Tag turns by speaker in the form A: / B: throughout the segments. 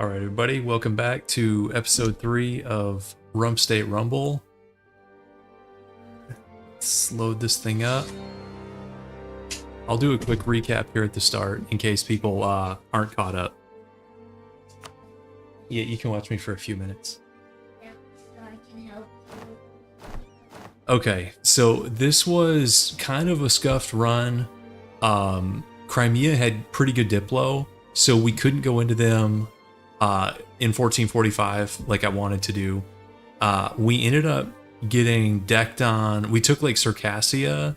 A: All right, everybody, welcome back to episode 3 of Rump State Rumble. Let's load this thing up. I'll do a quick recap here at the start in case people aren't caught up. Yeah, you can watch me for a few minutes.
B: Yeah, so I can help you.
A: Okay, so this was kind of a scuffed run. Crimea had pretty good diplo, so we couldn't go into them in 1445 like I wanted to do. We ended up getting decked on. We took like Circassia,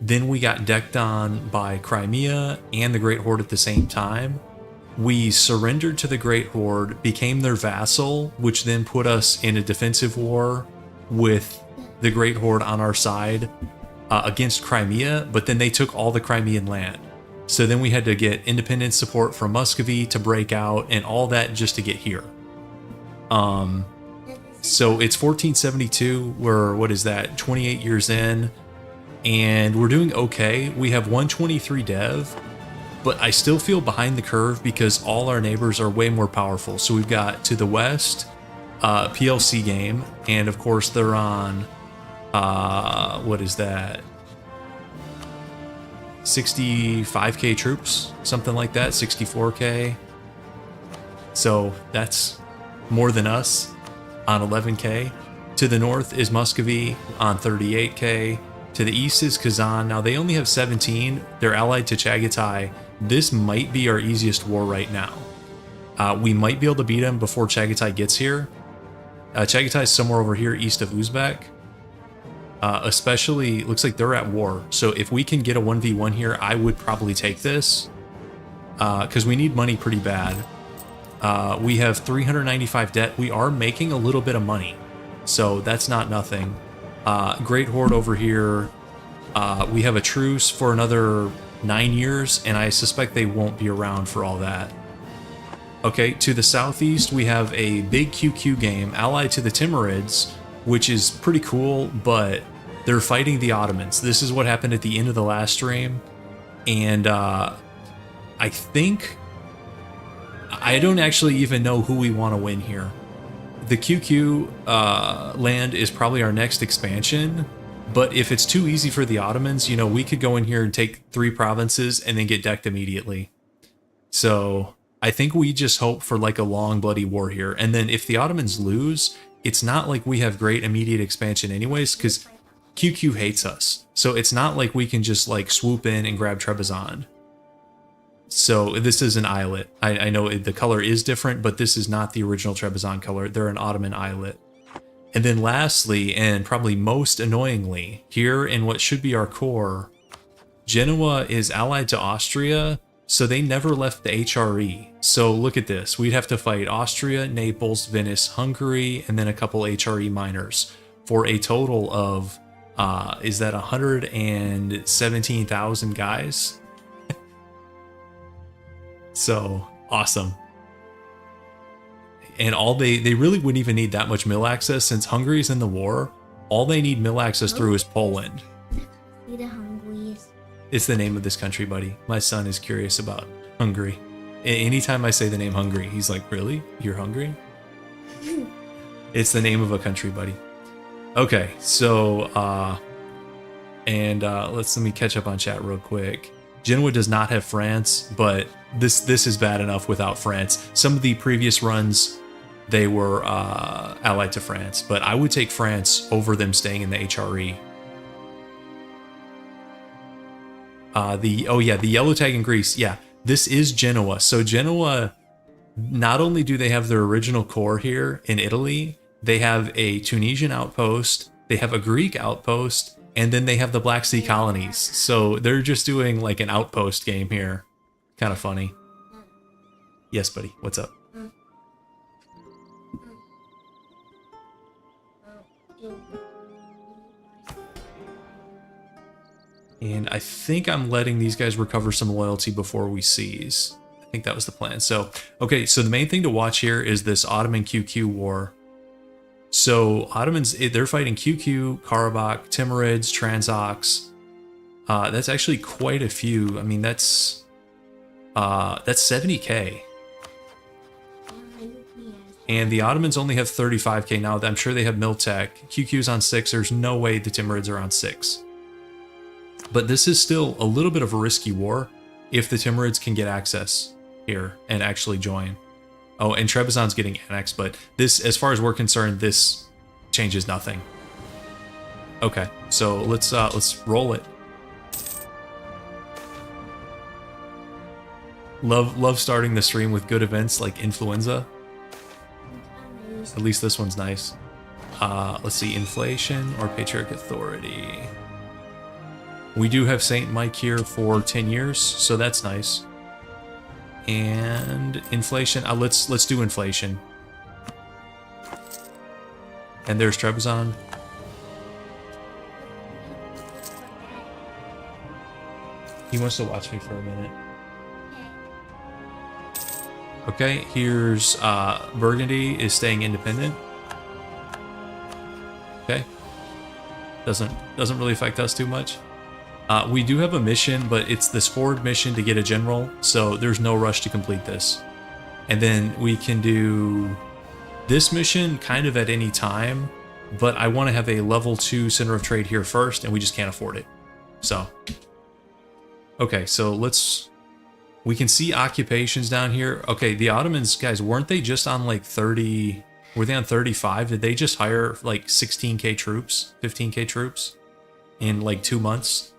A: then we got decked on by Crimea and the Great Horde at the same time. We surrendered to the Great Horde, became their vassal, which then put us in a defensive war with the Great Horde on our side against Crimea, but then they took all the Crimean land. So then we had to get independent support from Muscovy to break out and all that just to get here. So it's 1472, we're, what is that, 28 years in, and we're doing okay. We have 123 dev, but I still feel behind the curve because all our neighbors are way more powerful. So we've got to the west, PLC game, and of course they're on, what is that? 65k troops, something like that, 64k. So that's more than us on 11k. To the north is Muscovy on 38k. To the east is Kazan. Now they only have 17. They're allied to Chagatai. This might be our easiest war right now. We might be able to beat them before Chagatai gets here. Chagatai is somewhere over here east of Uzbek. Especially, looks like they're at war. So if we can get a 1v1 here, I would probably take this. Because we need money pretty bad. We have 395 debt. We are making a little bit of money. So that's not nothing. Great Horde over here. We have a truce for another 9 years, and I suspect they won't be around for all that. Okay, to the southeast, we have a big QQ game allied to the Timurids, which is pretty cool, but they're fighting the Ottomans. This is what happened at the end of the last stream, and I think I don't actually even know who we want to win here. The QQ land is probably our next expansion, but if it's too easy for the Ottomans, you know, we could go in here and take 3 provinces and then get decked immediately. So I think we just hope for like a long bloody war here, and then if the Ottomans lose, it's not like we have great immediate expansion anyways, because QQ hates us. So it's not like we can just like swoop in and grab Trebizond. So this is an islet. I know the color is different, but this is not the original Trebizond color. They're an Ottoman islet. And then lastly, and probably most annoyingly, here in what should be our core, Genoa is allied to Austria, so they never left the HRE. So look at this. We'd have to fight Austria, Naples, Venice, Hungary, and then a couple HRE minors for a total of, is that 117,000 guys? So awesome. And all they really wouldn't even need that much mill access since Hungary's in the war. All they need mill access through is Poland.
B: The Hungries.
A: It's the name of this country, buddy. My son is curious about Hungary. Anytime I say the name Hungary, he's like, really? You're hungry? It's the name of a country, buddy. Okay, so, let me catch up on chat real quick. Genoa does not have France, but this is bad enough without France. Some of the previous runs, they were allied to France, but I would take France over them staying in the HRE. The yellow tag in Greece. Yeah, this is Genoa. So Genoa, not only do they have their original core here in Italy, they have a Tunisian outpost, they have a Greek outpost, and then they have the Black Sea colonies. So they're just doing like an outpost game here. Kind of funny. Yes, buddy. What's up? And I think I'm letting these guys recover some loyalty before we seize. I think that was the plan. So, okay, so the main thing to watch here is this Ottoman QQ war. So Ottomans, they're fighting QQ, Karabakh, Timurids, Transox. That's actually quite a few. I mean, that's 70k. And the Ottomans only have 35k now. I'm sure they have Miltech. QQ's on 6. There's no way the Timurids are on 6. But this is still a little bit of a risky war if the Timurids can get access here and actually join. Oh, and Trebizond's getting annexed, but this, as far as we're concerned, this changes nothing. Okay, so let's roll it. Love starting the stream with good events like influenza. At least this one's nice. Let's see, inflation or patriarch authority. We do have Saint Mike here for 10 years, so that's nice. And inflation, let's do inflation. And there's Trebizond. He wants to watch me for a minute. Okay, here's Burgundy is staying independent. Okay. Doesn't really affect us too much. We do have a mission, but it's this forward mission to get a general, so there's no rush to complete this. And then we can do this mission kind of at any time, but I want to have a level 2 center of trade here first, and we just can't afford it. So, okay, so we can see occupations down here. Okay, the Ottomans, guys, weren't they just on like 30? Were they on 35? Did they just hire like 16k troops, 15k troops in like 2 months?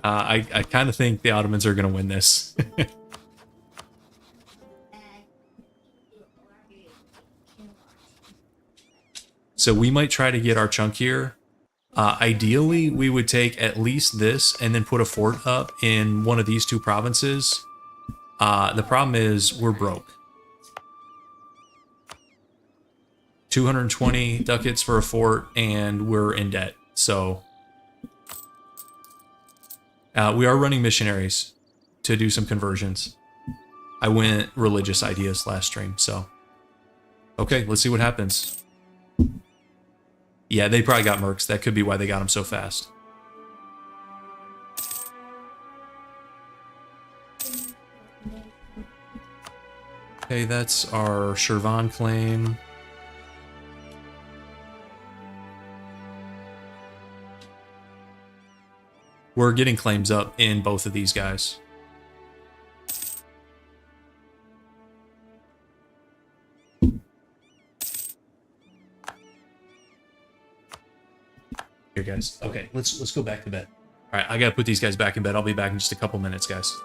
A: I kind of think the Ottomans are going to win this. So we might try to get our chunk here. Ideally, we would take at least this and then put a fort up in one of these 2 provinces. The problem is we're broke. 220 ducats for a fort, and we're in debt. So we are running missionaries to do some conversions. I went religious ideas last stream, so okay, let's see what happens. Yeah, they probably got mercs. That could be why they got them so fast. Okay, that's our Shirvan claim. We're getting claims up in both of these guys. Here, guys. Okay, let's go back to bed. All right, I gotta put these guys back in bed. I'll be back in just a couple minutes, guys.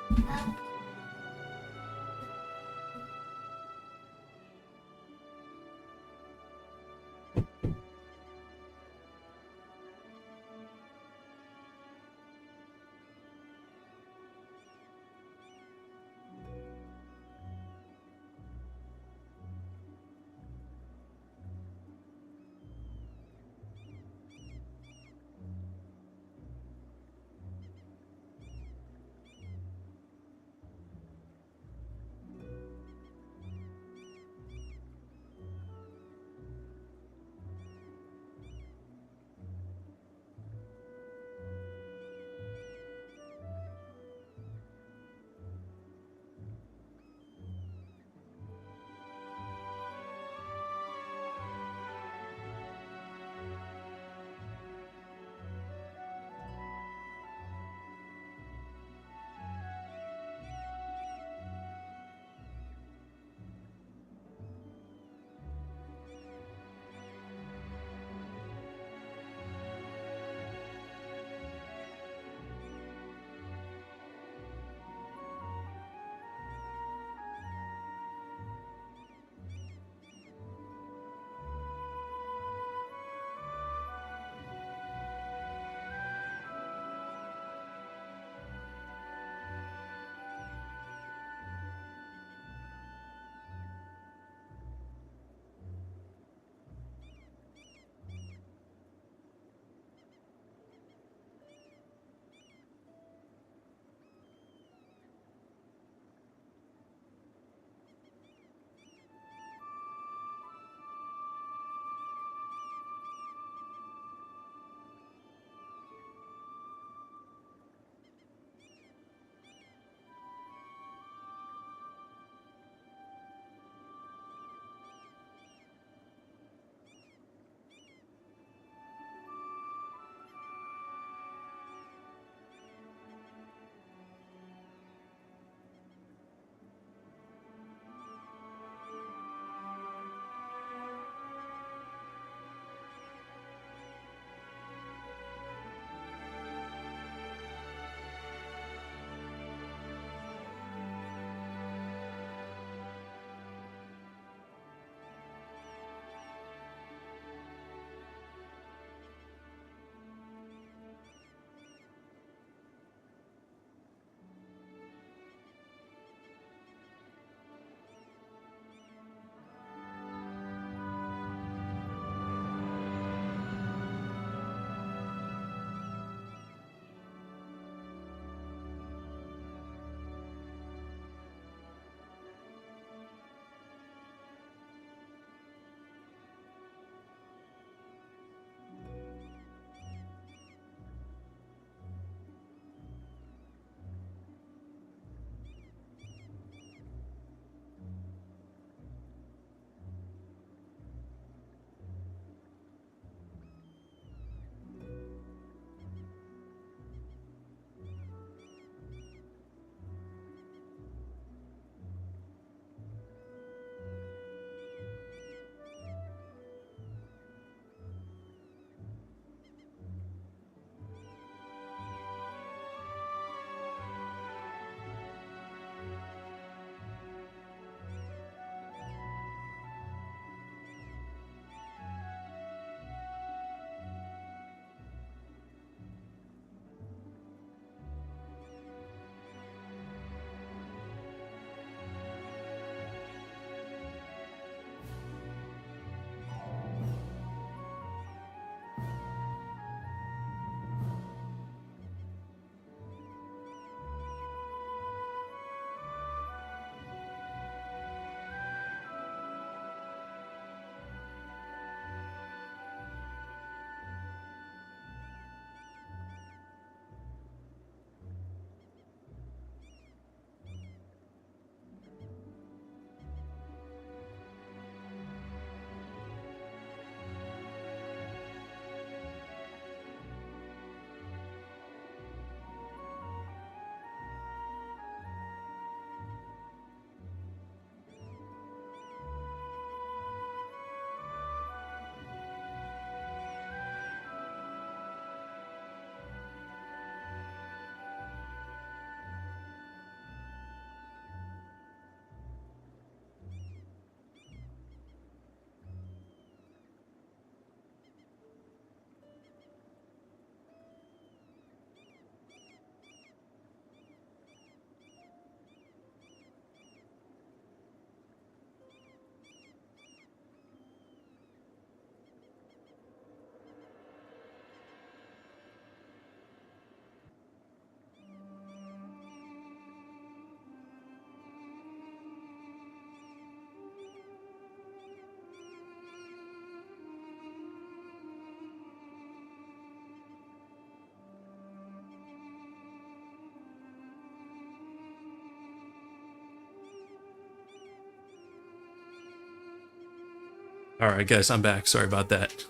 A: All right, guys, I'm back. Sorry about that.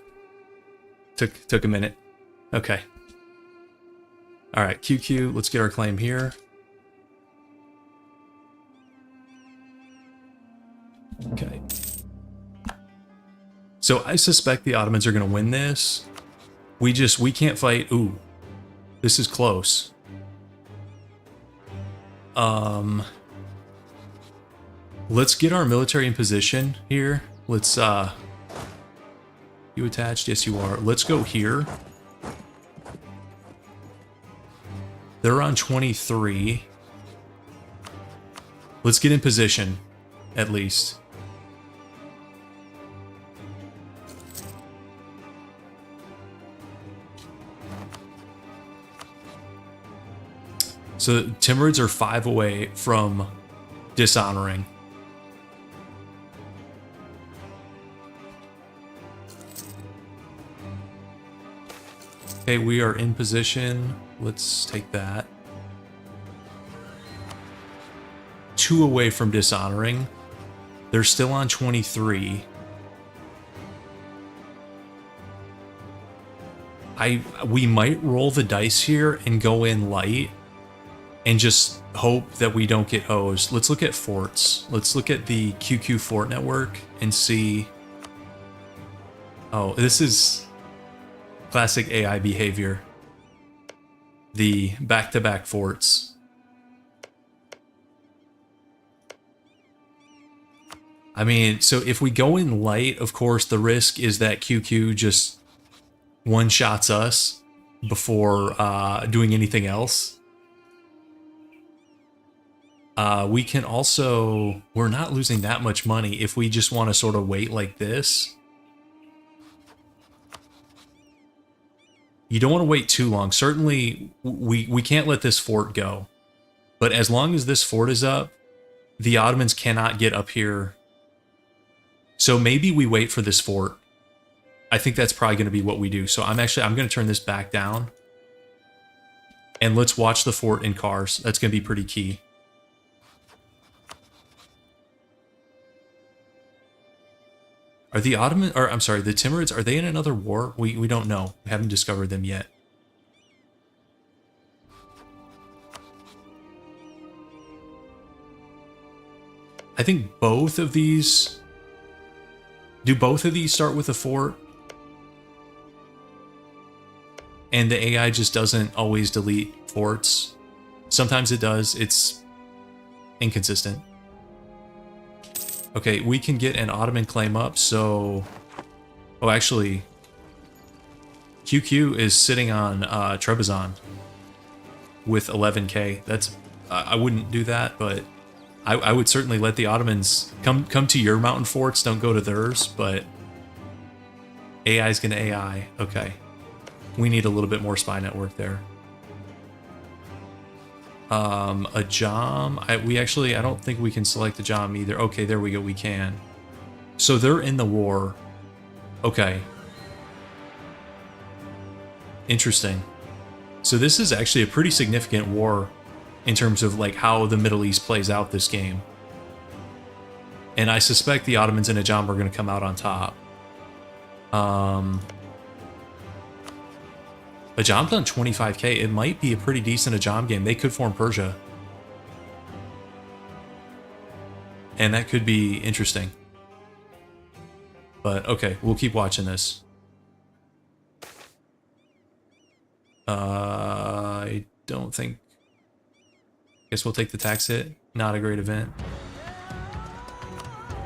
A: Took a minute. Okay. All right, QQ. Let's get our claim here. Okay. So I suspect the Ottomans are going to win this. We can't fight. Ooh, this is close. Let's get our military in position here. Let's, you attached? Yes, you are. Let's go here. They're on 23. Let's get in position, at least. So Timurids are 5 away from dishonoring. Okay, we are in position. Let's take that. 2 away from dishonoring. They're still on 23. We might roll the dice here and go in light and just hope that we don't get hosed. Let's look at forts. Let's look at the QQ fort network and see. Oh, this is classic AI behavior. The back-to-back forts. I mean, so if we go in light, of course, the risk is that QQ just one-shots us before doing anything else. We can also... We're not losing that much money if we just want to sort of wait like this. You don't want to wait too long. Certainly, we can't let this fort go. But as long as this fort is up, the Ottomans cannot get up here. So maybe we wait for this fort. I think that's probably going to be what we do. So I'm going to turn this back down. And let's watch the fort in cars. That's going to be pretty key. Are the Ottoman, or I'm sorry, the Timurids, are they in another war? We don't know. We haven't discovered them yet. I think both of these... Do both of these start with a fort? And the AI just doesn't always delete forts. Sometimes it does. It's inconsistent. Okay, we can get an Ottoman claim up, so... Oh, actually... QQ is sitting on Trebizond with 11k. That's... I wouldn't do that, but... I would certainly let the Ottomans come to your mountain forts, don't go to theirs, but... AI's gonna AI. Okay. We need a little bit more spy network there. A Jam. I don't think we can select a Jam either. Okay, there we go. We can. So they're in the war. Okay. Interesting. So this is actually a pretty significant war in terms of like how the Middle East plays out this game. And I suspect the Ottomans and Ajam are going to come out on top. Ajam's on 25k. It might be a pretty decent Ajam game. They could form Persia. And that could be interesting. But okay, we'll keep watching this. I don't think... Guess we'll take the tax hit. Not a great event.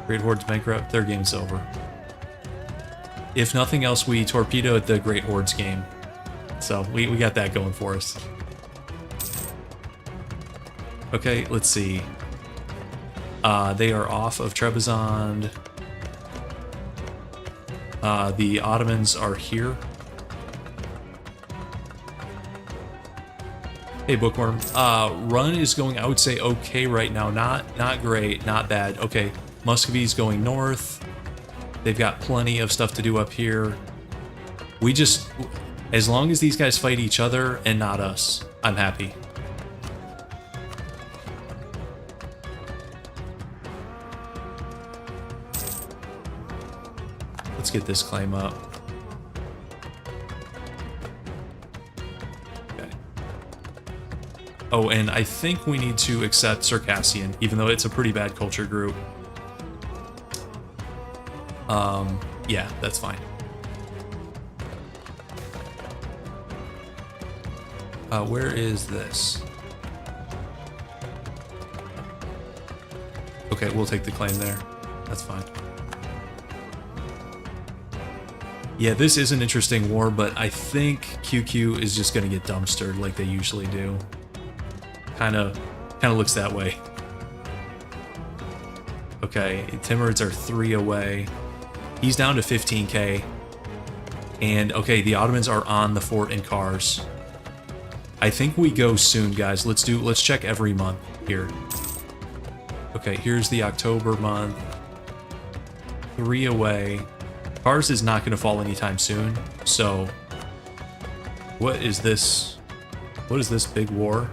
A: Great Horde's bankrupt. Their game's over. If nothing else, we torpedoed the Great Horde's game. So we got that going for us. Okay, let's see. They are off of Trebizond. The Ottomans are here. Hey, Bookworm. Run is going, I would say, okay right now. Not great, not bad. Okay, Muscovy's going north. They've got plenty of stuff to do up here. We just... As long as these guys fight each other and not us, I'm happy. Let's get this claim up. Okay. Oh, and I think we need to accept Circassian, even though it's a pretty bad culture group. Yeah, that's fine. Where is this? Okay, we'll take the claim there. That's fine. Yeah, this is an interesting war, but I think QQ is just going to get dumpstered like they usually do. Kind of looks that way. Okay, Timurids are 3 away. He's down to 15k. And okay, the Ottomans are on the fort in cars. I think we go soon, guys. Let's check every month here. Okay, here's the October month. 3 away. Cars is not going to fall anytime soon. So, what is this? What is this big war?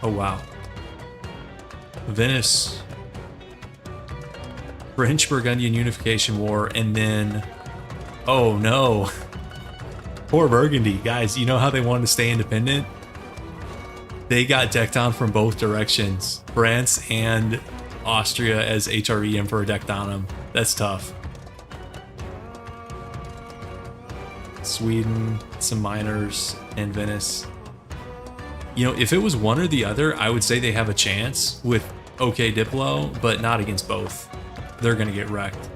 A: Oh wow. Venice. French-Burgundian Unification War, and then... Oh no. Poor Burgundy. Guys, you know how they wanted to stay independent? They got decked on from both directions. France and Austria as HRE Emperor decked on them. That's tough. Sweden, some minors, and Venice. You know, if it was one or the other, I would say they have a chance with OK Diplo, but not against both. They're going to get wrecked.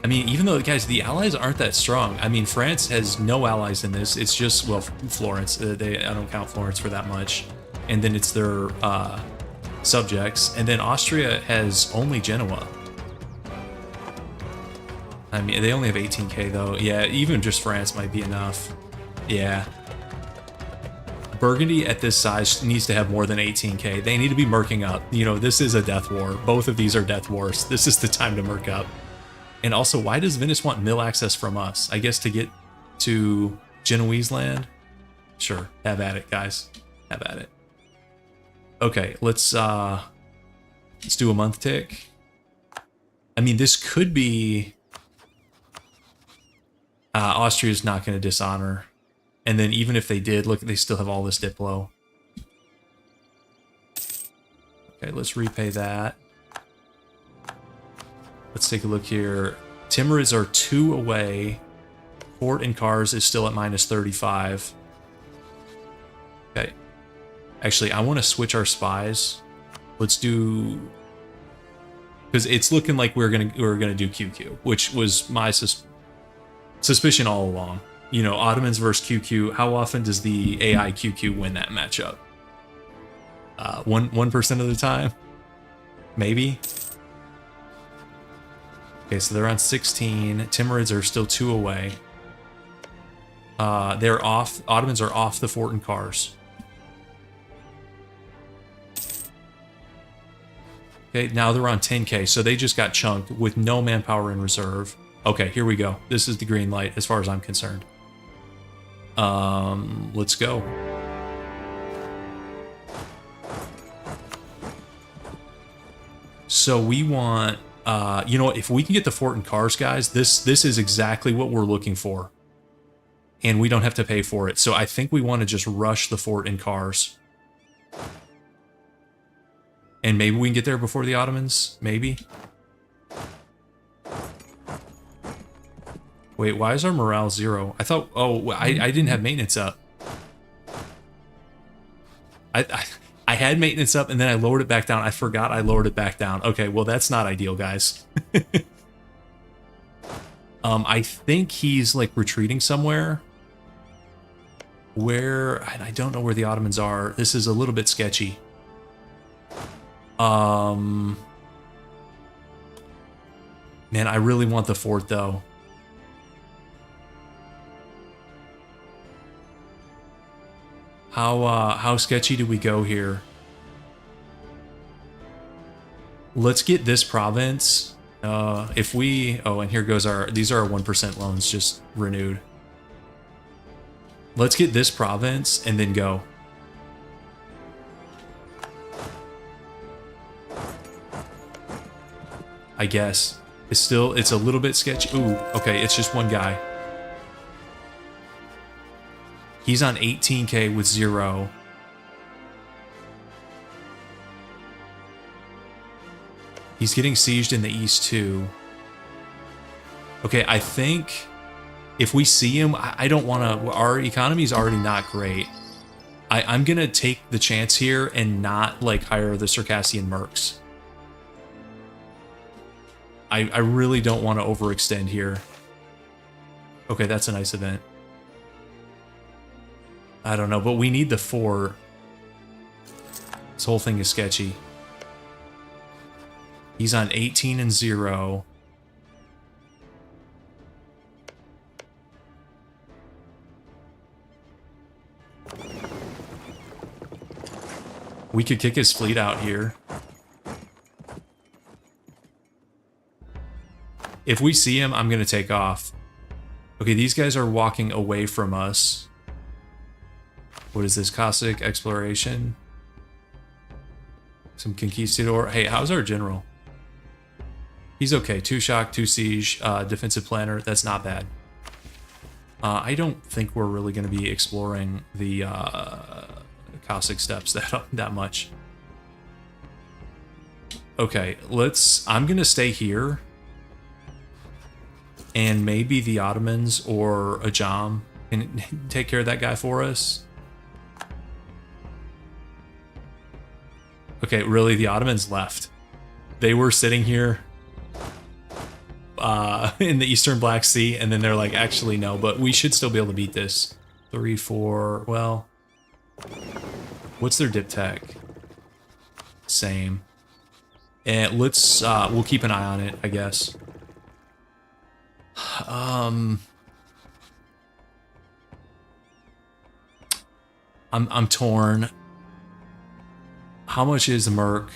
A: I mean, even though, guys, the allies aren't that strong. I mean, France has no allies in this. It's just, well, Florence. I don't count Florence for that much. And then it's their subjects. And then Austria has only Genoa. I mean, they only have 18k, though. Yeah, even just France might be enough. Yeah. Burgundy at this size needs to have more than 18k. They need to be merking up. You know, this is a death war. Both of these are death wars. This is the time to merc up. And also, why does Venice want mill access from us? I guess to get to Genoese land? Sure, have at it, guys. Have at it. Okay, let's do a month tick. I mean, this could be... Austria's not going to dishonor. And then even if they did, look, they still have all this Diplo. Okay, let's repay that. Let's take a look here. Timurids are 2 away. Fort in cars is still at minus 35. Okay. Actually, I want to switch our spies. Let's do... Because it's looking like we're gonna do QQ, which was my suspicion all along. You know, Ottomans versus QQ. How often does the AI QQ win that matchup? 1% of the time, maybe. Okay, so they're on 16. Timurids are still 2 away. They're off. Ottomans are off the fort in cars. Okay, now they're on 10k, so they just got chunked with no manpower in reserve. Okay, here we go. This is the green light as far as I'm concerned. Let's go. So we want, you know what, if we can get the fort in cars, guys, this is exactly what we're looking for. And we don't have to pay for it. So I think we want to just rush the fort in cars. And maybe we can get there before the Ottomans, maybe. Wait, why is our morale 0? I thought, oh, I didn't have maintenance up. I had maintenance up and then I lowered it back down. I forgot I lowered it back down. Okay, well, that's not ideal, guys. I think he's like retreating somewhere. Where, I don't know where the Ottomans are. This is a little bit sketchy. Man, I really want the fort though. How sketchy do we go here? Let's get this province. If we, oh, and here goes these are our 1% loans just renewed. Let's get this province and then go. I guess. It's a little bit sketchy. Ooh, okay, it's just one guy. He's on 18k with 0. He's getting sieged in the east too. Okay, I think if we see him, I don't want to... Our economy is already not great. I'm going to take the chance here and not, like, hire the Circassian mercs. I really don't want to overextend here. Okay, that's a nice event. I don't know, but we need the fort. This whole thing is sketchy. He's on 18 and 0. We could kick his fleet out here. If we see him, I'm going to take off. Okay, these guys are walking away from us. What is this? Cossack exploration? Some conquistador. Hey, how's our general? He's okay. 2 shock, 2 siege, defensive planner. That's not bad. I don't think we're really going to be exploring the Cossack steppes that much. Okay, I'm going to stay here. And maybe the Ottomans or Ajam can take care of that guy for us. Okay, really, the Ottomans left. They were sitting here in the Eastern Black Sea, and then they're like, actually, no, but we should still be able to beat this. 3, 4, well... What's their dip tech? Same. And we'll keep an eye on it, I guess. I'm torn. How much is Merc?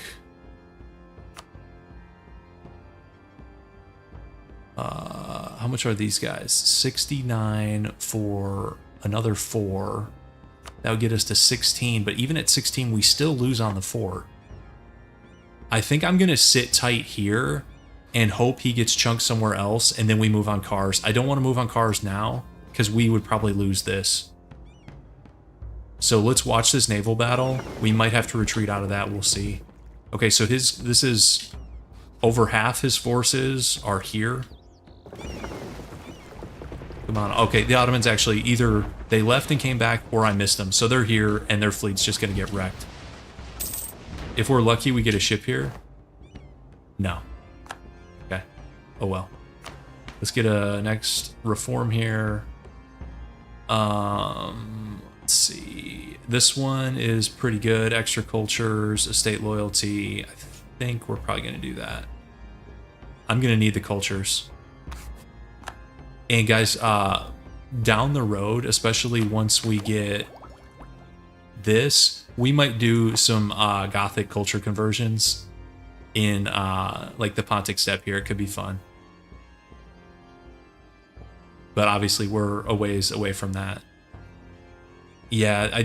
A: How much are these guys? 69 for another 4. That would get us to 16, but even at 16, we still lose on the fort. I think I'm going to sit tight here and hope he gets chunked somewhere else, and then we move on cars. I don't want to move on cars now, because we would probably lose this. So let's watch this naval battle. We might have to retreat out of that, we'll see. Okay, so this is... Over half his forces are here. Come on. Okay, the Ottomans actually either they left and came back or I missed them. So they're here and their fleet's just going to get wrecked. If we're lucky, we get a ship here. No. Okay. Oh well. Let's get a next reform here. Let's see. This one is pretty good. Extra cultures, estate loyalty. I think we're probably going to do that. I'm going to need the cultures. And guys, down the road, especially once we get this, we might do some Gothic culture conversions in like the Pontic Steppe here. It could be fun. But obviously we're a ways away from that. Yeah, I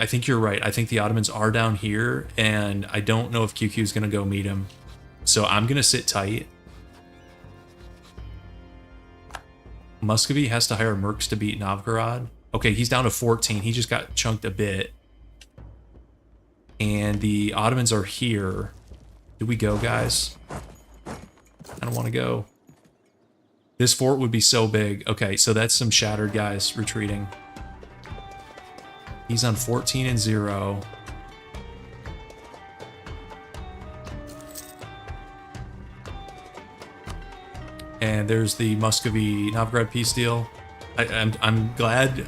A: think you're right. I think the Ottomans are down here, and I don't know if QQ is going to go meet him. So I'm going to sit tight. Muscovy has to hire mercs to beat Novgorod. Okay, he's down to 14. He just got chunked a bit. And the Ottomans are here. Do we go, guys? I don't want to go. This fort would be so big. Okay, so that's some shattered guys retreating. He's on 14 and 0. And there's the Muscovy Novgorod peace deal. I'm glad.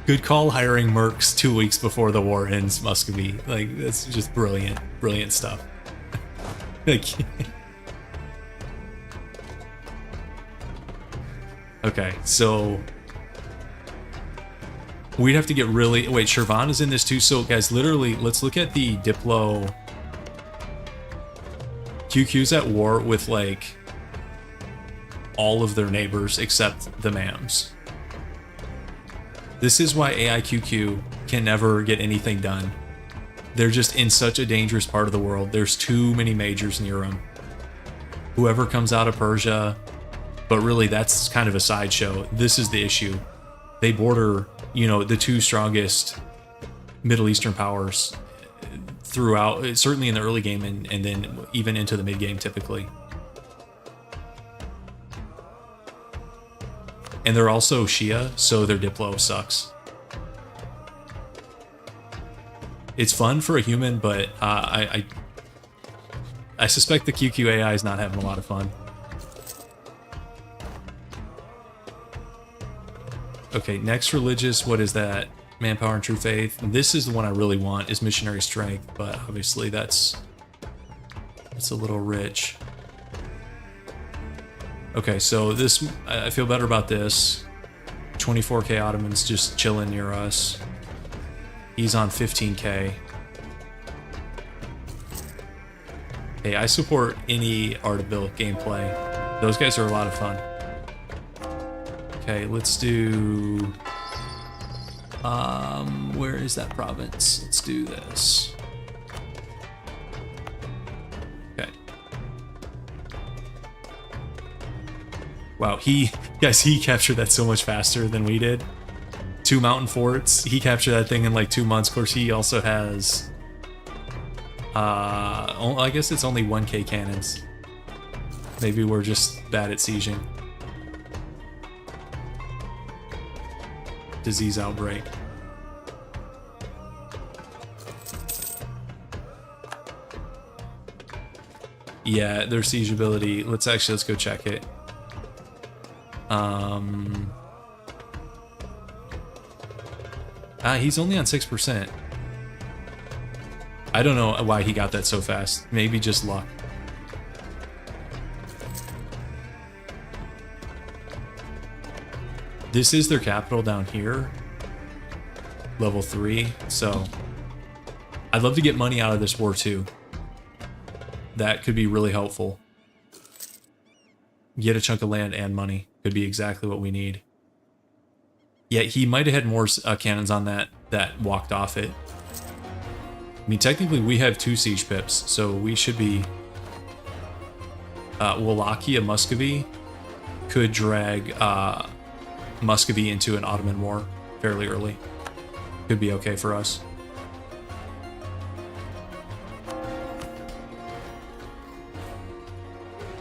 A: Good call hiring mercs 2 weeks before the war ends, Muscovy. Like, that's just brilliant. Brilliant stuff. Okay, so we'd have to get really... Wait, Shirvan is in this too. So, guys, literally, let's look at the Diplo. QQ's at war with, like, all of their neighbors except the Mams. This is why AIQQ can never get anything done. They're just in such a dangerous part of the world. There's too many majors near them. whoever comes out of Persia. But really, that's kind of a sideshow. This is the issue. They border, you know, the two strongest Middle Eastern powers throughout, certainly in the early game and then even into the mid game typically. And they're also Shia, so their Diplo sucks. It's fun for a human, but I suspect the QQ AI is not having a lot of fun. Okay, next religious, what is that? Manpower and True Faith. This is the one I really want, is Missionary Strength, but obviously that's a little rich. Okay, so this, I feel better about this. 24k Ottomans just chilling near us. He's on 15k. Hey, I support any Artabil gameplay. Those guys are a lot of fun. Okay, let's do... where is that province? Let's do this. Okay. Wow, guys, he captured that so much faster than we did. 2 mountain forts. He captured that thing in like 2 months. Of course, he also has... I guess it's only 1k cannons. Maybe we're just bad at sieging. Disease outbreak. Yeah, their siege ability. Let's go check it. He's only on 6%. I don't know why he got that so fast. Maybe just luck. This is their capital down here. Level 3. So I'd love to get money out of this war too. That could be really helpful. Get a chunk of land and money. Could be exactly what we need. Yeah, he might have had more cannons on that walked off it. I mean, technically we have 2 siege pips, so we should be... Wallachia, Muscovy could drag Muscovy into an Ottoman war fairly early. Could be okay for us.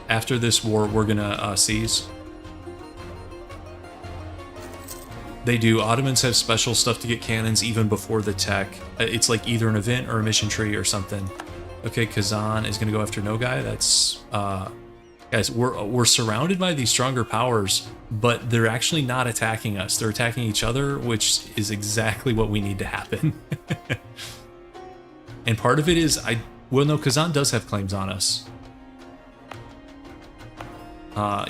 A: After this war, we're gonna seize. They do. Ottomans have special stuff to get cannons even before the tech. It's like either an event or a mission tree or something. Okay, Kazan is gonna go after Nogai. That's guys, we're surrounded by these stronger powers, but they're actually not attacking us. They're attacking each other, which is exactly what we need to happen. And part of it is well, no, Kazan does have claims on us.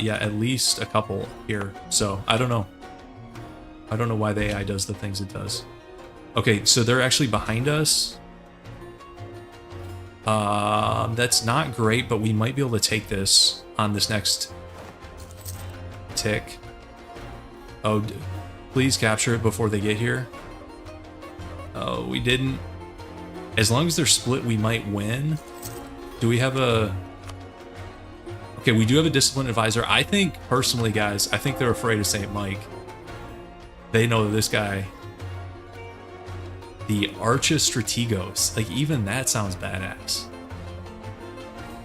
A: Yeah, at least a couple here. So I don't know. I don't know why the AI does the things it does. Okay, so they're actually behind us. That's not great, but we might be able to take this on this next tick. Oh, please capture it before they get here. Oh, we didn't. As long as they're split, we might win. Do we have a... Okay, we do have a discipline advisor. I think, personally, guys, I think they're afraid of St. Mike. They know this guy. The Archa Strategos. Like, even that sounds badass.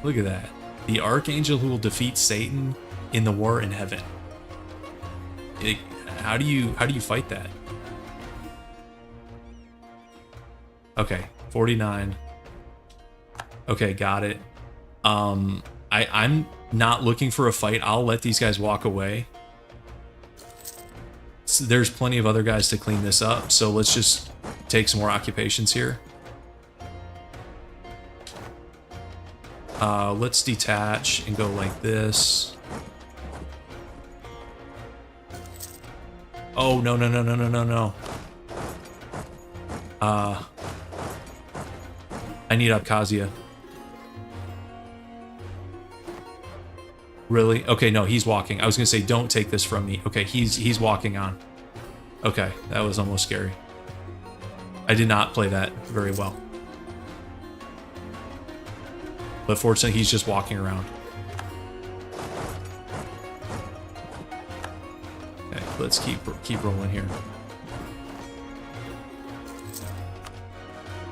A: Look at that. The Archangel who will defeat Satan in the war in heaven. How do you fight that? Okay, 49. Okay, got it. I'm not looking for a fight. I'll let these guys walk away. So there's plenty of other guys to clean this up, so let's just take some more occupations here. Let's detach and go like this. Oh, no, no, no, no, no, no, no. I need Abkhazia. Really? Okay, no, he's walking. I was gonna say, don't take this from me. Okay, he's walking on. Okay, that was almost scary. I did not play that very well. But fortunately, he's just walking around. let's keep rolling here.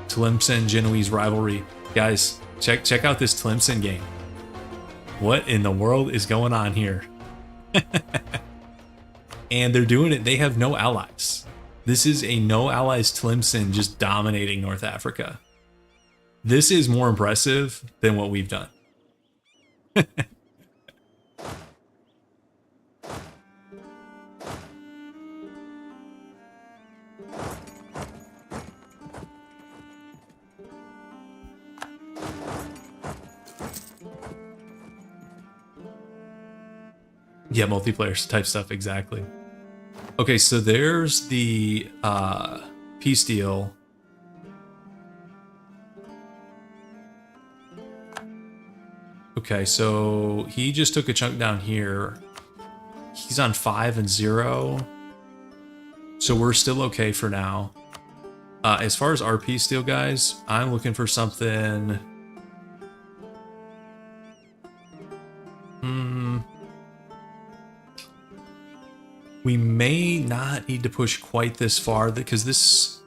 A: Tlemcen-Genoese rivalry. Guys, check out this Tlemcen game. What in the world is going on here? And they're doing it, they have no allies. This is a no allies Tlemcen just dominating North Africa. This is more impressive than what we've done. Yeah, multiplayer type stuff, exactly. Okay, so there's the peace deal. Okay, so he just took a chunk down here. He's on 5 and 0. So we're still okay for now. As far as our peace deal, guys, I'm looking for something... We may not need to push quite this far because this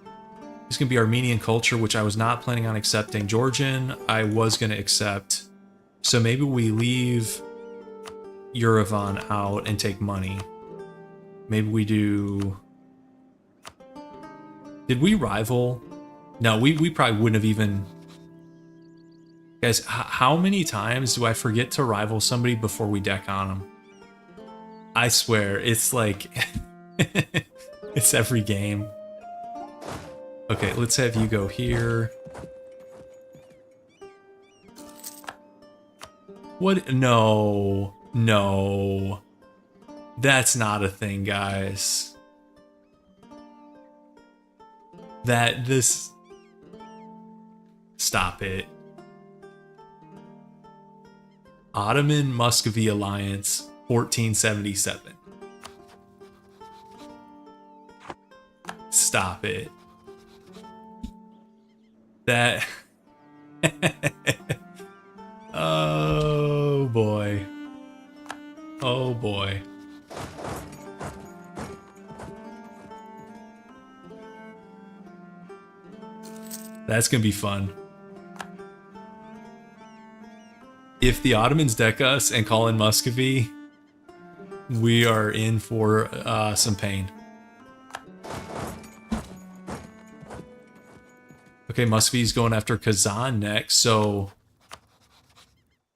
A: is going to be Armenian culture, which I was not planning on accepting. Georgian, I was going to accept. So maybe we leave Yerevan out and take money. Maybe we do... Did we rival? No, we probably wouldn't have even... Guys, how many times do I forget to rival somebody before we deck on them? I swear, it's like... it's every game. Okay, let's have you go here. What? No. No. That's not a thing, guys. Stop it. Ottoman Muscovy Alliance, 1477. Stop it. That... Oh boy. Oh boy. That's gonna be fun. If the Ottomans deck us and call in Muscovy, we are in for some pain. Okay, Muscovy's going after Kazan next, so...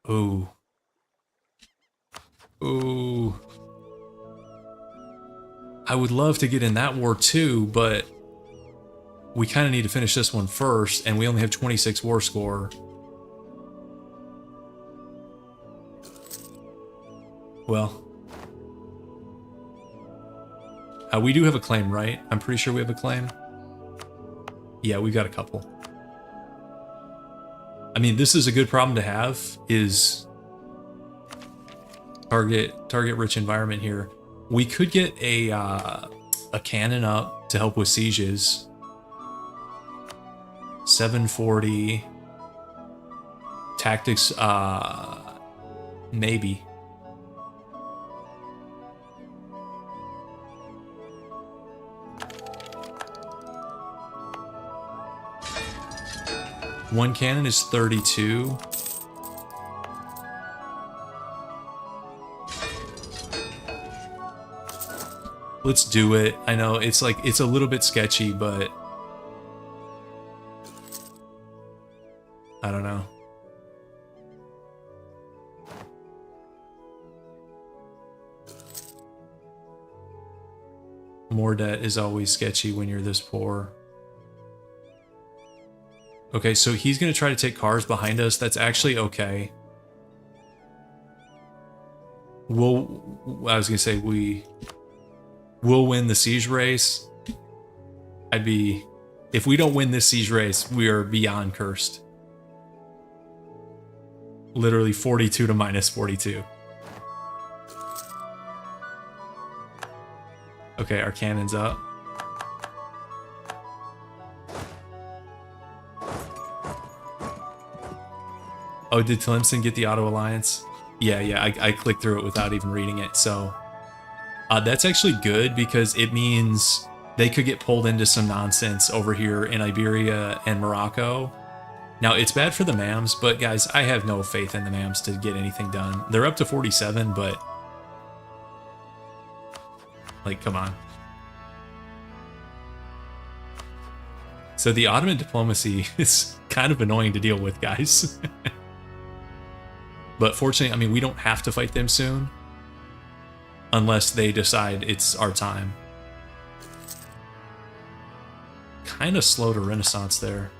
A: Ooh. Ooh. I would love to get in that war too, but we kind of need to finish this one first, and we only have 26 war score. Well. We do have a claim, right? I'm pretty sure we have a claim. Yeah, we got a couple. I mean, this is a good problem to have, is target rich environment here. We could get a cannon up to help with sieges. 740 tactics, maybe. One cannon is 32. Let's do it. I know it's like, it's a little bit sketchy, but I don't know. More debt is always sketchy when you're this poor. Okay, so he's going to try to take cars behind us. That's actually okay. I was going to say we'll win the siege race. If we don't win this siege race, we are beyond cursed. Literally 42 to minus 42. Okay, our cannon's up. Oh, did Tlemcen get the auto alliance? Yeah, I clicked through it without even reading it, so That's actually good because it means they could get pulled into some nonsense over here in Iberia and Morocco. Now, it's bad for the MAMs, but guys, I have no faith in the MAMs to get anything done. They're up to 47, but... like, come on. So the Ottoman diplomacy is kind of annoying to deal with, guys. But fortunately, I mean, we don't have to fight them soon. Unless they decide it's our time. Kind of slow to Renaissance there.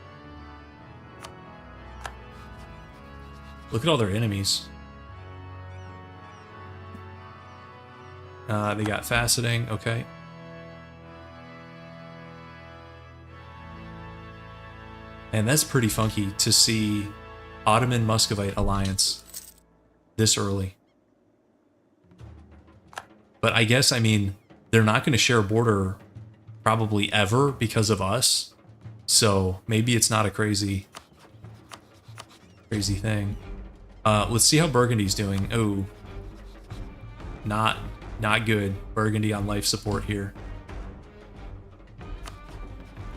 A: Look at all their enemies. They got faceting, okay. And that's pretty funky to see Ottoman Muscovite alliance this early. But I guess, I mean, they're not going to share a border probably ever because of us. So maybe it's not a crazy thing. Let's see how Burgundy's doing. Oh, not good. Burgundy on life support here.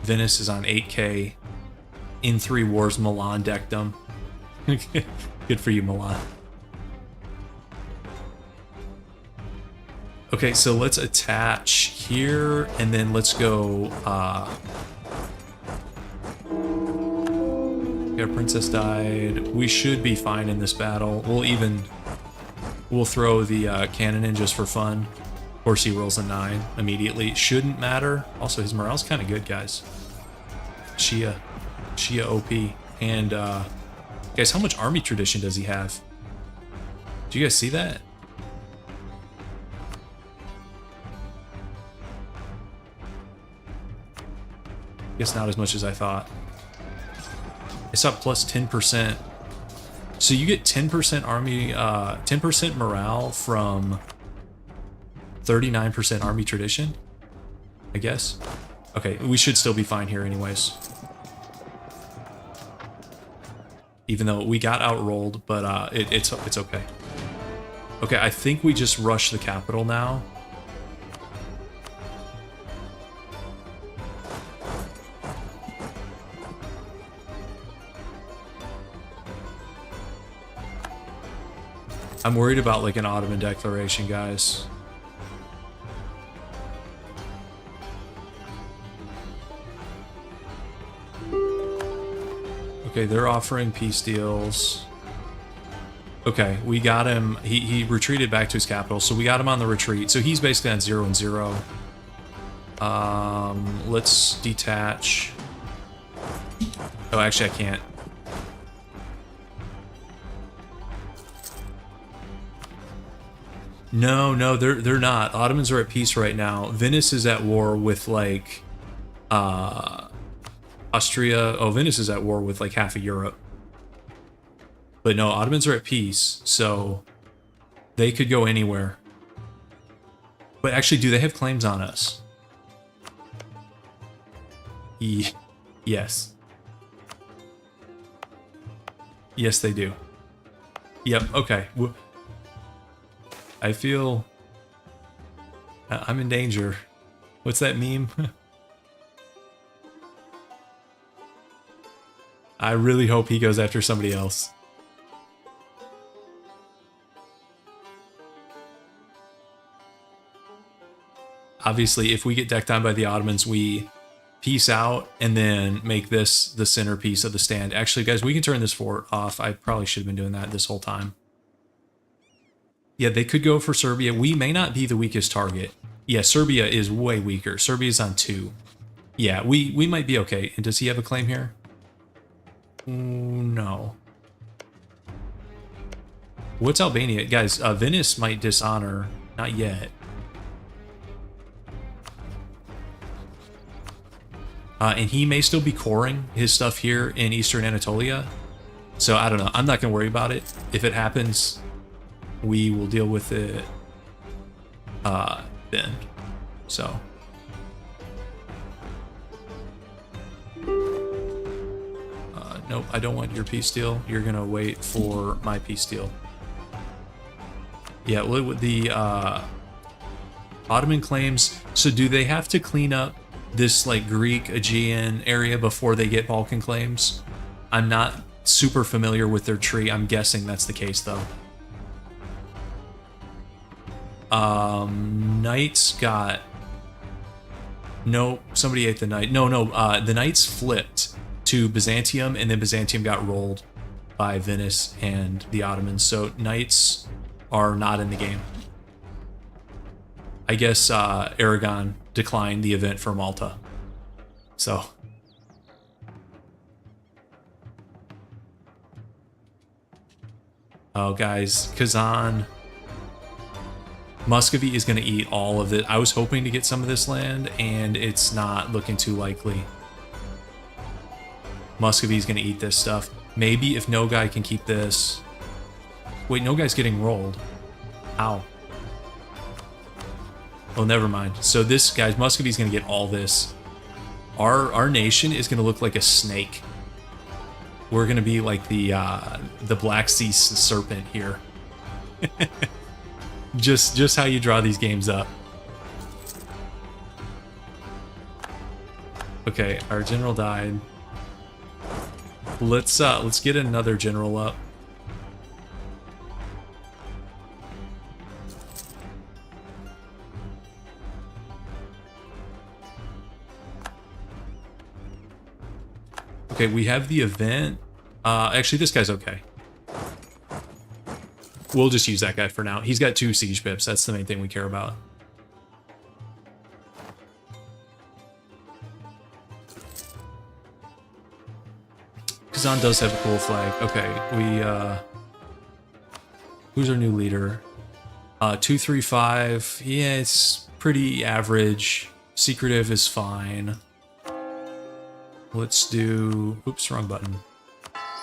A: Venice is on 8K. In 3 wars, Milan decked them. Good for you, Milan. Okay, so let's attach here, and then let's go. Our princess died. We should be fine in this battle. We'll throw the cannon in just for fun. Of course, he rolls a 9 immediately. Shouldn't matter. Also, his morale's kind of good, guys. Shia OP. And guys, how much army tradition does he have? Do you guys see that? Guess not as much as I thought. It's up plus 10%. So you get 10% army, 10% morale from 39% army tradition, I guess. Okay, we should still be fine here anyways. Even though we got outrolled, but it's okay. Okay, I think we just rush the capital now. I'm worried about like an Ottoman declaration, guys. Okay, they're offering peace deals. Okay, we got him. He retreated back to his capital, so we got him on the retreat. So he's basically on 0 and 0. Let's detach. Oh, actually, I can't. No, they're not. Ottomans are at peace right now. Venice is at war with like Austria. Oh, Venice is at war with like half of Europe. But no, Ottomans are at peace, so they could go anywhere. But actually, do they have claims on us? Yes. Yes, they do. Yep, okay. I feel I'm in danger. What's that meme? I really hope he goes after somebody else. Obviously, if we get decked on by the Ottomans, we peace out and then make this the centerpiece of the stand. Actually, guys, we can turn this fort off. I probably should have been doing that this whole time. Yeah, they could go for Serbia. We may not be the weakest target. Yeah, Serbia is way weaker. Serbia's on 2. Yeah, we might be okay. And does he have a claim here? No. What's Albania? Guys, Venice might dishonor. Not yet. And he may still be coring his stuff here in Eastern Anatolia. So I don't know. I'm not going to worry about it. If it happens, we will deal with it then. So. Nope, I don't want your peace deal. You're going to wait for my peace deal. Yeah, with the Ottoman claims. So do they have to clean up this like Greek Aegean area before they get Balkan claims? I'm not super familiar with their tree. I'm guessing that's the case though. Knights got... No, somebody ate the knight. No, the knights flipped to Byzantium, and then Byzantium got rolled by Venice and the Ottomans. So knights are not in the game. I guess Aragon declined the event for Malta. So... Oh, guys, Kazan... Muscovy is going to eat all of it. I was hoping to get some of this land, and it's not looking too likely. Muscovy is going to eat this stuff. Maybe if Nogai can keep this... Wait, Nogai's getting rolled. Ow. Oh, never mind. So this, guys, Muscovy's going to get all this. Our nation is going to look like a snake. We're going to be like the Black Sea serpent here. Just how you draw these games up. Okay, our general died. Let's get another general up. Okay, we have the event. Actually, this guy's okay. We'll just use that guy for now. He's got 2 siege pips. That's the main thing we care about. Kazan does have a cool flag. Okay, who's our new leader? 235. Yeah, it's pretty average. Secretive is fine. Let's do... Oops, wrong button.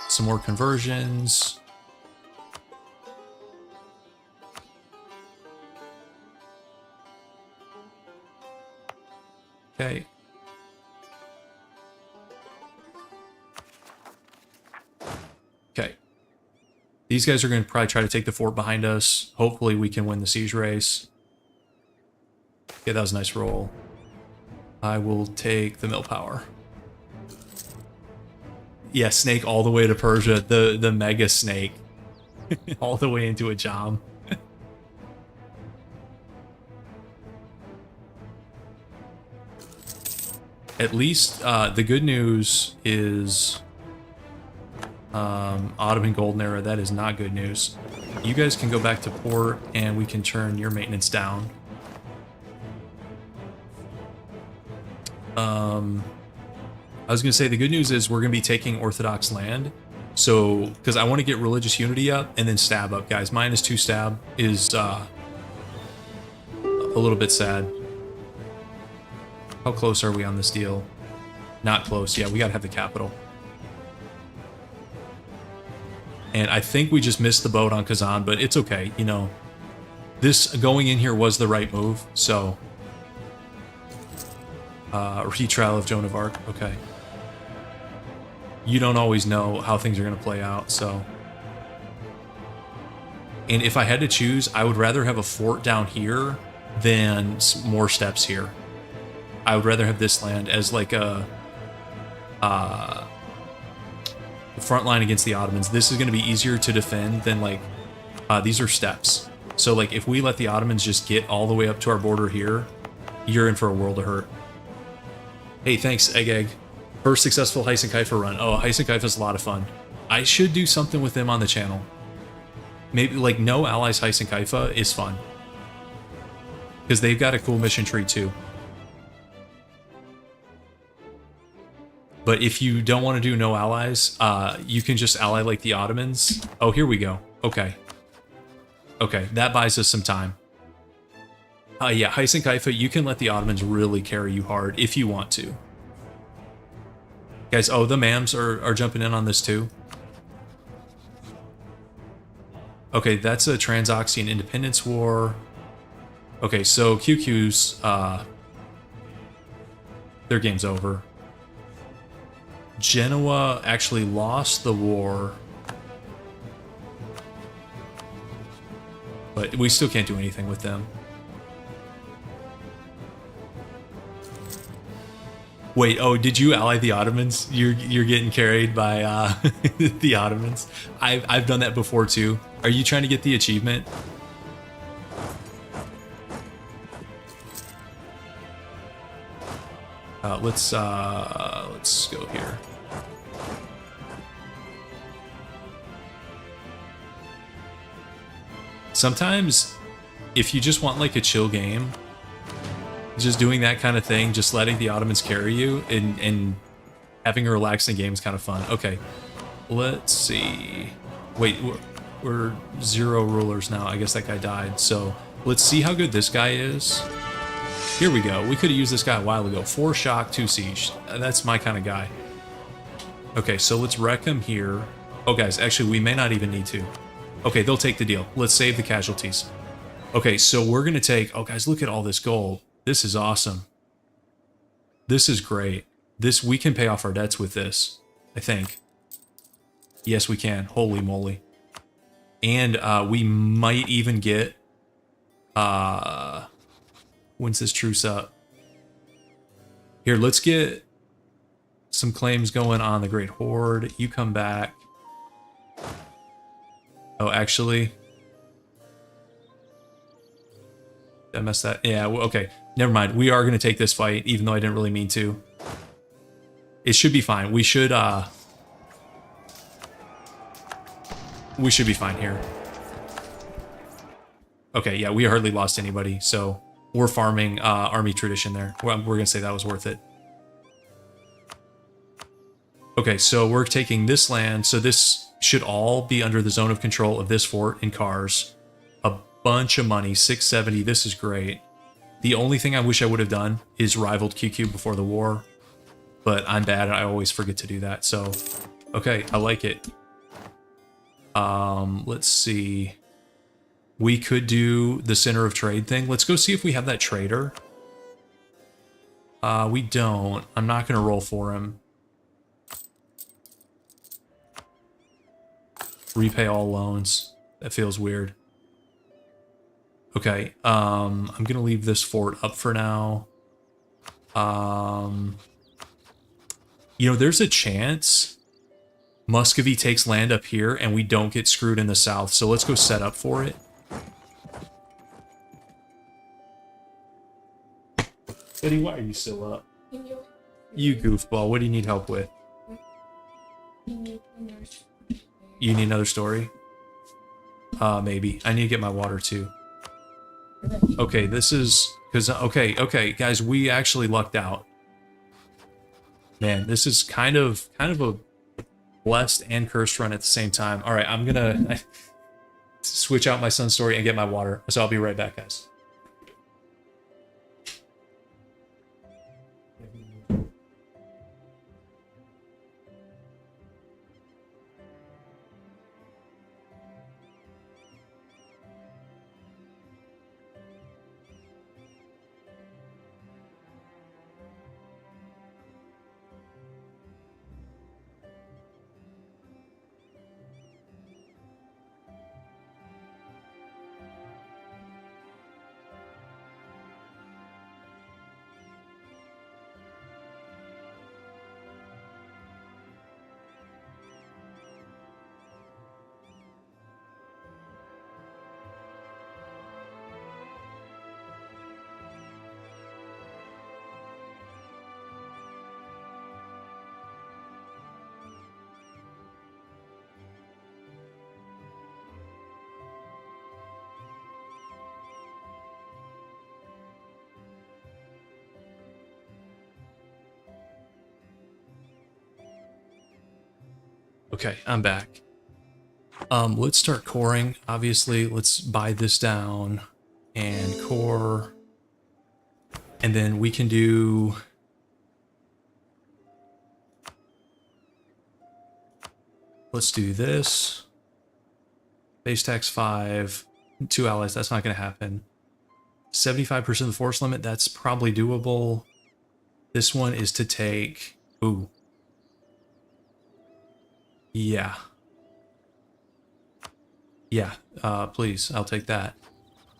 A: Some more conversions. Okay. Okay. These guys are going to probably try to take the fort behind us. Hopefully we can win the siege race. Okay, that was a nice roll. I will take the mill power. Yeah, snake all the way to Persia. The mega snake. All the way into a jam. At least the good news is Ottoman Golden Era. That is not good news. You guys can go back to port and we can turn your maintenance down. I was going to say the good news is we're going to be taking Orthodox land. So, because I want to get religious unity up and then stab up, guys. -2 stab is a little bit sad. How close are we on this deal? Not close. Yeah, we gotta have the capital. And I think we just missed the boat on Kazan, but it's okay. You know, this going in here was the right move. So, retrial of Joan of Arc. Okay. You don't always know how things are gonna play out. So, and if I had to choose, I would rather have a fort down here than more steps here. I would rather have this land as like a front line against the Ottomans. This is going to be easier to defend than like these are steps. So like if we let the Ottomans just get all the way up to our border here, you're in for a world of hurt. Hey, thanks, Egg. First successful Heisenkaifa run. Oh, Heisenkaifa is a lot of fun. I should do something with them on the channel. Maybe like no allies Heisenkaifa is fun. Because they've got a cool mission tree too. But if you don't want to do no allies, you can just ally like the Ottomans. Oh, here we go. Okay. Okay, that buys us some time. Yeah, Heisenkaifa, you can let the Ottomans really carry you hard if you want to. Guys, oh, the Mams are jumping in on this too. Okay, that's a Transoxian Independence War. Okay, so QQ's, their game's over. Genoa actually lost the war, but we still can't do anything with them. Wait, oh, did you ally the Ottomans? You're getting carried by the Ottomans. I've done that before too. Are you trying to get the achievement? Let's go here. Sometimes, if you just want like a chill game, just doing that kind of thing, just letting the Ottomans carry you and having a relaxing game is kind of fun. Okay, let's see. Wait, we're 0 rulers now. I guess that guy died. So let's see how good this guy is. Here we go. We could have used this guy a while ago. 4 shock, 2 siege. That's my kind of guy. Okay, so let's wreck him here. Oh, guys, actually, we may not even need to. Okay, they'll take the deal. Let's save the casualties. Okay, so we're going to take... Oh, guys, look at all this gold. This is awesome. This is great. We can pay off our debts with this, I think. Yes, we can. Holy moly. And we might even get... when's this truce up? Here, let's get some claims going on the Great Horde. You come back. Oh, actually... Did I mess that? Yeah, okay. Never mind. We are going to take this fight, even though I didn't really mean to. It should be fine. We should be fine here. Okay, yeah, we hardly lost anybody, so we're farming army tradition there. We're going to say that was worth it. Okay, so we're taking this land, so this should all be under the zone of control of this fort and cars. A bunch of money, 670, this is great. The only thing I wish I would have done is rivaled QQ before the war, but I'm bad, I always forget to do that, so... Okay, I like it. Let's see... We could do the center of trade thing. Let's go see if we have that trader. We don't. I'm not going to roll for him. Repay all loans. That feels weird. Okay, I'm going to leave this fort up for now. You know, there's a chance Muscovy takes land up here and we don't get screwed in the south, so let's go set up for it. Betty, why are you still up? You goofball, what do you need help with? You need another story? Maybe. I need to get my water too. Okay, this is... Because, okay, guys, we actually lucked out. Man, this is kind of a blessed and cursed run at the same time. Alright, I'm gonna switch out my son's story and get my water. So I'll be right back, guys. Okay, I'm back. Let's start coring. Obviously, let's buy this down and core. And then we can do... Let's do this. Base tax 5. 2 allies, that's not going to happen. 75% of the force limit, that's probably doable. This one is to take... Ooh. Yeah. Yeah, please, I'll take that.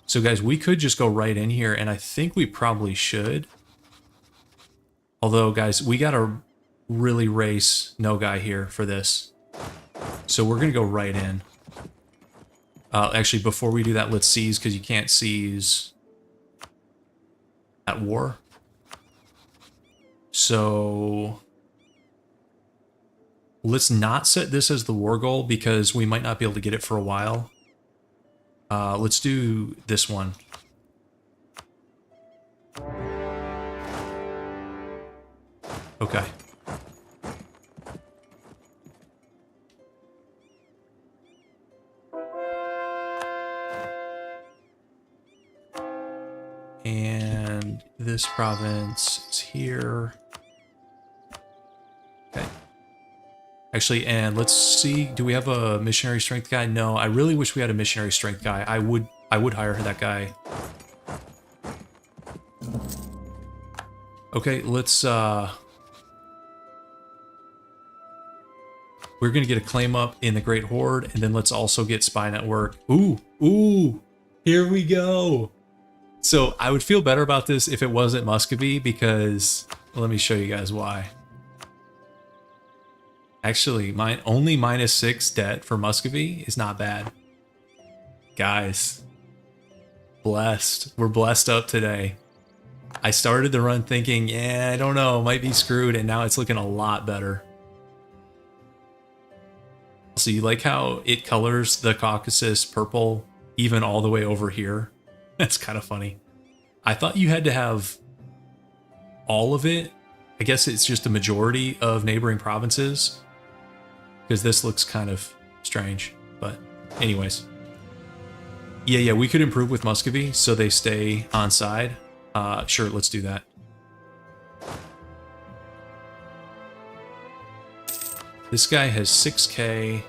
A: So guys, we could just go right in here, and I think we probably should. Although, guys, we got to really race no guy here for this. So we're going to go right in. Actually, before we do that, let's seize, because you can't seize at war. So let's not set this as the war goal, because we might not be able to get it for a while. Let's do this one. Okay. And this province is here. Okay. Actually, and let's see, do we have a missionary strength guy? No, I really wish we had a missionary strength guy. I would hire that guy. Okay, let's we're gonna get a claim up in the Great Horde, and then let's also get spy network. Ooh, here we go. So I would feel better about this if it wasn't Muscovy, because let me show you guys why. Actually, only -6 debt for Muscovy is not bad. Guys, blessed. We're blessed up today. I started the run thinking, yeah, I don't know, might be screwed, and now it's looking a lot better. So you like how it colors the Caucasus purple even all the way over here? That's kind of funny. I thought you had to have all of it. I guess it's just a majority of neighboring provinces, because this looks kind of strange. But anyways. Yeah, we could improve with Muscovy so they stay on side. Sure, let's do that. This guy has 6k.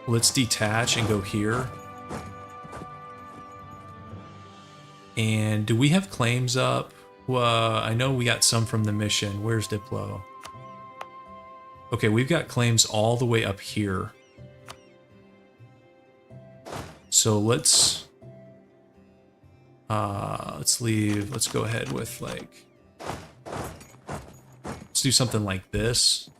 A: Let's detach and go here. And do we have claims up? I know we got some from the mission. Where's Diplo? Okay, we've got claims all the way up here. So let's leave. Let's go ahead with like, let's do something like this.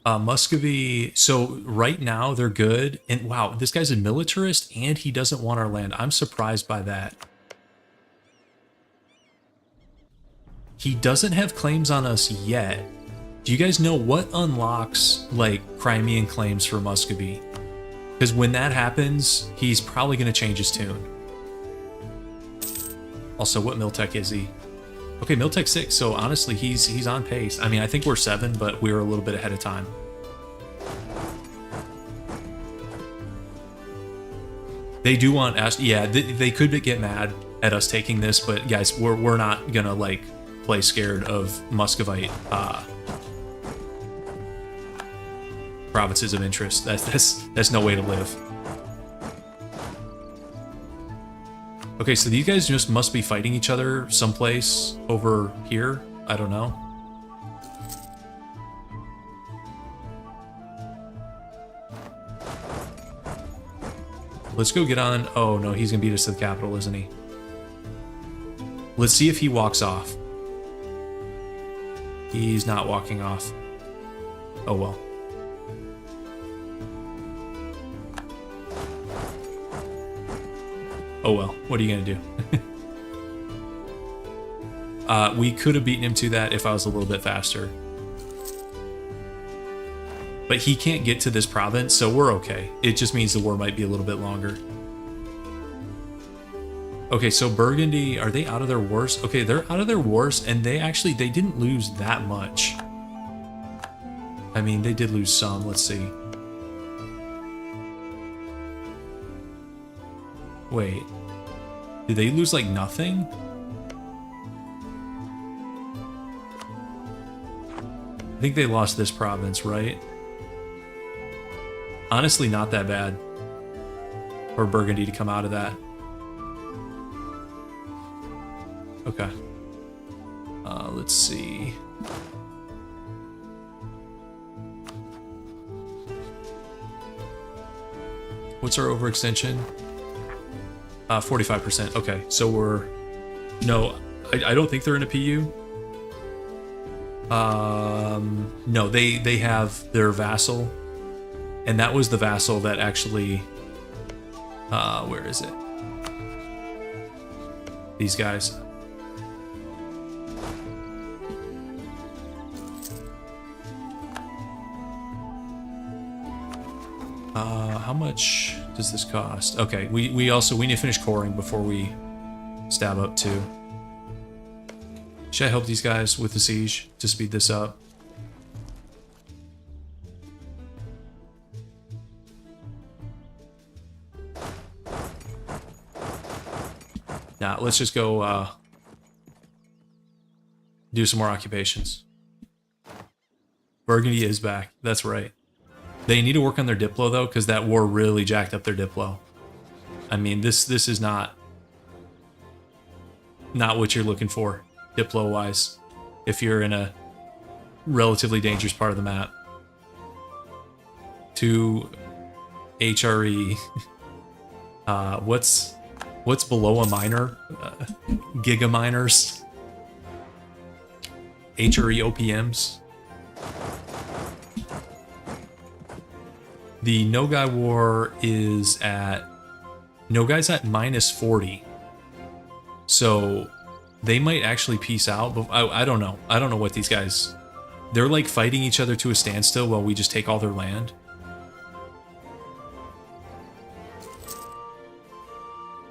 A: Muscovy, so right now they're good. And wow, this guy's a militarist and he doesn't want our land. I'm surprised by that. He doesn't have claims on us yet. Do you guys know what unlocks like Crimean claims for Muscovy? Because when that happens, he's probably going to change his tune. Also, what Miltech is he? Okay, Miltech 6, so honestly, he's on pace. I mean, I think we're 7, but we were a little bit ahead of time. They do want us, yeah, they could get mad at us taking this, but guys, we're not gonna like play scared of Muscovite provinces of interest. That's no way to live. Okay, so these guys just must be fighting each other someplace over here. I don't know. Let's go get on. Oh no, he's gonna beat us to the capital, isn't he? Let's see if he walks off. He's not walking off. Oh well. Oh well, what are you gonna do? We could have beaten him to that if I was a little bit faster. But he can't get to this province, so we're okay. It just means the war might be a little bit longer. Okay, so Burgundy, are they out of their wars? Okay, they're out of their wars, and they didn't lose that much. I mean, they did lose some, let's see. Wait, did they lose like nothing? I think they lost this province, right? Honestly, not that bad for Burgundy to come out of that. Okay. Let's see. What's our overextension? 45%. Okay, so we're... No, I don't think they're in a PU. No, they have their vassal. And that was the vassal that actually... where is it? These guys. How much does this cost? Okay, we need to finish coring before we stab up too. Should I help these guys with the siege to speed this up? Nah, let's just go do some more occupations. Burgundy is back. That's right. They need to work on their Diplo though, because that war really jacked up their Diplo. I mean, this is not what you're looking for, Diplo wise, if you're in a relatively dangerous part of the map. 2 HRE. What's below a miner? Giga miners. HRE OPMs. The Nogai War is at... Nogai's at -40. So they might actually peace out, but I don't know. I don't know what these guys... They're like fighting each other to a standstill while we just take all their land.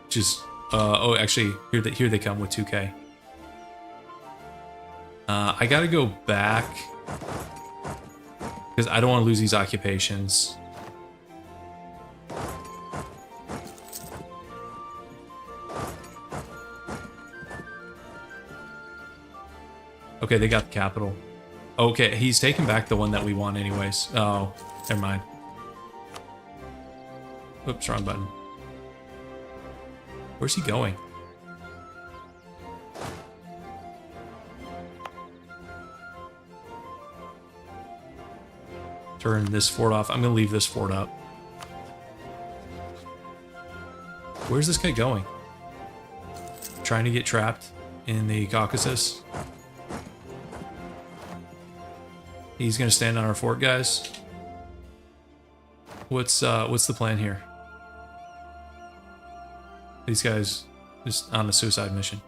A: Just... oh, actually, here they come with 2K. I gotta go back. Because I don't want to lose these occupations. Okay, they got the capital. Okay, he's taking back the one that we want anyways. Oh, never mind. Oops, wrong button. Where's he going? Turn this fort off. I'm gonna leave this fort up. Where's this guy going? Trying to get trapped in the Caucasus. He's gonna stand on our fort, guys. What's the plan here? These guys just on a suicide mission.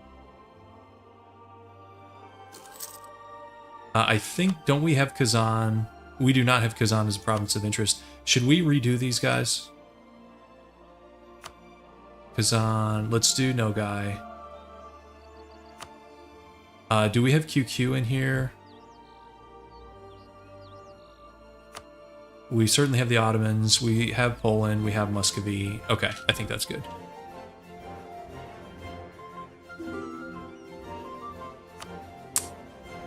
A: I think, don't we have Kazan? We do not have Kazan as a province of interest. Should we redo these guys? Kazan, let's do Nogai. Do we have QQ in here? We certainly have the Ottomans, we have Poland, we have Muscovy. Okay, I think that's good.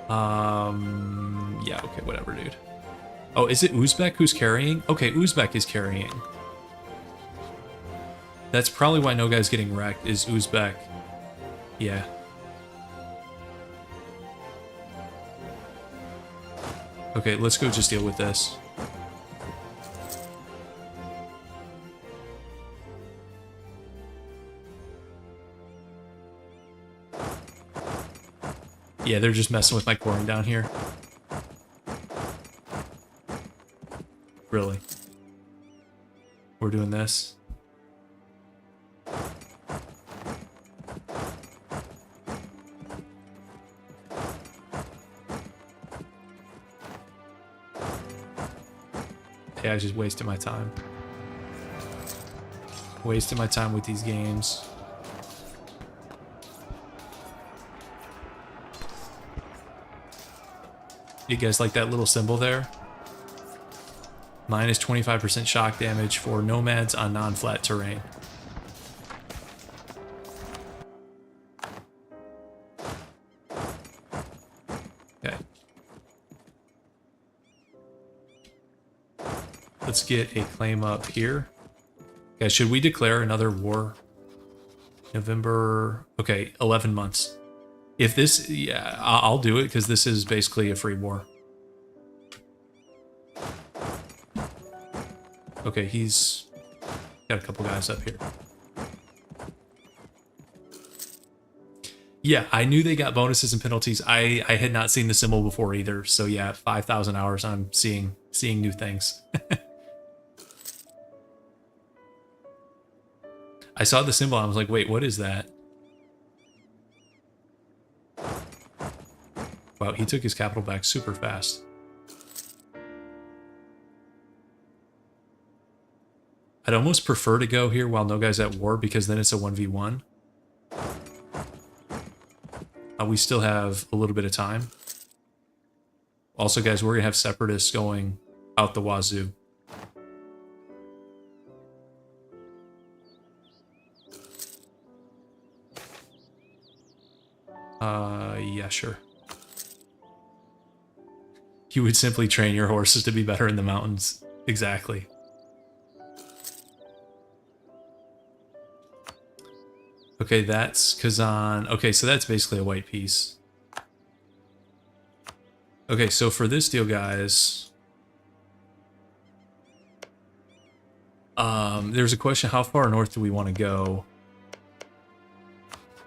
A: Yeah, okay, whatever, dude. Oh, is it Uzbek who's carrying? Okay, Uzbek is carrying. That's probably why Nogai's getting wrecked, is Uzbek. Yeah. Okay, let's go just deal with this. Yeah, they're just messing with my coring down here. Really? We're doing this? Yeah, I just wasted my time. Wasted my time with these games. You guys like that little symbol there? Minus 25% shock damage for nomads on non-flat terrain. Okay. Let's get a claim up here. Okay, should we declare another war? November... Okay, 11 months. If this, yeah, I'll do it because this is basically a free war. Okay, he's got a couple guys up here. Yeah, I knew they got bonuses and penalties. I had not seen the symbol before either. So yeah, 5,000 hours. I'm seeing new things. I saw the symbol. I was like, wait, what is that? Wow, he took his capital back super fast. I'd almost prefer to go here while no guy's at war because then it's a 1v1. We still have a little bit of time. Also, guys, we're going to have separatists going out the wazoo. Yeah, sure. You would simply train your horses to be better in the mountains. Exactly. Okay, that's Kazan. Okay, so that's basically a white piece. Okay, so for this deal, guys, there's a question: how far north do we want to go?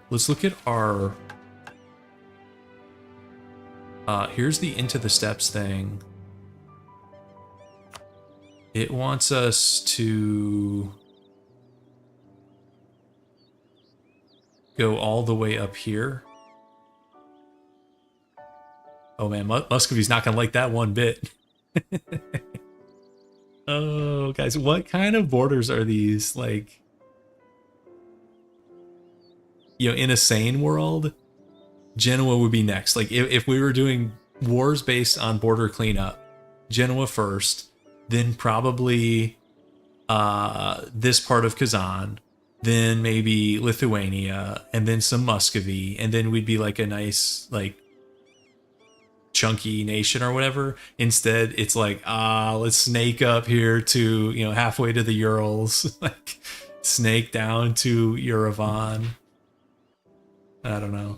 A: Let's look at our. Here's the into the steppes thing. It wants us to go all the way up here. Oh man, Muscovy's not gonna like that one bit. Oh, guys, what kind of borders are these? Like, you know, in a sane world, Genoa would be next. Like, if we were doing wars based on border cleanup, Genoa first, then probably this part of Kazan, then maybe Lithuania, and then some Muscovy, and then we'd be like a nice, like, chunky nation or whatever. Instead, it's like, let's snake up here to, you know, halfway to the Urals, like, snake down to Yerevan. I don't know.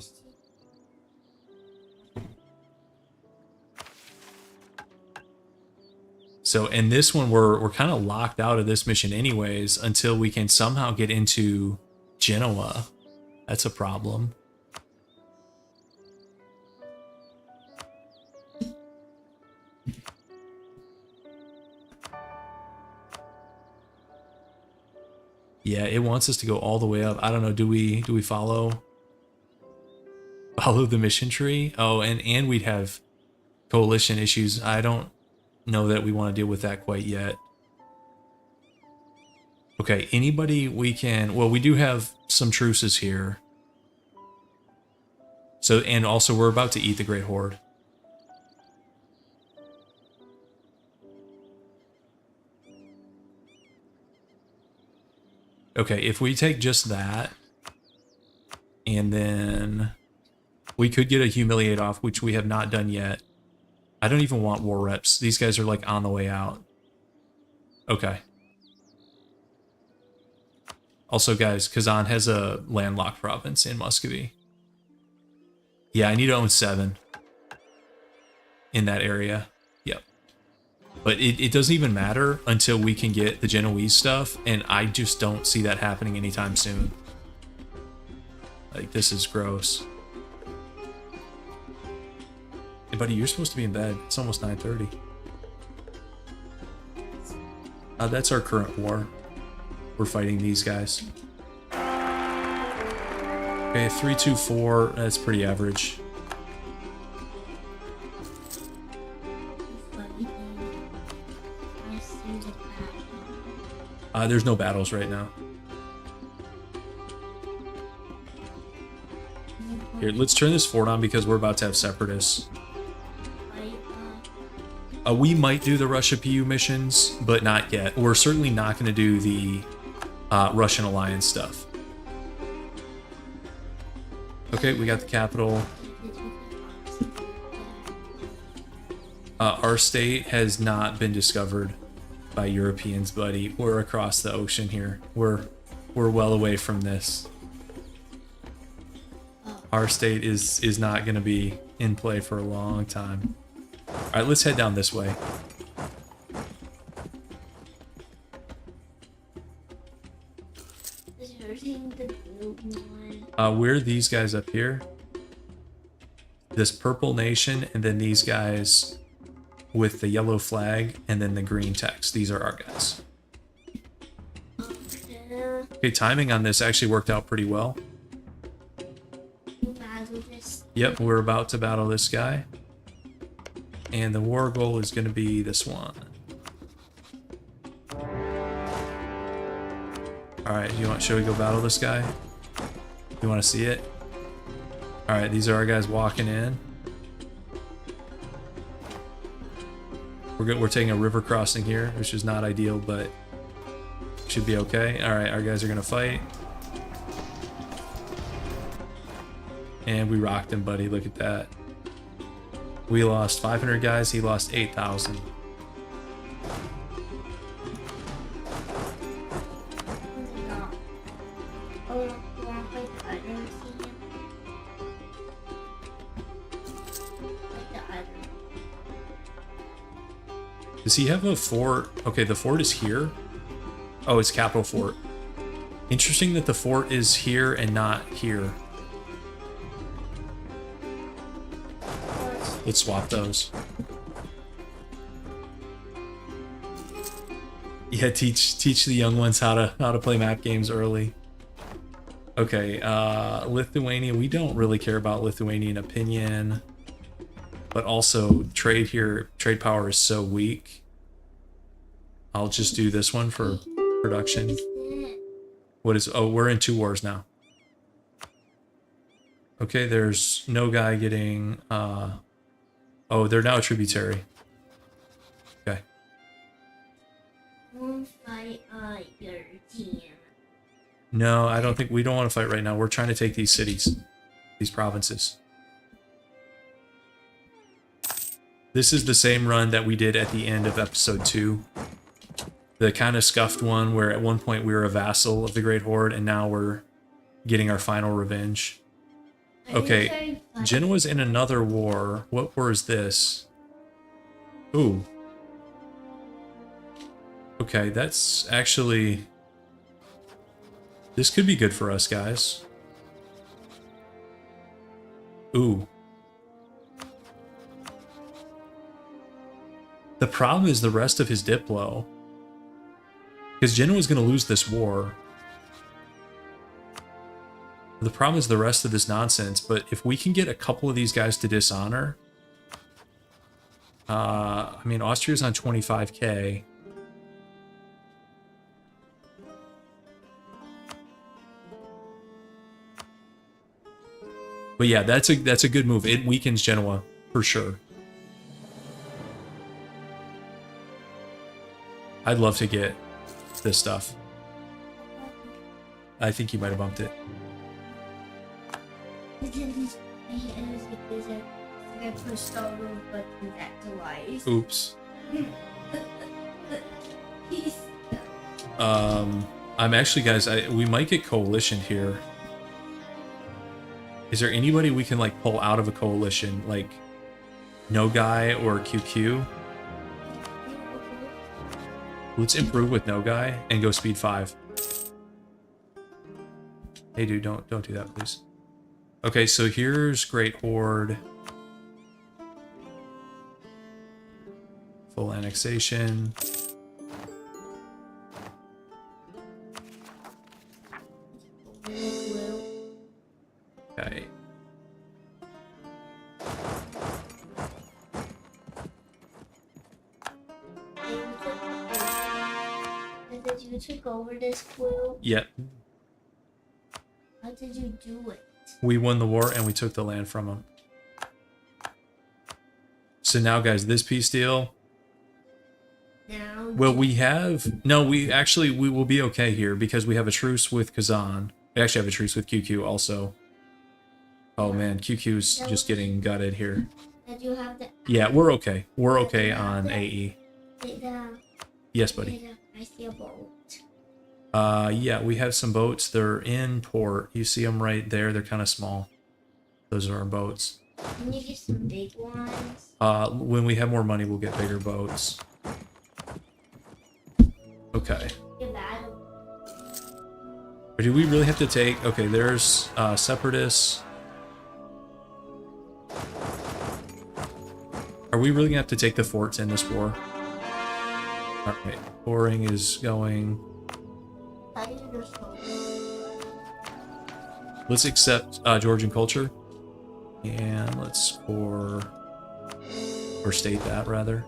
A: So in this one, we're kind of locked out of this mission anyways until we can somehow get into Genoa. That's a problem. Yeah, it wants us to go all the way up. I don't know. Do we follow the mission tree? Oh, and we'd have coalition issues. I don't know that we want to deal with that quite yet. Okay, anybody we can... Well, we do have some truces here. So, and also we're about to eat the Great Horde. Okay, if we take just that, and then we could get a humiliate off, which we have not done yet. I don't even want war reps. These guys are like on the way out. Okay. Also, guys, Kazan has a landlocked province in Muscovy. Yeah, I need to own 7 in that area. Yep. But it doesn't even matter until we can get the Genoese stuff, and I just don't see that happening anytime soon. Like, this is gross. Hey, buddy, you're supposed to be in bed. It's almost 9:30. That's our current war. We're fighting these guys. Okay, 324. That's pretty average. There's no battles right now. Here, let's turn this fort on because we're about to have separatists. We might do the Russia PU missions, but not yet. We're certainly not going to do the Russian alliance stuff. Okay, we got the capital. Our state has not been discovered by Europeans, buddy. We're across the ocean here. We're well away from this. Our state is not going to be in play for a long time. All right, let's head down this way.
B: Deserting the blue one.
A: We're these guys up here. This purple nation, and then these guys with the yellow flag, and then the green text. These are our guys. Okay, timing on this actually worked out pretty well.
B: Battle this.
A: Yep, we're about to battle this guy. And the war goal is going to be this one. Alright, should we go battle this guy? You want to see it? Alright, these are our guys walking in. We're taking a river crossing here, which is not ideal, but should be okay. Alright, our guys are going to fight. And we rocked him, buddy. Look at that. We lost 500 guys. He lost 8,000. Does he have a fort? Okay, the fort is here. Oh, it's capital fort. Interesting that the fort is here and not here. Let's swap those. Yeah, teach the young ones how to play map games early. Okay, Lithuania. We don't really care about Lithuanian opinion, but also trade here. Trade power is so weak. I'll just do this one for production. What is? Oh, we're in 2 wars now. Okay, there's no guy getting. Oh, they're now a tributary. Okay.
B: Won't fight your team.
A: No, I don't think we don't want to fight right now. We're trying to take these cities, these provinces. This is the same run that we did at the end of episode 2. The kind of scuffed one where at one point we were a vassal of the Great Horde and now we're getting our final revenge. Okay, Genoa's in another war. What war is this? Ooh. Okay, that's actually... This could be good for us, guys. Ooh. The problem is the rest of his Diplo. Because Genoa's going to lose this war. The problem is the rest of this nonsense, but if we can get a couple of these guys to dishonor... I mean, Austria's on 25k. But yeah, that's a good move. It weakens Genoa, for sure. I'd love to get this stuff. I think you might have bumped it.
B: I pushed all the buttons at twice.
A: Oops. I'm actually, guys, we might get coalition here. Is there anybody we can like pull out of a coalition, like No Guy or QQ? Let's improve with No Guy and go speed 5. Hey dude, don't do that, please. Okay, so here's Great Horde. Full annexation. Okay.
B: Did you took over this clue?
A: Yep.
B: How did you do it?
A: We won the war and we took the land from them. So now, guys, this peace deal.
B: Now.
A: Well, we have... No, we will be okay here because we have a truce with Kazan. We actually have a truce with QQ also. Oh man, QQ's just getting gutted here.
B: Did you have the...
A: Yeah, we're okay. We're okay on AE. Yes, buddy.
B: I see a boat.
A: Yeah, we have some boats. They're in port. You see them right there. They're kind of small. Those are our boats.
B: Can you get some big ones?
A: When we have more money, we'll get bigger boats. Okay.
B: Get that.
A: Or do we really have to take... Okay, there's separatists. Are we really gonna have to take the forts in this war? Alright, boring is going. Let's accept Georgian culture. And let's score... Or state that, rather.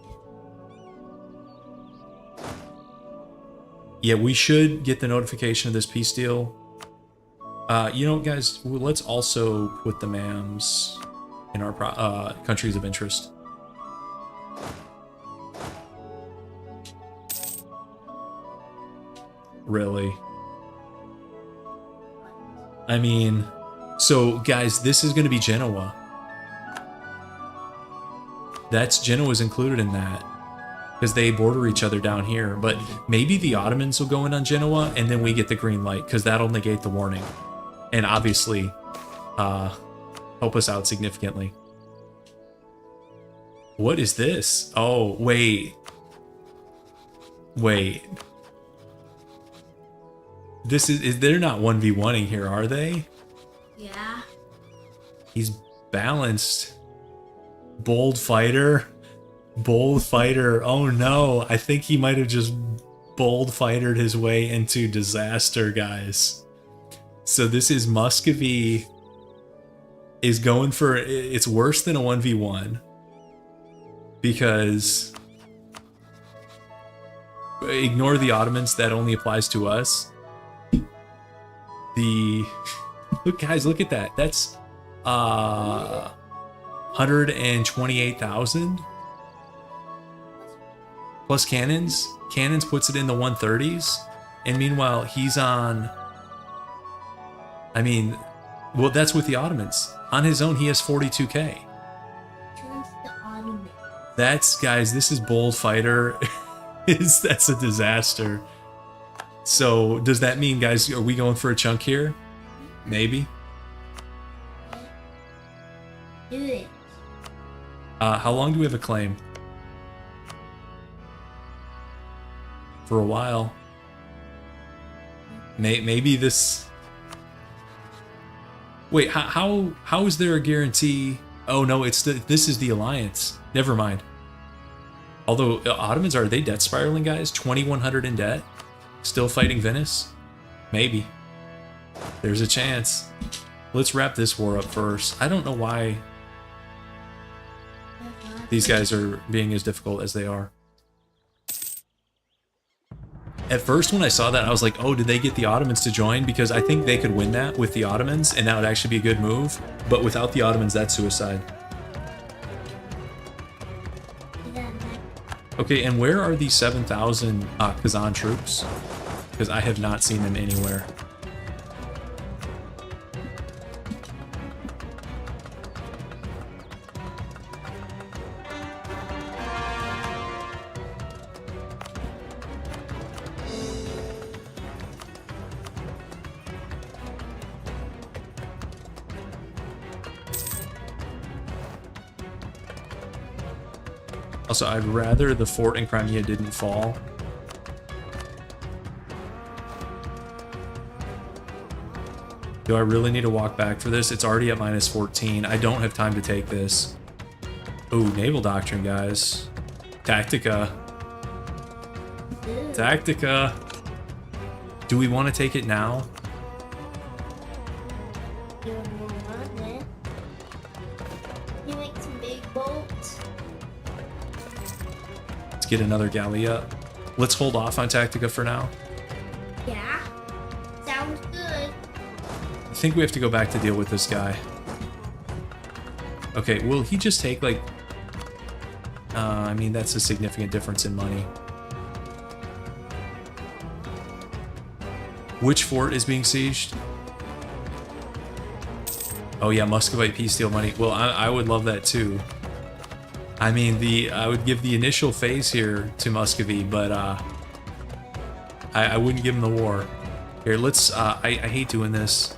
A: Yeah, we should get the notification of this peace deal. You know, guys, let's also put the MAMs in our countries of interest. Really? I mean, so guys, this is going to be Genoa. Genoa's included in that because they border each other down here. But maybe the Ottomans will go in on Genoa and then we get the green light because that'll negate the warning and obviously help us out significantly. What is this? Oh, wait. This is they're not 1v1ing here, are they?
B: Yeah.
A: He's balanced. Bold fighter. Oh no, I think he might have just bold fightered his way into disaster, guys. So this is Muscovy is going for, it's worse than a 1v1 because ignore the Ottomans, that only applies to us. Look guys, look at that. That's 128,000 plus cannons. Cannons puts it in the 130s, and meanwhile he's on, I mean, well, that's with the Ottomans. On his own he has 42k. That's, guys, this is bold fighter. That's a disaster. So does that mean, guys, are we going for a chunk here? Maybe.
B: Do it.
A: How long do we have a claim? For a while. Maybe this... Wait, how is there a guarantee? Oh no, this is the alliance. Never mind. Although Ottomans, are they debt spiraling, guys? 2,100 in debt? Still fighting Venice? Maybe. There's a chance. Let's wrap this war up first. I don't know why these guys are being as difficult as they are. At first when I saw that, I was like, oh, did they get the Ottomans to join? Because I think they could win that with the Ottomans, and that would actually be a good move. But without the Ottomans, that's suicide. Okay, and where are these 7,000 Kazan troops? Because I have not seen them anywhere. Also, I'd rather the fort in Crimea didn't fall. Do I really need to walk back for this? It's already at -14. I don't have time to take this. Ooh, naval doctrine, guys. Tactica. Tactica. Do we want to take it now?
B: You make some big bolts.
A: Let's get another galley up. Let's hold off on Tactica for now.
B: Yeah. Sounds good.
A: I think we have to go back to deal with this guy. Okay, will he just take, like... I mean, that's a significant difference in money. Which fort is being sieged? Oh yeah, Muscovite peace deal money. Well, I would love that too. I mean, I would give the initial phase here to Muscovy, but I wouldn't give him the war. Here, let's... I hate doing this.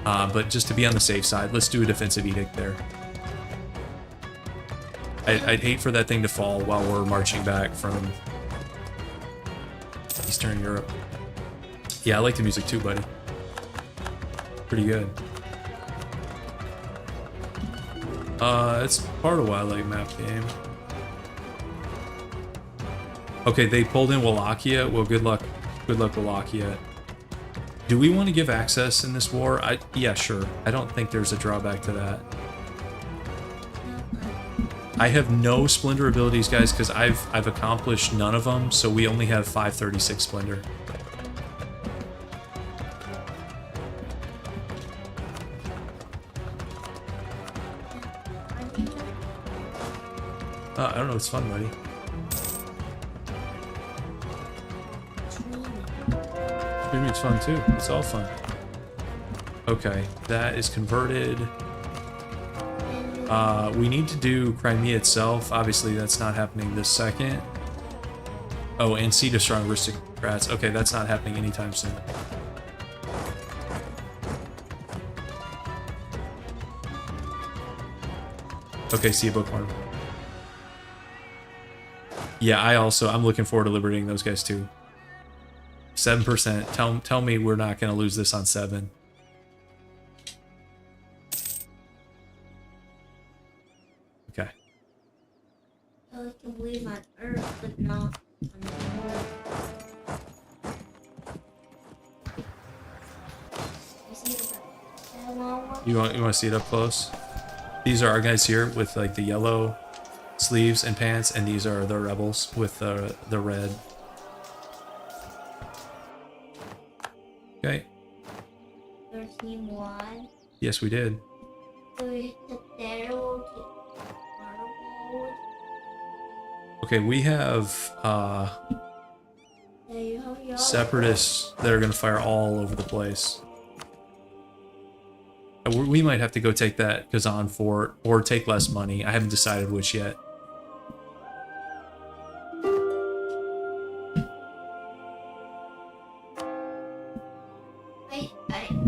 A: But just to be on the safe side, let's do a defensive edict there. I'd hate for that thing to fall while we're marching back from Eastern Europe. Yeah, I like the music too, buddy. Pretty good. It's part of why I like map game. Okay, they pulled in Wallachia. Well, good luck. Good luck, Wallachia. Do we want to give access in this war? Yeah, sure. I don't think there's a drawback to that. I have no Splendor abilities, guys, because I've accomplished none of them, so we only have 536 Splendor. I don't know, it's fun, buddy. Streaming's fun too. It's all fun. Okay, that is converted. We need to do Crimea itself. Obviously, that's not happening this second. Oh, and Seat of Strong Aristocrats. Okay, that's not happening anytime soon. Okay, see a bookworm. Yeah, I'm looking forward to liberating those guys too. 7%. Tell me we're not going to lose this on 7. Okay.
B: I can believe on Earth, but not on the moon.
A: You want to see it up close? These are our guys here with like the yellow sleeves and pants, and these are the rebels with the red. Okay.
B: Your team won.
A: Yes, we did.
B: So we hit the Theodoro to Marble.
A: Okay, we have separatists that are going to fire all over the place. We might have to go take that Kazan fort or take less money. I haven't decided which yet.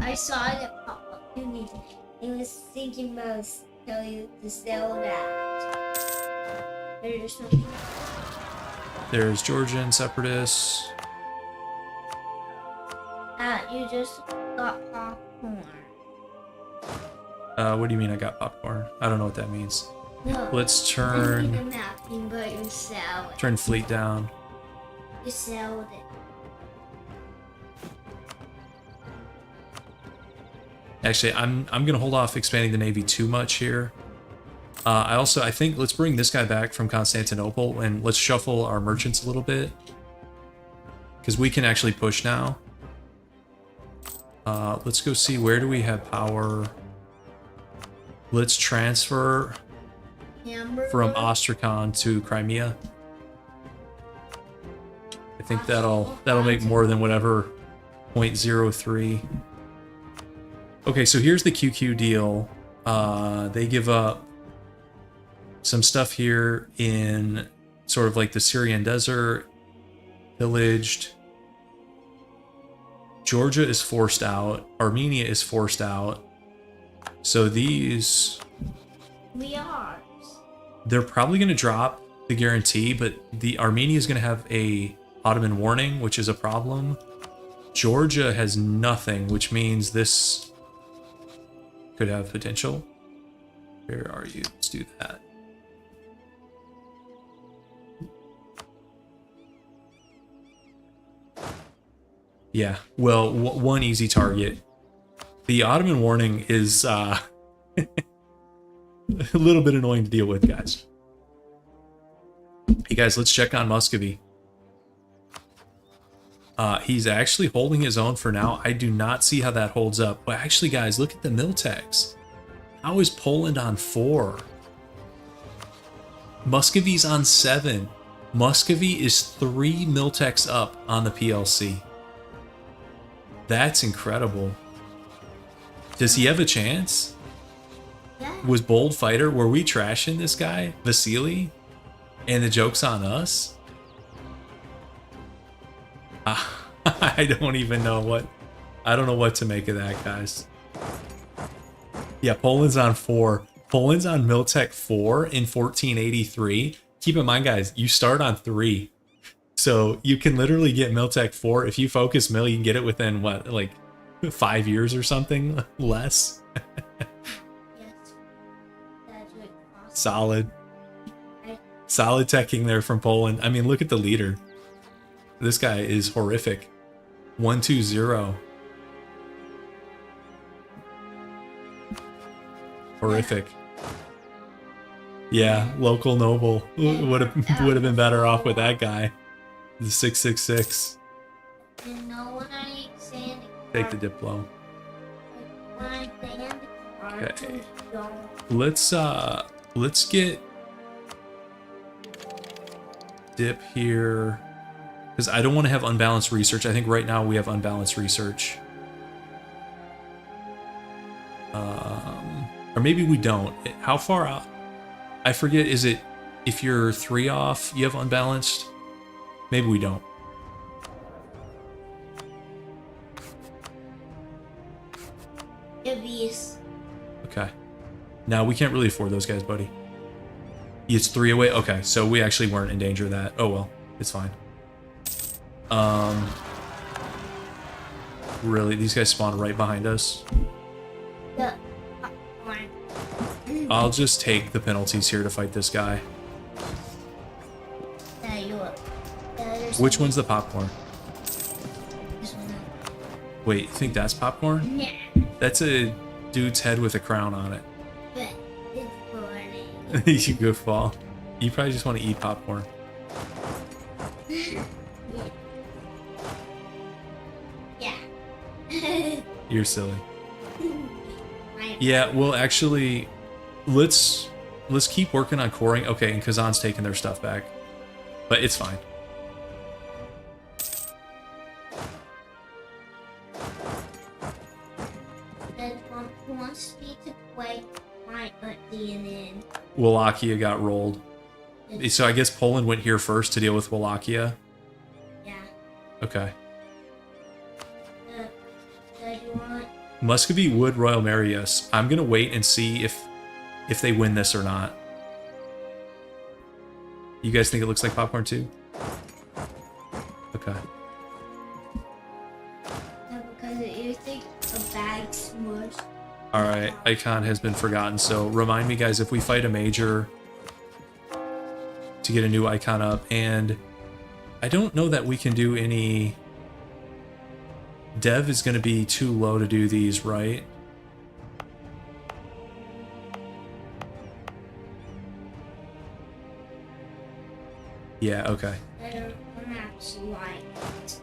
B: I saw it pop up to me. I was thinking about tell you to sell that. There's something.
A: There's Georgian separatists.
B: You just got popcorn.
A: What do you mean I got popcorn? I don't know what that means.
B: No.
A: Let's
B: The
A: turn
B: mapping, but you sell it.
A: turn fleet down.
B: You sell it.
A: Actually, I'm gonna hold off expanding the navy too much here. I think let's bring this guy back from Constantinople and let's shuffle our merchants a little bit, because we can actually push now. Let's go see, where do we have power? Let's transfer from Astrakhan to Crimea. I think that'll make more than whatever 0.03. Okay, so here's the QQ deal. They give up some stuff here in sort of like the Syrian desert, pillaged. Georgia is forced out. Armenia is forced out. So these... They're probably going to drop the guarantee, but the Armenia is going to have a Ottoman warning, which is a problem. Georgia has nothing, which means this could have potential. Where are you? Let's do that. Yeah, well, one easy target. The Ottoman warning is a little bit annoying to deal with, guys. Hey guys, let's check on Muscovy. He's actually holding his own for now. I do not see how that holds up. But actually, guys, look at the Miltex. How is Poland on 4? Muscovy's on 7. Muscovy is 3 Miltex up on the PLC. That's incredible. Does he have a chance?
B: Yeah.
A: Was Bold Fighter, were we trashing this guy, Vasily? And the joke's on us? I don't even know what... I don't know what to make of that, guys. Yeah, Poland's on 4. Poland's on Miltech 4 in 1483. Keep in mind, guys, you start on 3. So you can literally get Miltech 4. If you focus Mill, you can get it within, what, like 5 years or something? Less?
B: Yes. That's what costs.
A: Solid. Solid teching there from Poland. I mean, look at the leader. This guy is horrific. 120. Horrific. Yeah, local noble would have been better off with that guy. The 666.
B: You know when I sand
A: Take the Diplo.
B: when I sand
A: Okay.
B: don't
A: Let's get dip here. Because I don't want to have unbalanced research. I think right now we have unbalanced research. Or maybe we don't. How far out? I forget, is it if you're 3 off, you have unbalanced? Maybe we don't.
B: obvious.
A: Okay. Now we can't really afford those guys, buddy. It's 3 away? Okay, so we actually weren't in danger of that. Oh well, it's fine. Really, these guys spawn right behind us?
B: The
A: I'll just take the penalties here to fight this guy. Which one's the popcorn?
B: This one.
A: Wait, you think that's popcorn?
B: Yeah,
A: That's a dude's head with a crown on it.
B: but it's boring.
A: You goofball. You probably just want to eat popcorn.
B: Yeah.
A: You're silly. Yeah, well, actually, let's keep working on coring. Okay, and Kazan's taking their stuff back, but it's fine.
B: Then who wants me to play my auntie and then
A: Wallachia got rolled. So I guess Poland went here first to deal with Wallachia.
B: yeah.
A: Okay.
B: So you want
A: Muscovy would Royal marry us. I'm gonna wait and see if they win this or not. You guys think it looks like popcorn too? Okay.
B: because you think a bag smush.
A: Alright, icon has been forgotten, so remind me guys if we fight a major to get a new icon up, and I don't know that we can do any... Dev is going to be too low to do these, right? Yeah, okay.
B: I don't actually like it.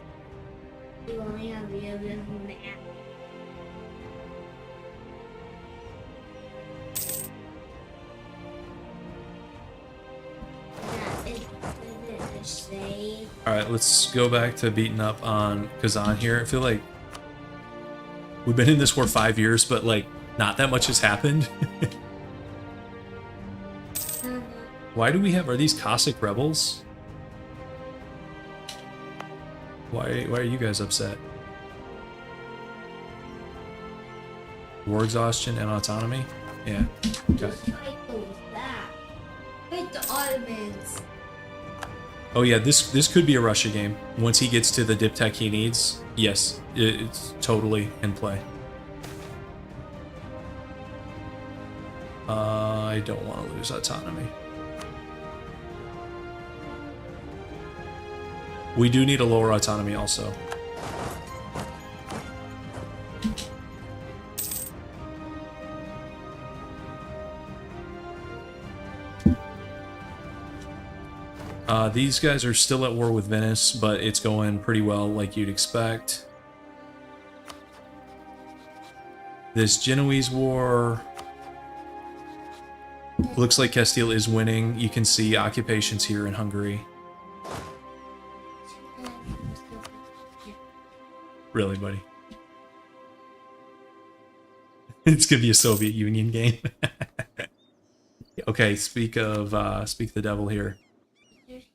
B: You only have the other map. Is it a save?
A: Alright, let's go back to beating up on Kazan here. I feel like we've been in this war 5 years, but like not that much has happened. Why do we have... Are these Cossack rebels? Why are you guys upset? War exhaustion and autonomy? Yeah. Okay.
B: What cycle was that? Wait, the Ottomans.
A: Oh yeah, this could be a Russia game. Once he gets to the dip tech he needs, yes, it's totally in play. I don't want to lose autonomy. We do need a lower autonomy also. These guys are still at war with Venice, but it's going pretty well like you'd expect. This Genoese war... Looks like Castile is winning. You can see occupations here in Hungary. Really, buddy? It's gonna be a Soviet Union game. Okay, speak the devil here.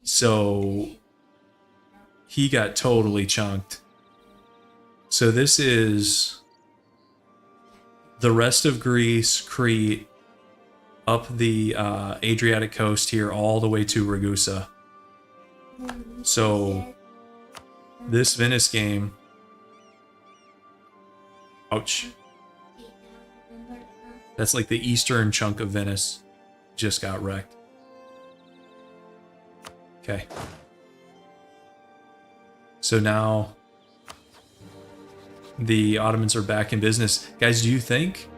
A: So he got totally chunked. So this is the rest of Greece, Crete, up the Adriatic coast here, all the way to Ragusa. So this Venice game, ouch, that's like the eastern chunk of Venice, just got wrecked. Okay. So now the Ottomans are back in business. Guys, do you think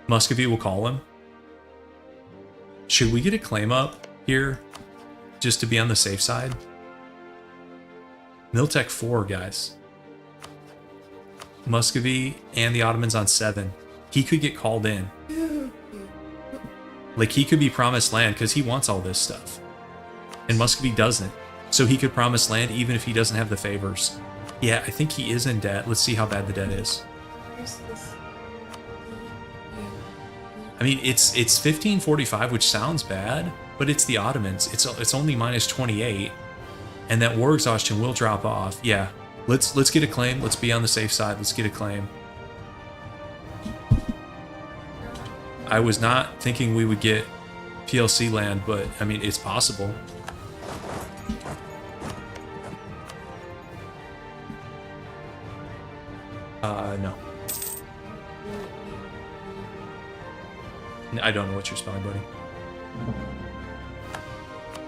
A: Muscovy will call him? Should we get a claim up here just to be on the safe side? Miltech 4, guys. Muscovy and the Ottomans on 7. He could get called in. Like, he could be promised land because he wants all this stuff. And Muscovy doesn't. So he could promise land even if he doesn't have the favors. Yeah, I think he is in debt. Let's see how bad the debt is. I mean, it's 1545, which sounds bad, but it's the Ottomans. It's only minus 28, and that war exhaustion will drop off. Yeah, let's get a claim. Let's be on the safe side. Let's get a claim. I was not thinking we would get PLC land, but I mean, it's possible. No. I don't know what you're spelling, buddy.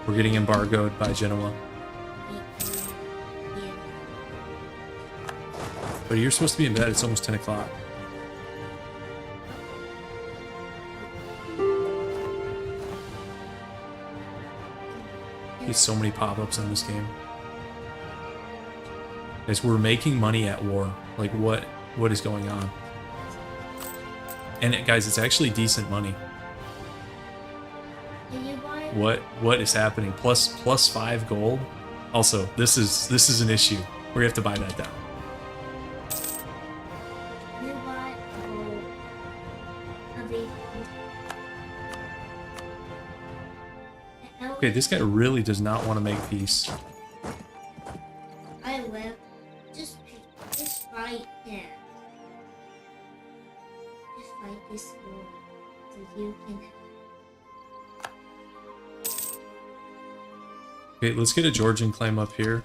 A: We're getting embargoed by Genoa. But you're supposed to be in bed. It's almost 10 o'clock. There's so many pop-ups in this game. Guys, we're making money at war. Like, what is going on? And guys, it's actually decent money. What is happening? Plus 5 gold. Also, this is an issue. We're gonna have to buy that down. Okay, this guy really does not want to make peace.
B: I will just fight him. Just fight this war so you can.
A: Okay, let's get a Georgian claim up here.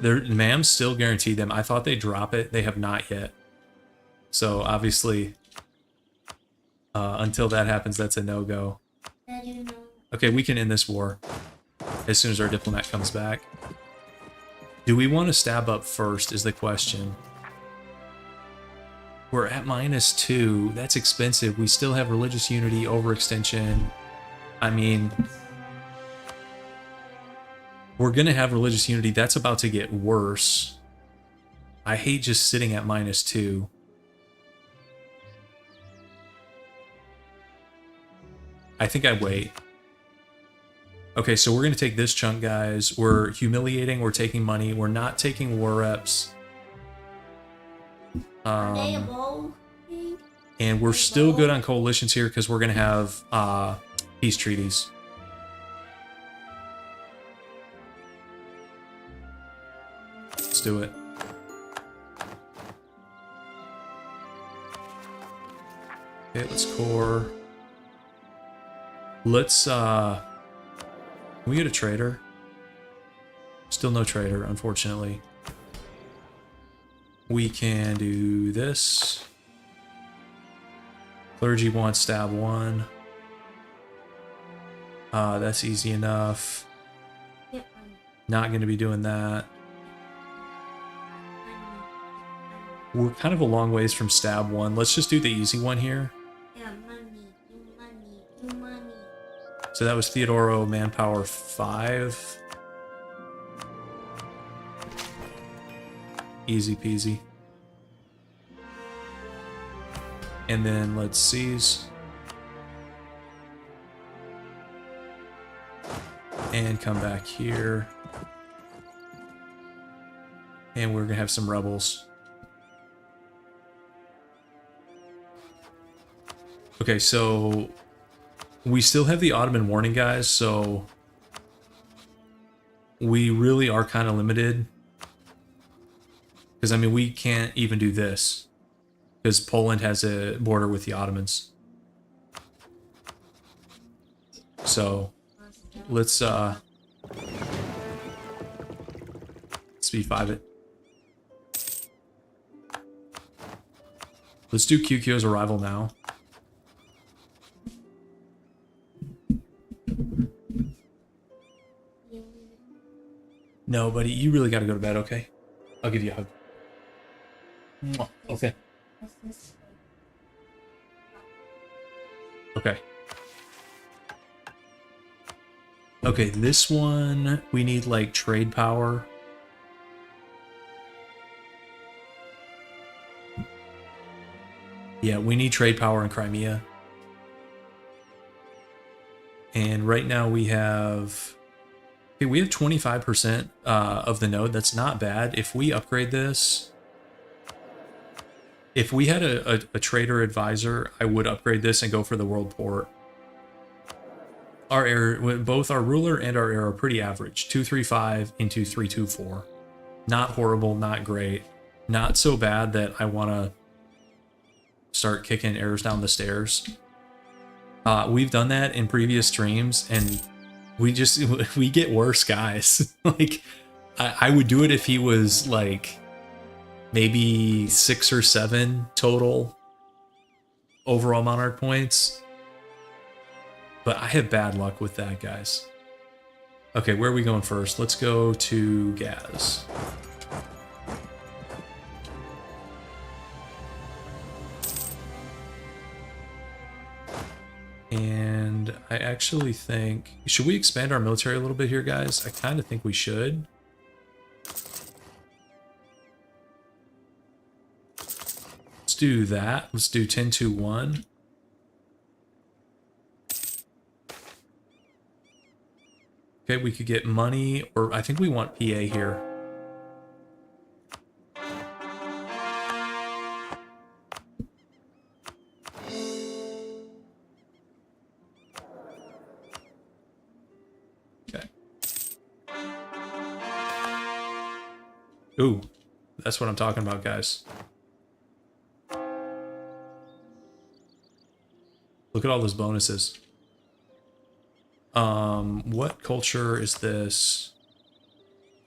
A: Their MAM's still guaranteed them. I thought they'd drop it. They have not yet. So obviously, until that happens, that's a no-go. Okay, we can end this war as soon as our diplomat comes back. Do we want to stab up first is the question. We're at -2. That's expensive. We still have religious unity, overextension. I mean, we're going to have religious unity. That's about to get worse. I hate just sitting at -2. I think I wait. Okay, so we're going to take this chunk, guys. We're humiliating. We're taking money. We're not taking war reps. And we're still good on coalitions here because we're going to have peace treaties. Let's do it. Okay, let's core. Let's, can we get a trader? Still no trader, unfortunately. We can do this. Clergy wants stab 1. That's easy enough. Not going to be doing that. We're kind of a long ways from stab 1. Let's just do the easy one here. So that was Theodoro, manpower 5. Easy peasy. And then let's seize. And come back here. And we're gonna have some rebels. Okay, so we still have the Ottoman warning, guys, so we really are kind of limited Because, I mean, we can't even do this. Because Poland has a border with the Ottomans. So, let's speed 5 it. Let's do QQ as a rival now. No, buddy, you really got to go to bed, okay? I'll give you a hug. Mwah. Okay. Okay. Okay, this one, we need, like, trade power. Yeah, we need trade power in Crimea. And right now we have... Okay, we have 25% of the node. That's not bad. If we upgrade this... If we had a trader advisor, I would upgrade this and go for the world port. Our error, both our ruler and our error are pretty average. 235 into 324. Not horrible, not great. Not so bad that I want to start kicking errors down the stairs. We've done that in previous streams, and we get worse, guys. Like, I would do it if he was like maybe 6 or 7 total overall monarch points. But I have bad luck with that, guys. Okay, where are we going first? Let's go to Gaz. And I actually think... Should we expand our military a little bit here, guys? I kind of think we should. Let's do that. Let's do 10-2-1. Okay, we could get money, or I think we want PA here. Okay. Ooh, that's what I'm talking about, guys. Look at all those bonuses. What culture is this?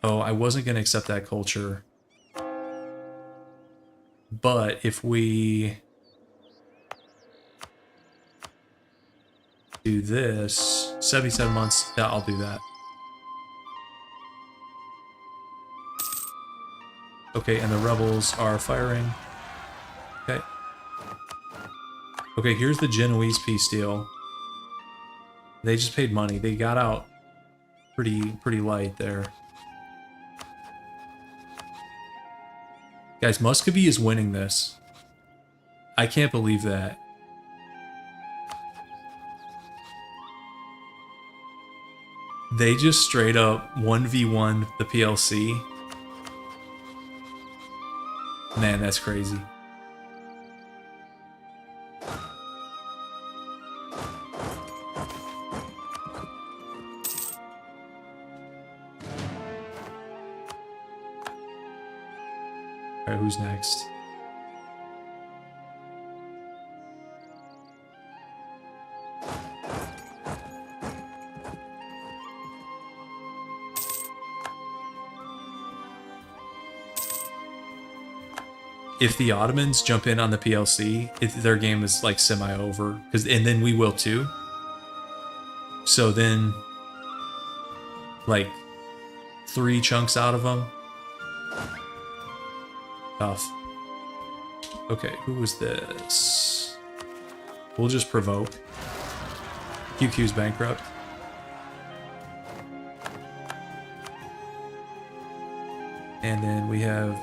A: Oh, I wasn't going to accept that culture. But if we do this, 77 months, yeah, I'll do that. Okay, and the rebels are firing. Okay. Okay, here's the Genoese peace deal. They just paid money. They got out pretty light there. Guys, Muscovy is winning this. I can't believe that. They just straight up 1v1 the PLC. Man, that's crazy. Alright, who's next? If the Ottomans jump in on the PLC, their game is like semi-over, and then we will too. So then, like, 3 chunks out of them. Tough. Okay, who was this? We'll just provoke. QQ's bankrupt. And then we have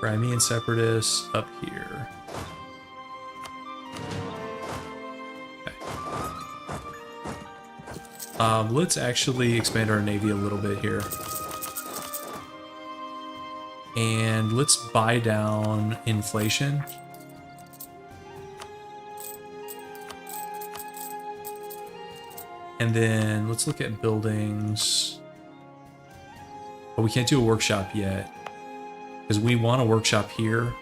A: Crimean separatists up here. Okay. Let's actually expand our navy a little bit here. And let's buy down inflation. And then let's look at buildings. But we can't do a workshop yet. Because we want a workshop here.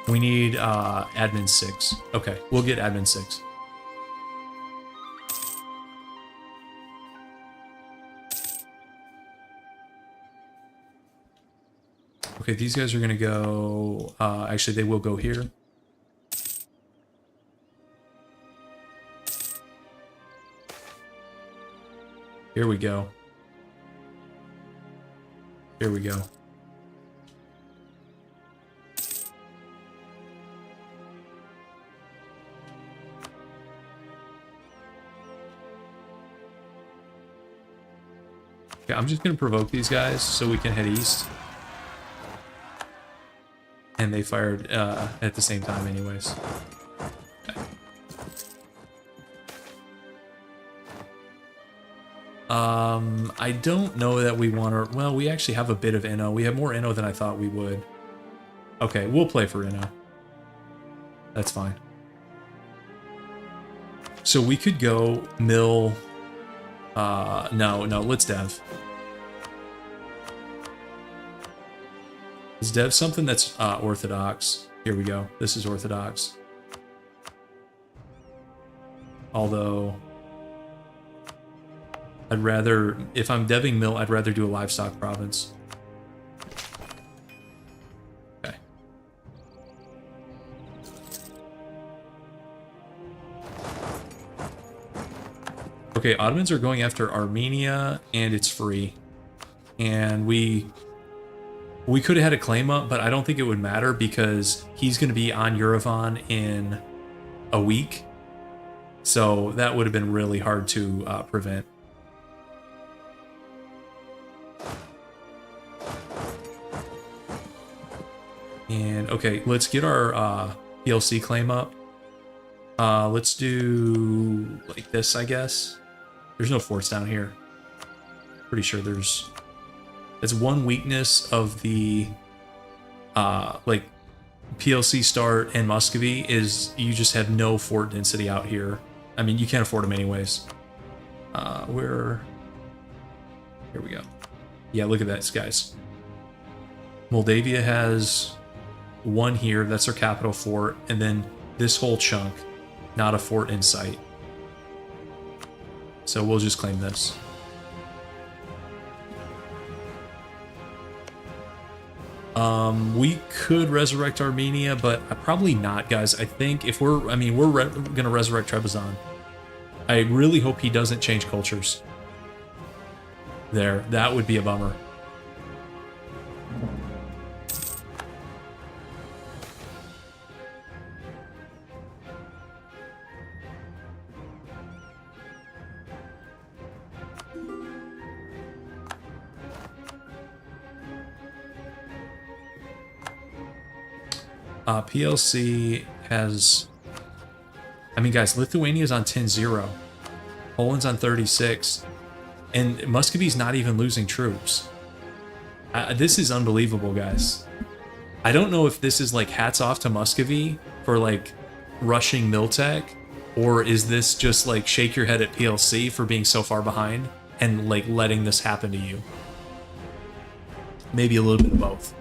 A: We need admin 6. Okay, we'll get admin 6. Okay, these guys are going to go... actually, they will go here. Here we go. Here we go. Okay, I'm just going to provoke these guys so we can head east. And they fired at the same time anyways. Okay. I don't know that we want to... Well, we actually have a bit of Inno. We have more Inno than I thought we would. Okay, we'll play for Inno. That's fine. So we could go mill... no, let's dev. Is dev something that's orthodox? Here we go. This is orthodox. Although... I'd rather, if I'm deving mill, I'd rather do a livestock province. Okay. Okay, Ottomans are going after Armenia, and it's free. And we could have had a claim up, but I don't think it would matter because he's going to be on Yerevan in a week. So that would have been really hard to prevent. And okay, let's get our PLC claim up. Let's do like this, I guess. There's no forts down here. Pretty sure there's... It's one weakness of the like PLC start and Muscovy is you just have no fort density out here. I mean, you can't afford them anyways. Here we go. Yeah, look at that, guys. Moldavia has one here, that's their capital fort, and then this whole chunk, not a fort in sight. So we'll just claim this. We could resurrect Armenia, but probably not, guys. I think if we're gonna resurrect Trebizond. I really hope he doesn't change cultures. There, that would be a bummer. PLC has... I mean, guys, Lithuania's on 10-0. Poland's on 36. And Muscovy's not even losing troops. This is unbelievable, guys. I don't know if this is like hats off to Muscovy for like rushing Miltech, or is this just like shake your head at PLC for being so far behind and like letting this happen to you? Maybe a little bit of both.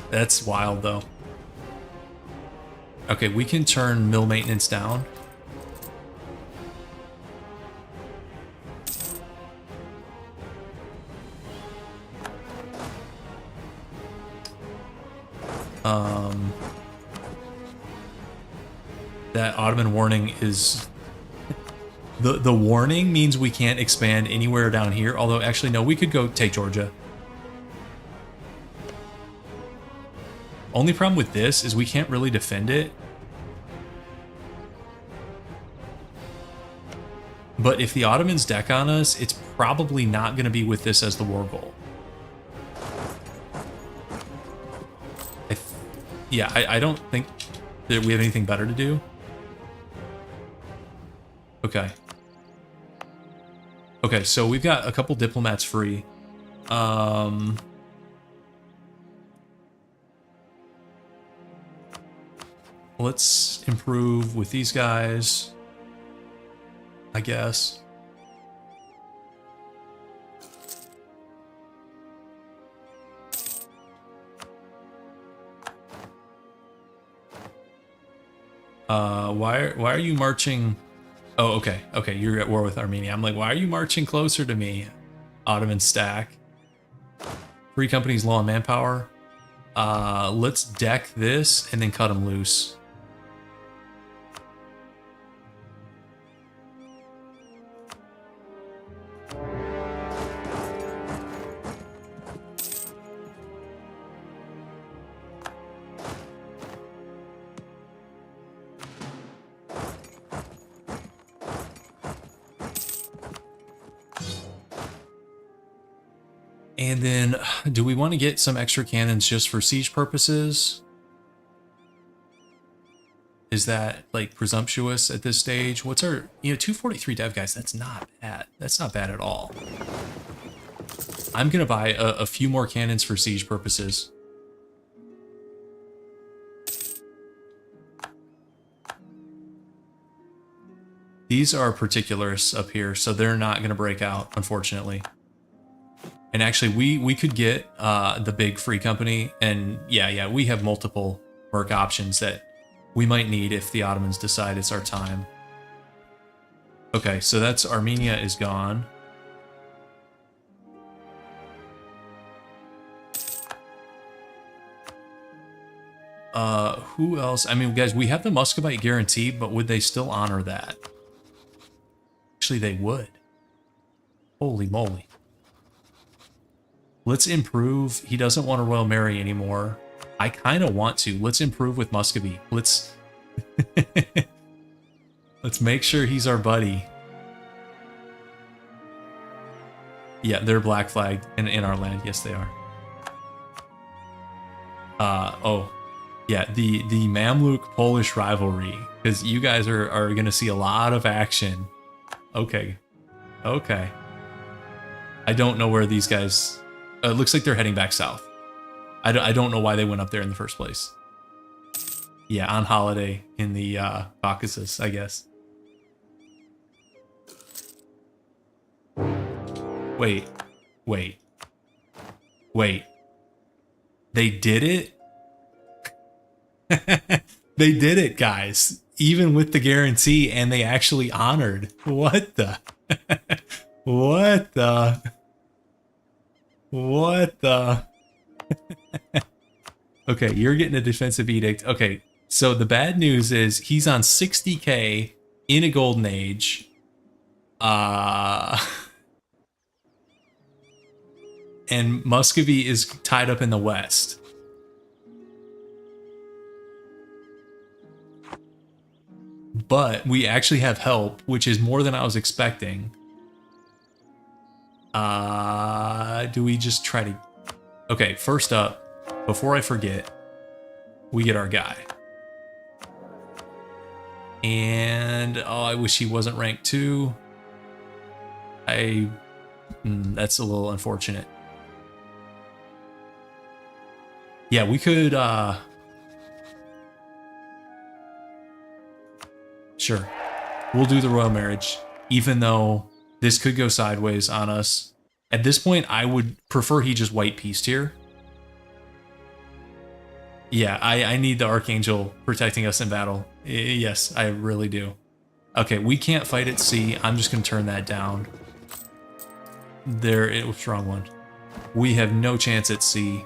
A: That's wild, though. Okay, we can turn mill maintenance down. That Ottoman warning is... The warning means we can't expand anywhere down here, although actually no, we could go take Georgia. Only problem with this is we can't really defend it. But if the Ottomans deck on us, it's probably not going to be with this as the war goal. I don't think that we have anything better to do. Okay. Okay, so we've got a couple diplomats free. Let's improve with these guys, I guess. Why are you marching? Oh, okay. Okay, you're at war with Armenia. I'm like, why are you marching closer to me? Ottoman stack. Free companies low on manpower. Let's deck this and then cut them loose. And then, do we want to get some extra cannons just for siege purposes? Is that, like, presumptuous at this stage? What's our, 243 dev, guys? That's not bad. That's not bad at all. I'm going to buy a few more cannons for siege purposes. These are particulars up here, so they're not going to break out, unfortunately. And actually, we could get the big free company, and yeah, we have multiple merc options that we might need if the Ottomans decide it's our time. Okay, so that's Armenia is gone. Who else? I mean, guys, we have the Muscovite guarantee, but would they still honor that? Actually, they would. Holy moly. Let's improve. He doesn't want a Royal Mary anymore. I kind of want to. Let's improve with Muscovy. Let's let's make sure he's our buddy. Yeah, they're black flagged in our land. Yes, they are. Oh, yeah, the Mamluk Polish rivalry, because you guys are gonna see a lot of action. Okay, okay. I don't know where these guys. It looks like they're heading back south. I don't know why they went up there in the first place. Yeah, on holiday in the Caucasus, I guess. Wait. They did it? They did it, guys. Even with the guarantee, and they actually honored. What the? What the? What the? Okay, you're getting a defensive edict. Okay, so the bad news is he's on 60k in a golden age. And Muscovy is tied up in the west. But we actually have help, which is more than I was expecting. Do we just try to... Okay, first up, before I forget, we get our guy. And, oh, I wish he wasn't ranked 2. That's a little unfortunate. Yeah, we could, sure. We'll do the royal marriage, even though this could go sideways on us. At this point, I would prefer he just white pieced here. Yeah, I need the Archangel protecting us in battle. Yes, I really do. Okay, we can't fight at sea. I'm just going to turn that down. There, it was the wrong one. We have no chance at sea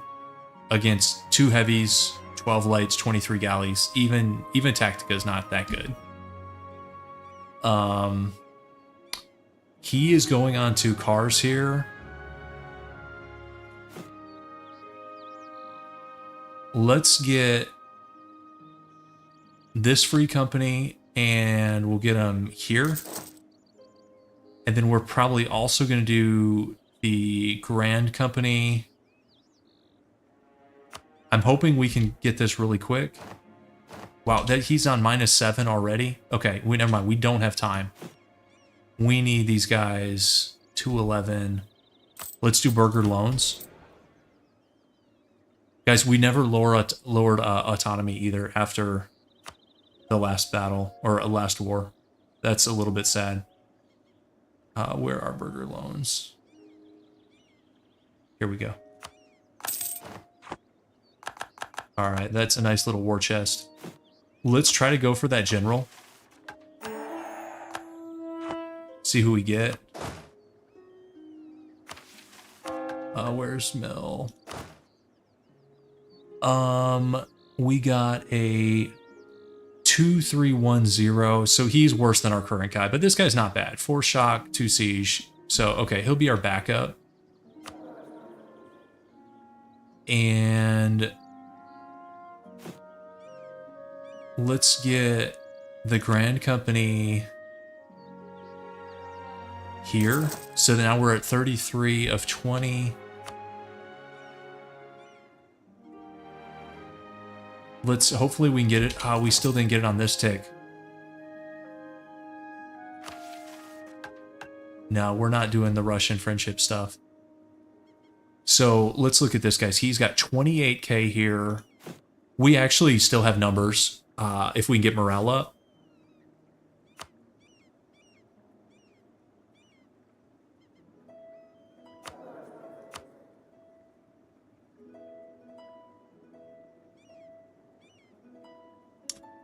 A: against 2 heavies, 12 lights, 23 galleys. Even Tactica is not that good. He is going on to cars here. Let's get this free company and we'll get them here. And then we're probably also going to do the Grand Company. I'm hoping we can get this really quick. Wow, that he's on -7 already. Okay, never mind. We don't have time. We need these guys 211. Let's do burger loans. Guys, we never lowered autonomy either after the last battle or last war. That's a little bit sad. Where are burger loans? Here we go. All right, that's a nice little war chest. Let's try to go for that general. See who we get. Where's Mill? We got a 2-3-1-0, so he's worse than our current guy, but this guy's not bad. 4 shock, 2 siege. So, okay, he'll be our backup. And let's get the Grand Company here. So now we're at 33 of 20. Let's, hopefully we can get it. We still didn't get it on this tick. No, we're not doing the Russian friendship stuff. So let's look at this, guys. He's got 28k here. We actually still have numbers if we can get morale up.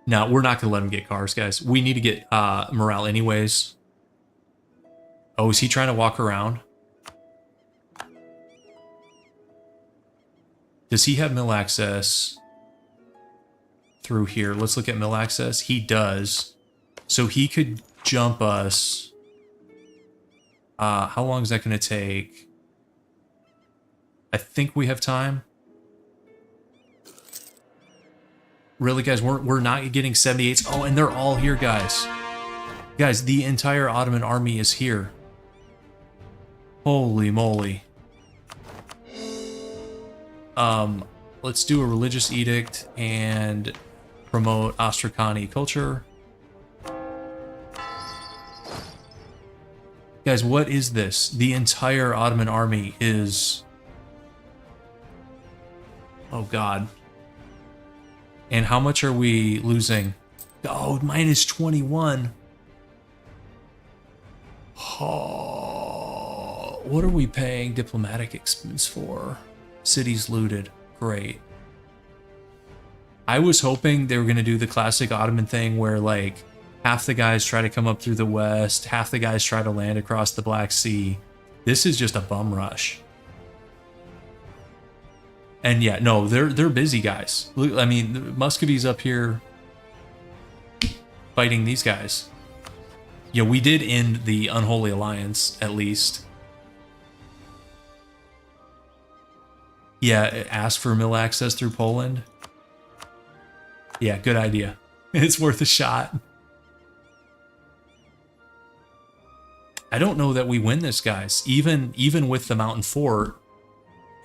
A: No, we're not going to let him get cars, guys. We need to get morale anyways. Oh, is he trying to walk around? Does he have mill access through here? Let's look at mill access. He does. So he could jump us. How long is that going to take? I think we have time. Really, guys, we're not getting 78s. Oh, and they're all here, guys. Guys, the entire Ottoman army is here. Holy moly. Let's do a religious edict and promote Astrakani culture. Guys, what is this? The entire Ottoman army is... Oh, God. And how much are we losing? Oh, minus 21. Oh, what are we paying diplomatic expense for? Cities looted. Great. I was hoping they were going to do the classic Ottoman thing where, like, half the guys try to come up through the west, half the guys try to land across the Black Sea. This is just a bum rush. And yeah, no, they're busy guys. Look, I mean, Muscovy's up here fighting these guys. Yeah, we did end the Unholy Alliance, at least. Yeah, ask for mill access through Poland. Yeah, good idea. It's worth a shot. I don't know that we win this, guys, even with the mountain fort.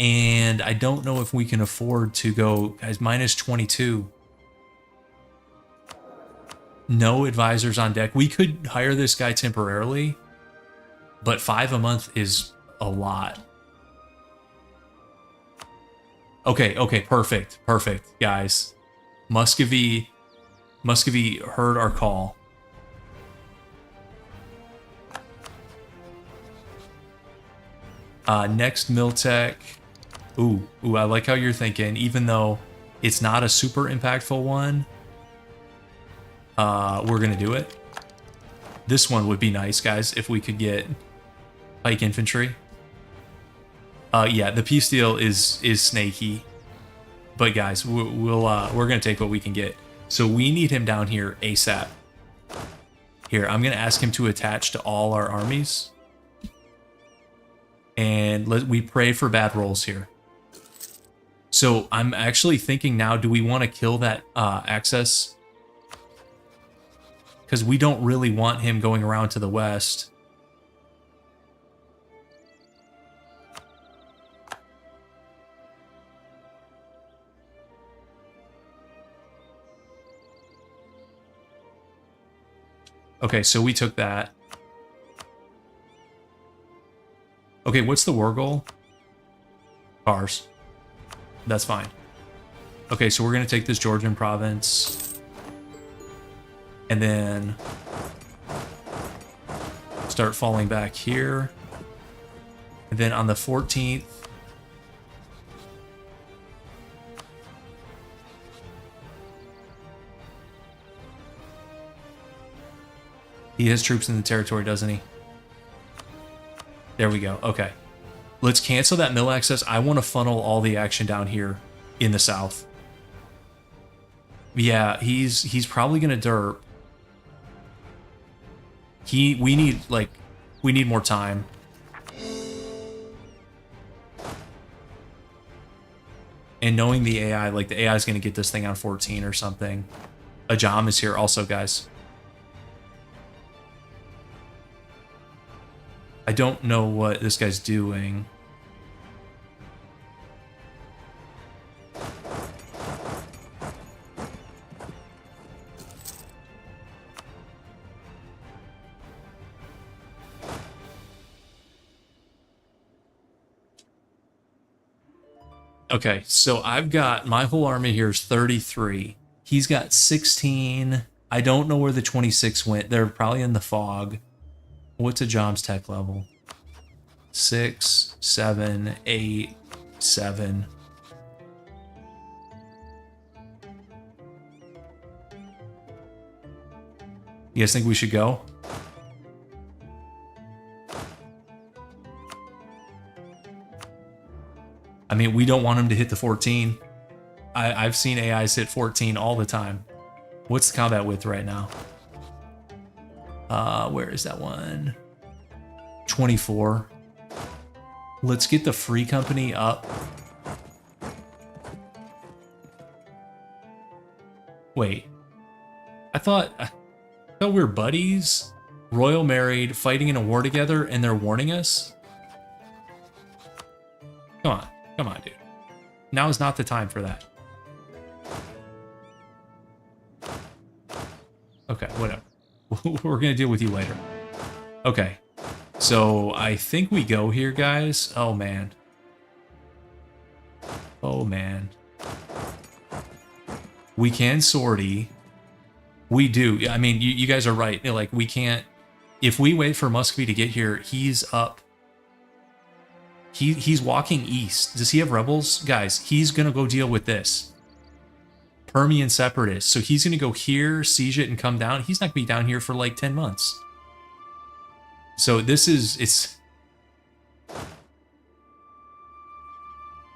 A: And I don't know if we can afford to go, guys, minus 22. No advisors on deck. We could hire this guy temporarily, but 5 a month is a lot. Okay, perfect, guys. Muscovy heard our call. Next Miltech. Ooh, I like how you're thinking, even though it's not a super impactful one. We're gonna do it. This one would be nice, guys, if we could get pike infantry. Yeah, the peace deal is snaky, but guys, we're gonna take what we can get. So we need him down here ASAP. Here, I'm gonna ask him to attach to all our armies, and we pray for bad rolls here. So I'm actually thinking now, do we want to kill that access? Because we don't really want him going around to the west. Okay, so we took that. Okay, what's the war goal? Cars. That's fine. Okay, so we're going to take this Georgian province. And then start falling back here. And then on the 14th, He has troops in the territory, doesn't he? There we go. Okay. Let's cancel that mill access. I want to funnel all the action down here in the south. Yeah, he's probably going to derp. We need more time. And knowing the AI, like the AI is going to get this thing on 14 or something. Ajam is here also, guys. I don't know what this guy's doing. Okay, so I've got my whole army here is 33. He's got 16. I don't know where the 26 went. They're probably in the fog. What's a Jom's tech level? 6, 7, 8, 7. You guys think we should go? I mean, we don't want him to hit the 14. I've seen AIs hit 14 all the time. What's the combat width right now? Where is that one? 24. Let's get the free company up. Wait. I thought we were buddies. Royal married, fighting in a war together, and they're warning us? Come on. Come on, dude. Now is not the time for that. Okay, whatever. We're going to deal with you later. Okay. So, I think we go here, guys. Oh, man. Oh, man. We can sortie. We do. I mean, you guys are right. Like, we can't... If we wait for Muscovy to get here, he's up. He's walking east. Does he have rebels? Guys, he's going to go deal with this. Permian separatists. So he's going to go here, siege it, and come down. He's not going to be down here for like 10 months. So this is... It's...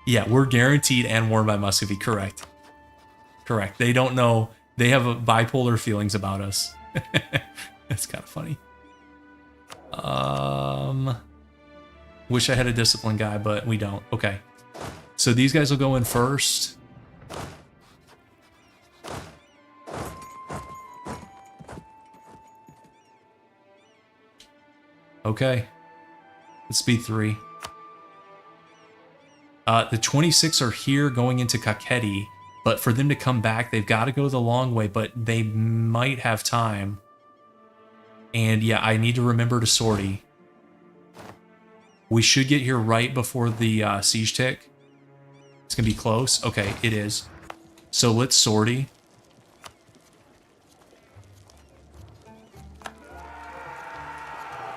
A: Yeah, we're guaranteed and warned by Muscovy. Correct. Correct. They don't know. They have bipolar feelings about us. That's kind of funny. Wish I had a discipline guy, but we don't. Okay. So these guys will go in first. Okay. Let's speed 3. The 26 are here going into Kakheti, but for them to come back, they've got to go the long way, but they might have time. And yeah, I need to remember to sortie. We should get here right before the siege tick. It's going to be close. Okay, it is. So let's sortie.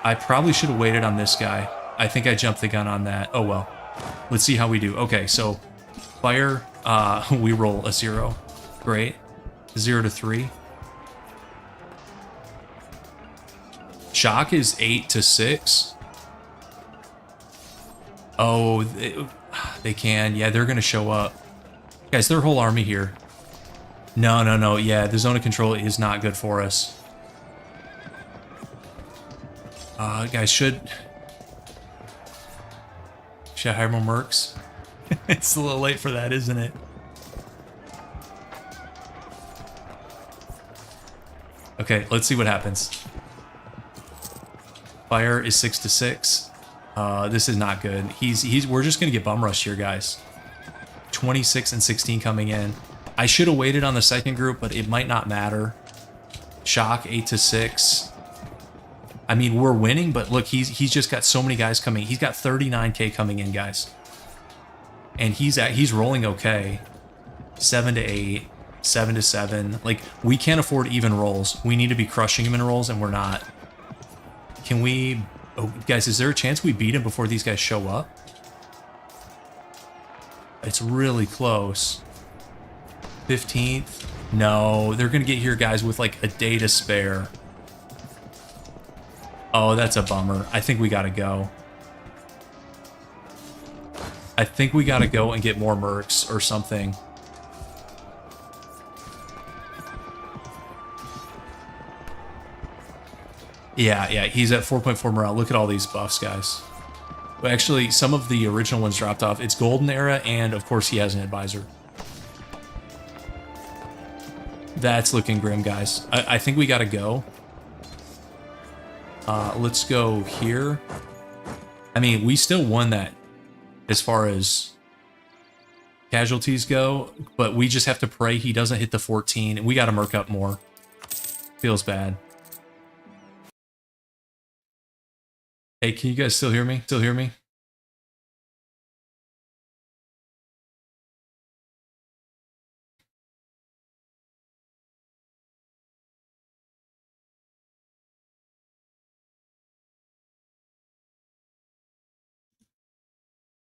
A: I probably should have waited on this guy. I think I jumped the gun on that. Oh well. Let's see how we do. Okay, so fire. We roll a 0. Great. 0 to 3. Shock is 8 to 6. Oh, they can. Yeah, they're going to show up. Guys, their whole army here. No, no, no. Yeah, the zone of control is not good for us. Guys, should I hire more mercs? It's a little late for that, isn't it? Okay, let's see what happens. Fire is 6 to 6. This is not good. We're just gonna get bum rushed here, guys. 26 and 16 coming in. I should have waited on the second group, but it might not matter. Shock 8 to 6. I mean, we're winning, but look, he's just got so many guys coming. He's got 39k coming in, guys, and he's rolling okay. 7 to 8, 7 to 7. Like, we can't afford even rolls. We need to be crushing him in rolls, and we're not. Can we? Oh, guys, is there a chance we beat him before these guys show up? It's really close. 15th. No, they're gonna get here, guys, with like a day to spare. Oh, that's a bummer. I think we gotta go. I think we gotta go and get more mercs or something. Yeah, he's at 4.4 morale. Look at all these buffs, guys. Well, actually, some of the original ones dropped off. It's Golden Era, and of course he has an advisor. That's looking grim, guys. I think we gotta go. Let's go here. I mean, we still won that as far as casualties go, but we just have to pray he doesn't hit the 14, and we gotta merc up more. Feels bad. Hey, can you guys still hear me? Still hear me?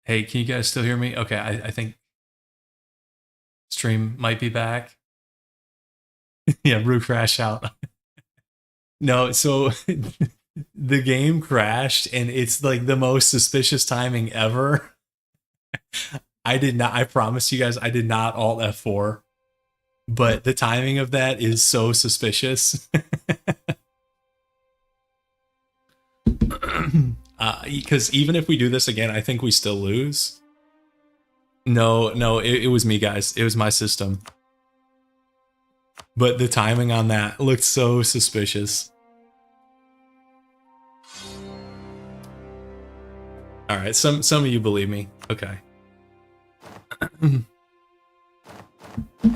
A: Hey, can you guys still hear me? Okay, I think stream might be back. Yeah, Brew crash out. No, so the game crashed and it's like the most suspicious timing ever. I promise you guys, I did not alt F4, but the timing of that is so suspicious. Because even if we do this again, I think we still lose. No, it was me, guys. It was my system. But the timing on that looked so suspicious. All right, some of you believe me. Okay.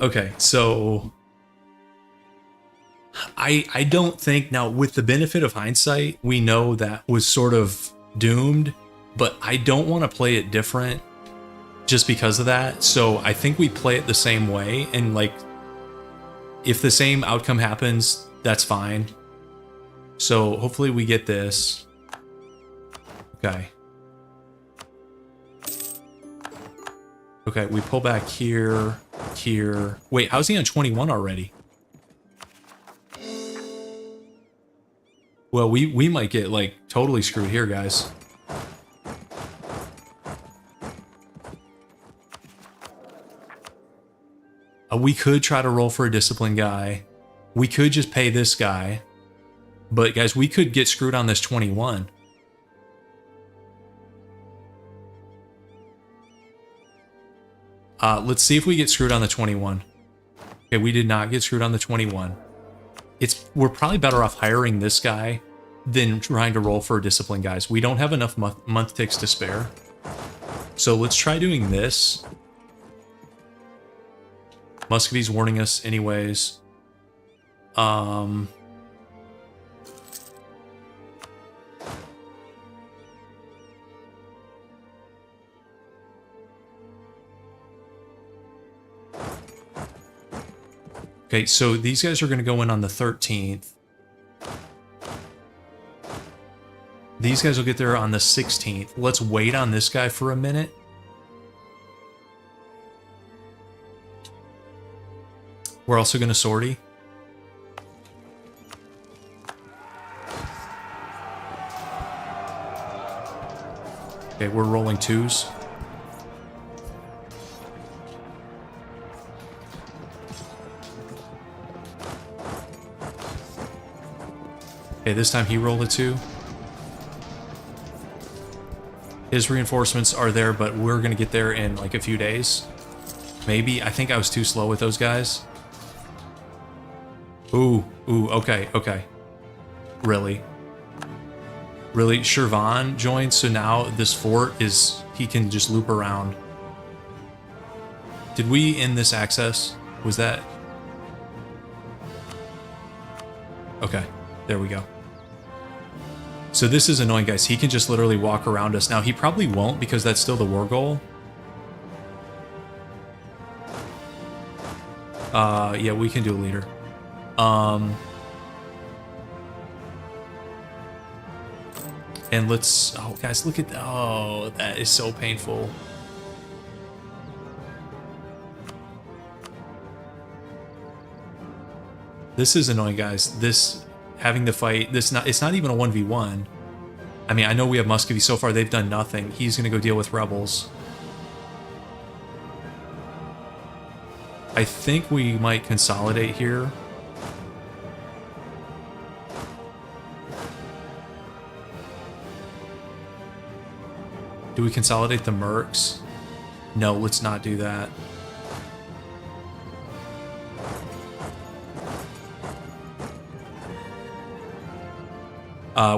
A: Okay, so I don't think, now with the benefit of hindsight, we know that was sort of doomed, but I don't want to play it different just because of that. So I think we play it the same way, and like if the same outcome happens, that's fine. So hopefully we get this. Okay. Okay, we pull back here, here. Wait, how's he on 21 already? Well, we might get like totally screwed here, guys. We could try to roll for a discipline guy. We could just pay this guy. But guys, we could get screwed on this 21. Let's see if we get screwed on the 21. Okay, we did not get screwed on the 21. We're probably better off hiring this guy than trying to roll for a discipline, guys. We don't have enough month ticks to spare. So let's try doing this. Muscovy's warning us anyways. Okay, so these guys are going to go in on the 13th. These guys will get there on the 16th. Let's wait on this guy for a minute. We're also going to sortie. Okay, we're rolling twos. Okay, this time he rolled a 2. His reinforcements are there, but we're going to get there in like a few days. Maybe. I think I was too slow with those guys. Ooh, okay. Really? Really? Shirvan joined, so now this fort is... he can just loop around. Did we end this access? Was that... okay, there we go. So this is annoying, guys. He can just literally walk around us. Now, he probably won't because that's still the war goal. Yeah, we can do a leader. And let's... oh, guys, look at... oh, that is so painful. This is annoying, guys. This having to fight this. It's not even a 1v1. I mean, I know we have Muscovy so far. They've done nothing. He's gonna go deal with rebels. I think we might consolidate here. Do we consolidate the mercs? No, let's not do that.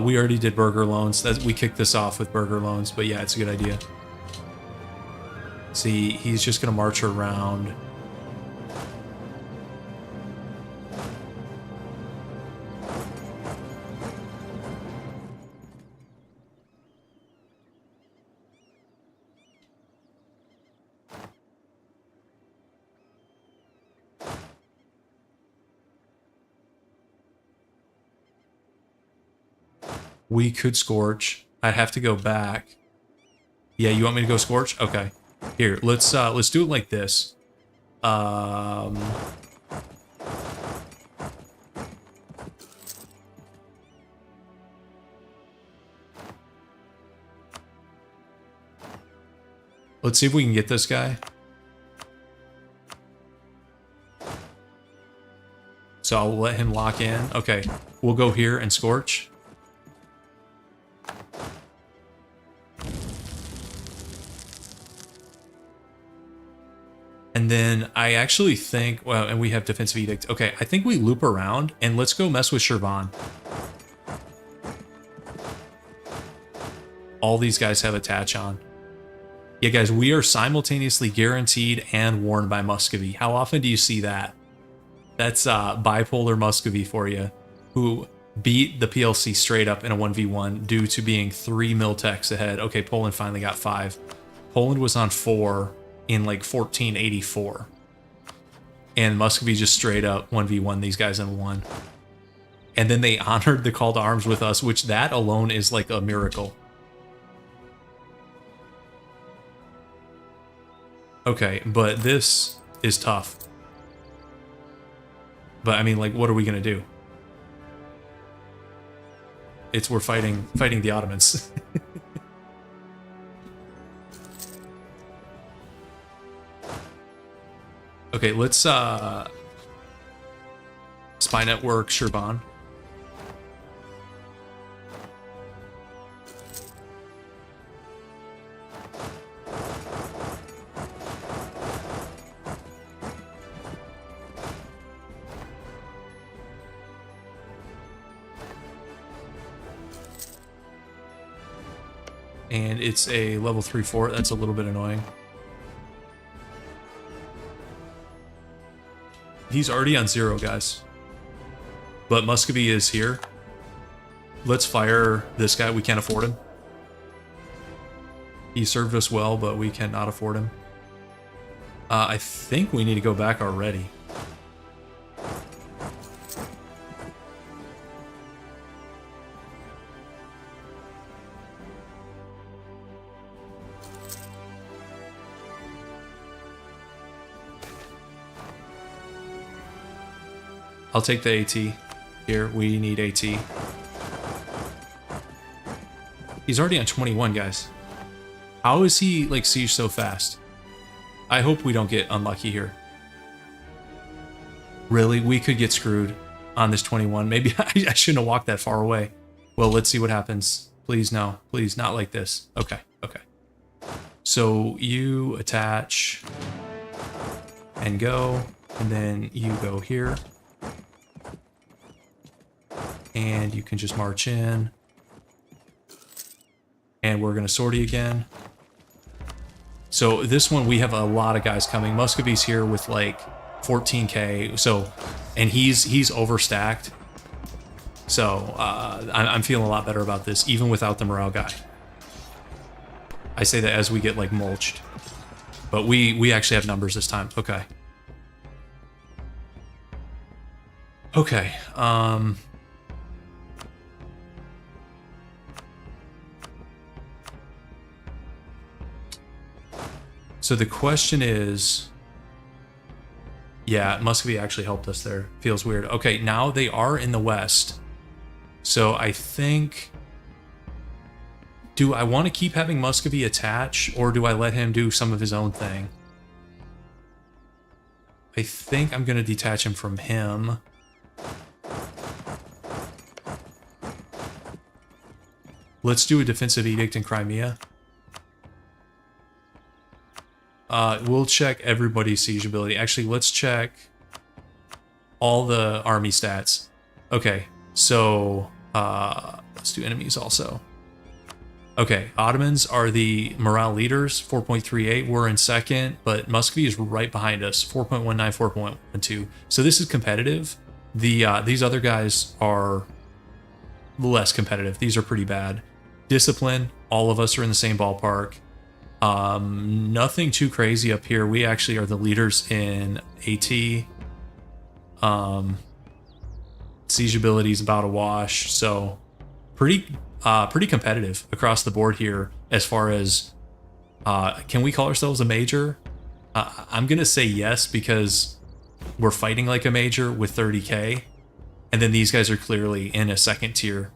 A: We already did burger loans. We kicked this off with burger loans, but yeah, it's a good idea. See, he's just gonna march around. We could scorch. I'd have to go back. Yeah, you want me to go scorch? Okay. Here, let's do it like this. Let's see if we can get this guy. So I'll let him lock in. Okay, we'll go here and scorch. And then I actually think, well, and we have defensive edict. Okay, I think we loop around and let's go mess with Shirvan. All these guys have attach on. Yeah, guys, we are simultaneously guaranteed and warned by Muscovy. How often do you see that? That's bipolar Muscovy for you, who beat the PLC straight up in a 1v1 due to being 3 mil-techs ahead. Okay, Poland finally got 5. Poland was on 4 in like 1484. And Muscovy just straight up 1v1 these guys in 1. And then they honored the call to arms with us, which that alone is like a miracle. Okay, but this is tough. But I mean, like, what are we gonna do? We're fighting the Ottomans. Okay, let's spy network Shirvan. And it's a level 3 fort. That's a little bit annoying. He's already on 0, guys. But Muscovy is here. Let's fire this guy. We can't afford him. He served us well, but we cannot afford him. I think we need to go back already. I'll take the AT. Here, we need AT. He's already on 21, guys. How is he, like, siege so fast? I hope we don't get unlucky here. Really? We could get screwed on this 21. Maybe I shouldn't have walked that far away. Well, let's see what happens. Please, no. Please, not like this. Okay, okay. So, you attach and go, and then you go here. And you can just march in. And we're going to sortie again. So this one, we have a lot of guys coming. Muscovy's here with like 14k. So, and he's overstacked. So I'm feeling a lot better about this, even without the morale guy. I say that as we get like mulched. But we actually have numbers this time. Okay. Okay. So the question is, yeah, Muscovy actually helped us there. Feels weird. Okay, now they are in the west. So I think... Do I want to keep having Muscovy attach, or do I let him do some of his own thing? I think I'm going to detach him from him. Let's do a defensive edict in Crimea. We'll check everybody's siege ability. Actually, let's check all the army stats. Okay, so let's do enemies also. Okay, Ottomans are the morale leaders, 4.38. We're in second, but Muscovy is right behind us, 4.19, 4.12. So this is competitive. These other guys are less competitive. These are pretty bad. Discipline, all of us are in the same ballpark. Nothing too crazy up here. We actually are the leaders in AT. Siege ability is about a wash, so pretty competitive across the board here as far as can we call ourselves a major? I'm gonna say yes because we're fighting like a major with 30k, and then these guys are clearly in a second tier.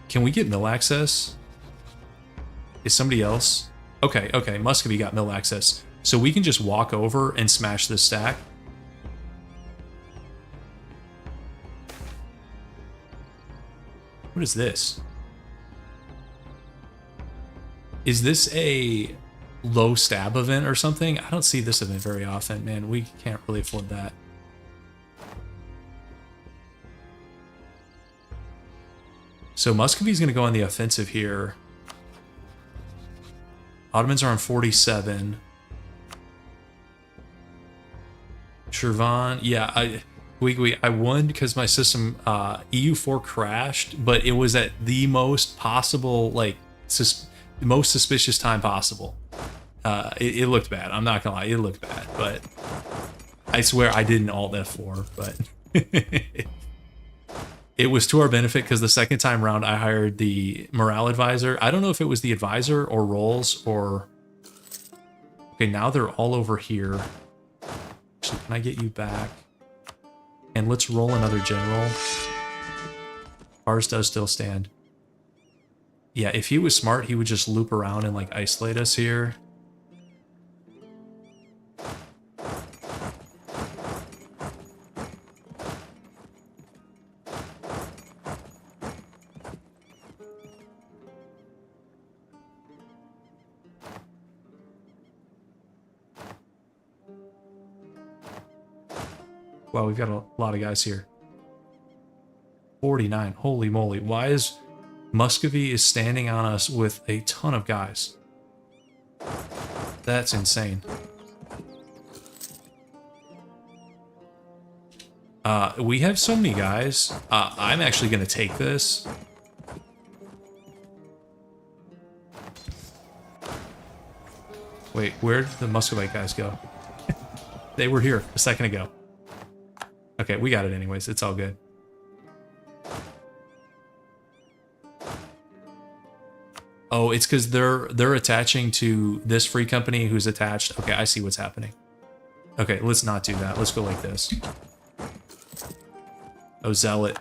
A: Can we get mill access? Is somebody else? Okay, Muscovy got mill access. So we can just walk over and smash this stack. What is this? Is this a low stab event or something? I don't see this event very often, man. We can't really afford that. So Muscovy's going to go on the offensive here. Ottomans are on 47. Shervan, yeah, I won because my system EU4 crashed, but it was at the most possible, like, most suspicious time possible. It looked bad. I'm not gonna lie, it looked bad, but I swear I didn't alt F4, but it was to our benefit because the second time round I hired the morale advisor. I don't know if it was the advisor or roles or... Okay, now they're all over here. Actually, can I get you back? And let's roll another general. Ours does still stand. Yeah, if he was smart, he would just loop around and like isolate us here. Wow, we've got a lot of guys here. 49. Holy moly. Why is Muscovy is standing on us with a ton of guys? That's insane. We have so many guys. I'm actually going to take this. Wait, where did the Muscovite guys go? They were here a second ago. Okay, we got it anyways. It's all good. Oh, it's because they're attaching to this free company who's attached. Okay, I see what's happening. Okay, let's not do that. Let's go like this. Oh, Zealot.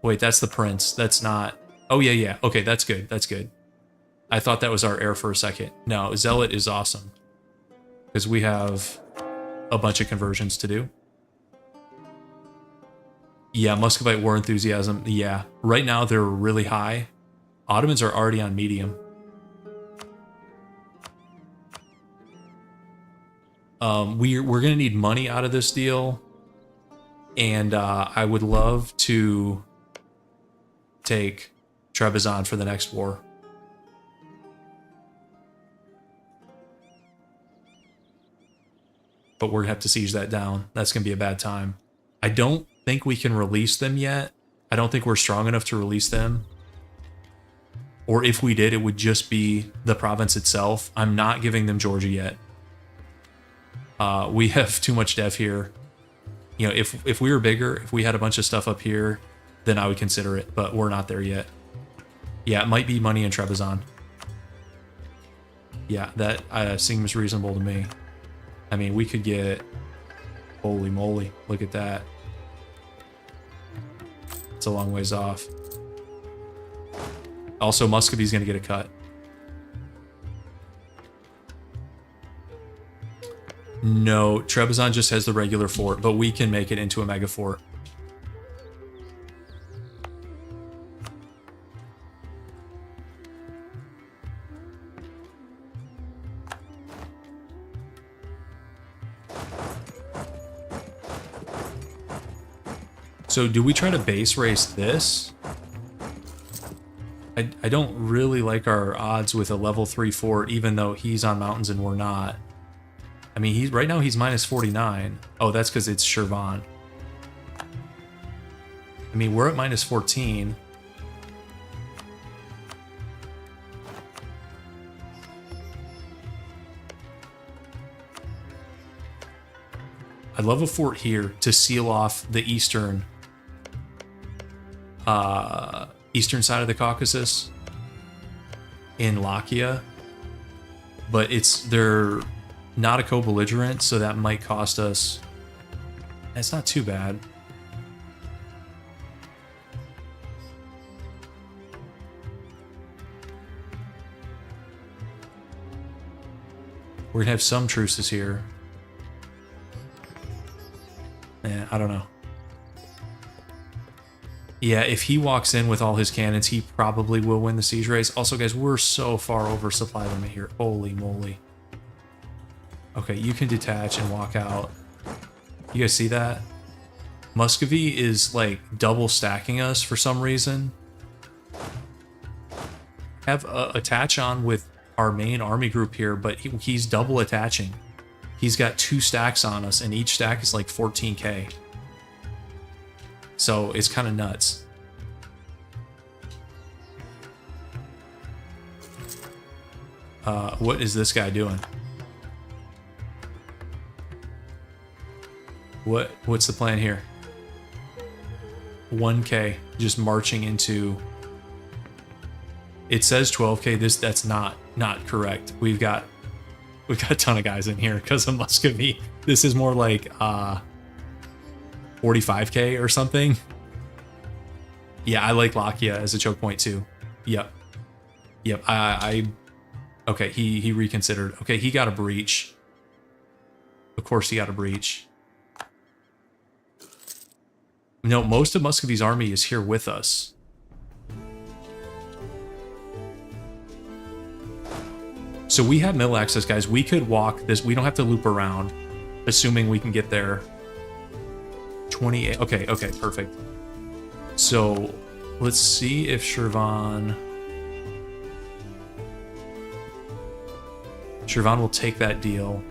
A: Wait, that's the Prince. That's not... Oh, yeah. Okay, that's good. That's good. I thought that was our heir for a second. No, Zealot is awesome. Because we have a bunch of conversions to do. Yeah, Muscovite War Enthusiasm. Yeah, right now they're really high. Ottomans are already on medium. We're going to need money out of this deal. And I would love to take Trebizond for the next war. But we're going to have to siege that down. That's going to be a bad time. I don't think we can release them yet. I don't think we're strong enough to release them. Or if we did, it would just be the province itself. I'm not giving them Georgia yet. We have too much dev here. You know, if we were bigger, if we had a bunch of stuff up here, then I would consider it, but we're not there yet. Yeah, it might be money in Trebizond. Yeah, that seems reasonable to me. I mean, we could get Holy moly, look at that. It's a long ways off. Also, Muscovy's going to get a cut. No, Trebizond just has the regular fort, but we can make it into a mega fort. So do we try to base race this? I don't really like our odds with a level 3 fort, even though he's on mountains and we're not. I mean, right now he's minus 49. Oh, that's because it's Shirvan. I mean, we're at minus 14. I'd love a fort here to seal off the eastern side of the Caucasus in Lakia, but they're not a co-belligerent, so that might cost us. It's not too bad. We're gonna have some truces here. I don't know. Yeah, if he walks in with all his cannons, he probably will win the siege race. Also, guys, we're so far over supply limit here. Holy moly. Okay, you can detach and walk out. You guys see that? Muscovy is like double stacking us for some reason. Have a attach on with our main army group here, but he's double attaching. He's got 2 stacks on us, and each stack is like 14k. So it's kind of nuts. What is this guy doing? What's the plan here? 1k, just marching into. It says 12k. That's not correct. We've got a ton of guys in here because of Muscovy. This is more like 45k or something. Yeah, I like Lakia as a choke point too. Yep. Okay, he reconsidered. Okay, he got a breach. Of course he got a breach. No, most of Muscovy's army is here with us. So we have mill access, guys. We could walk this. We don't have to loop around, assuming we can get there. 28. Okay, perfect. So let's see if Shirvan will take that deal.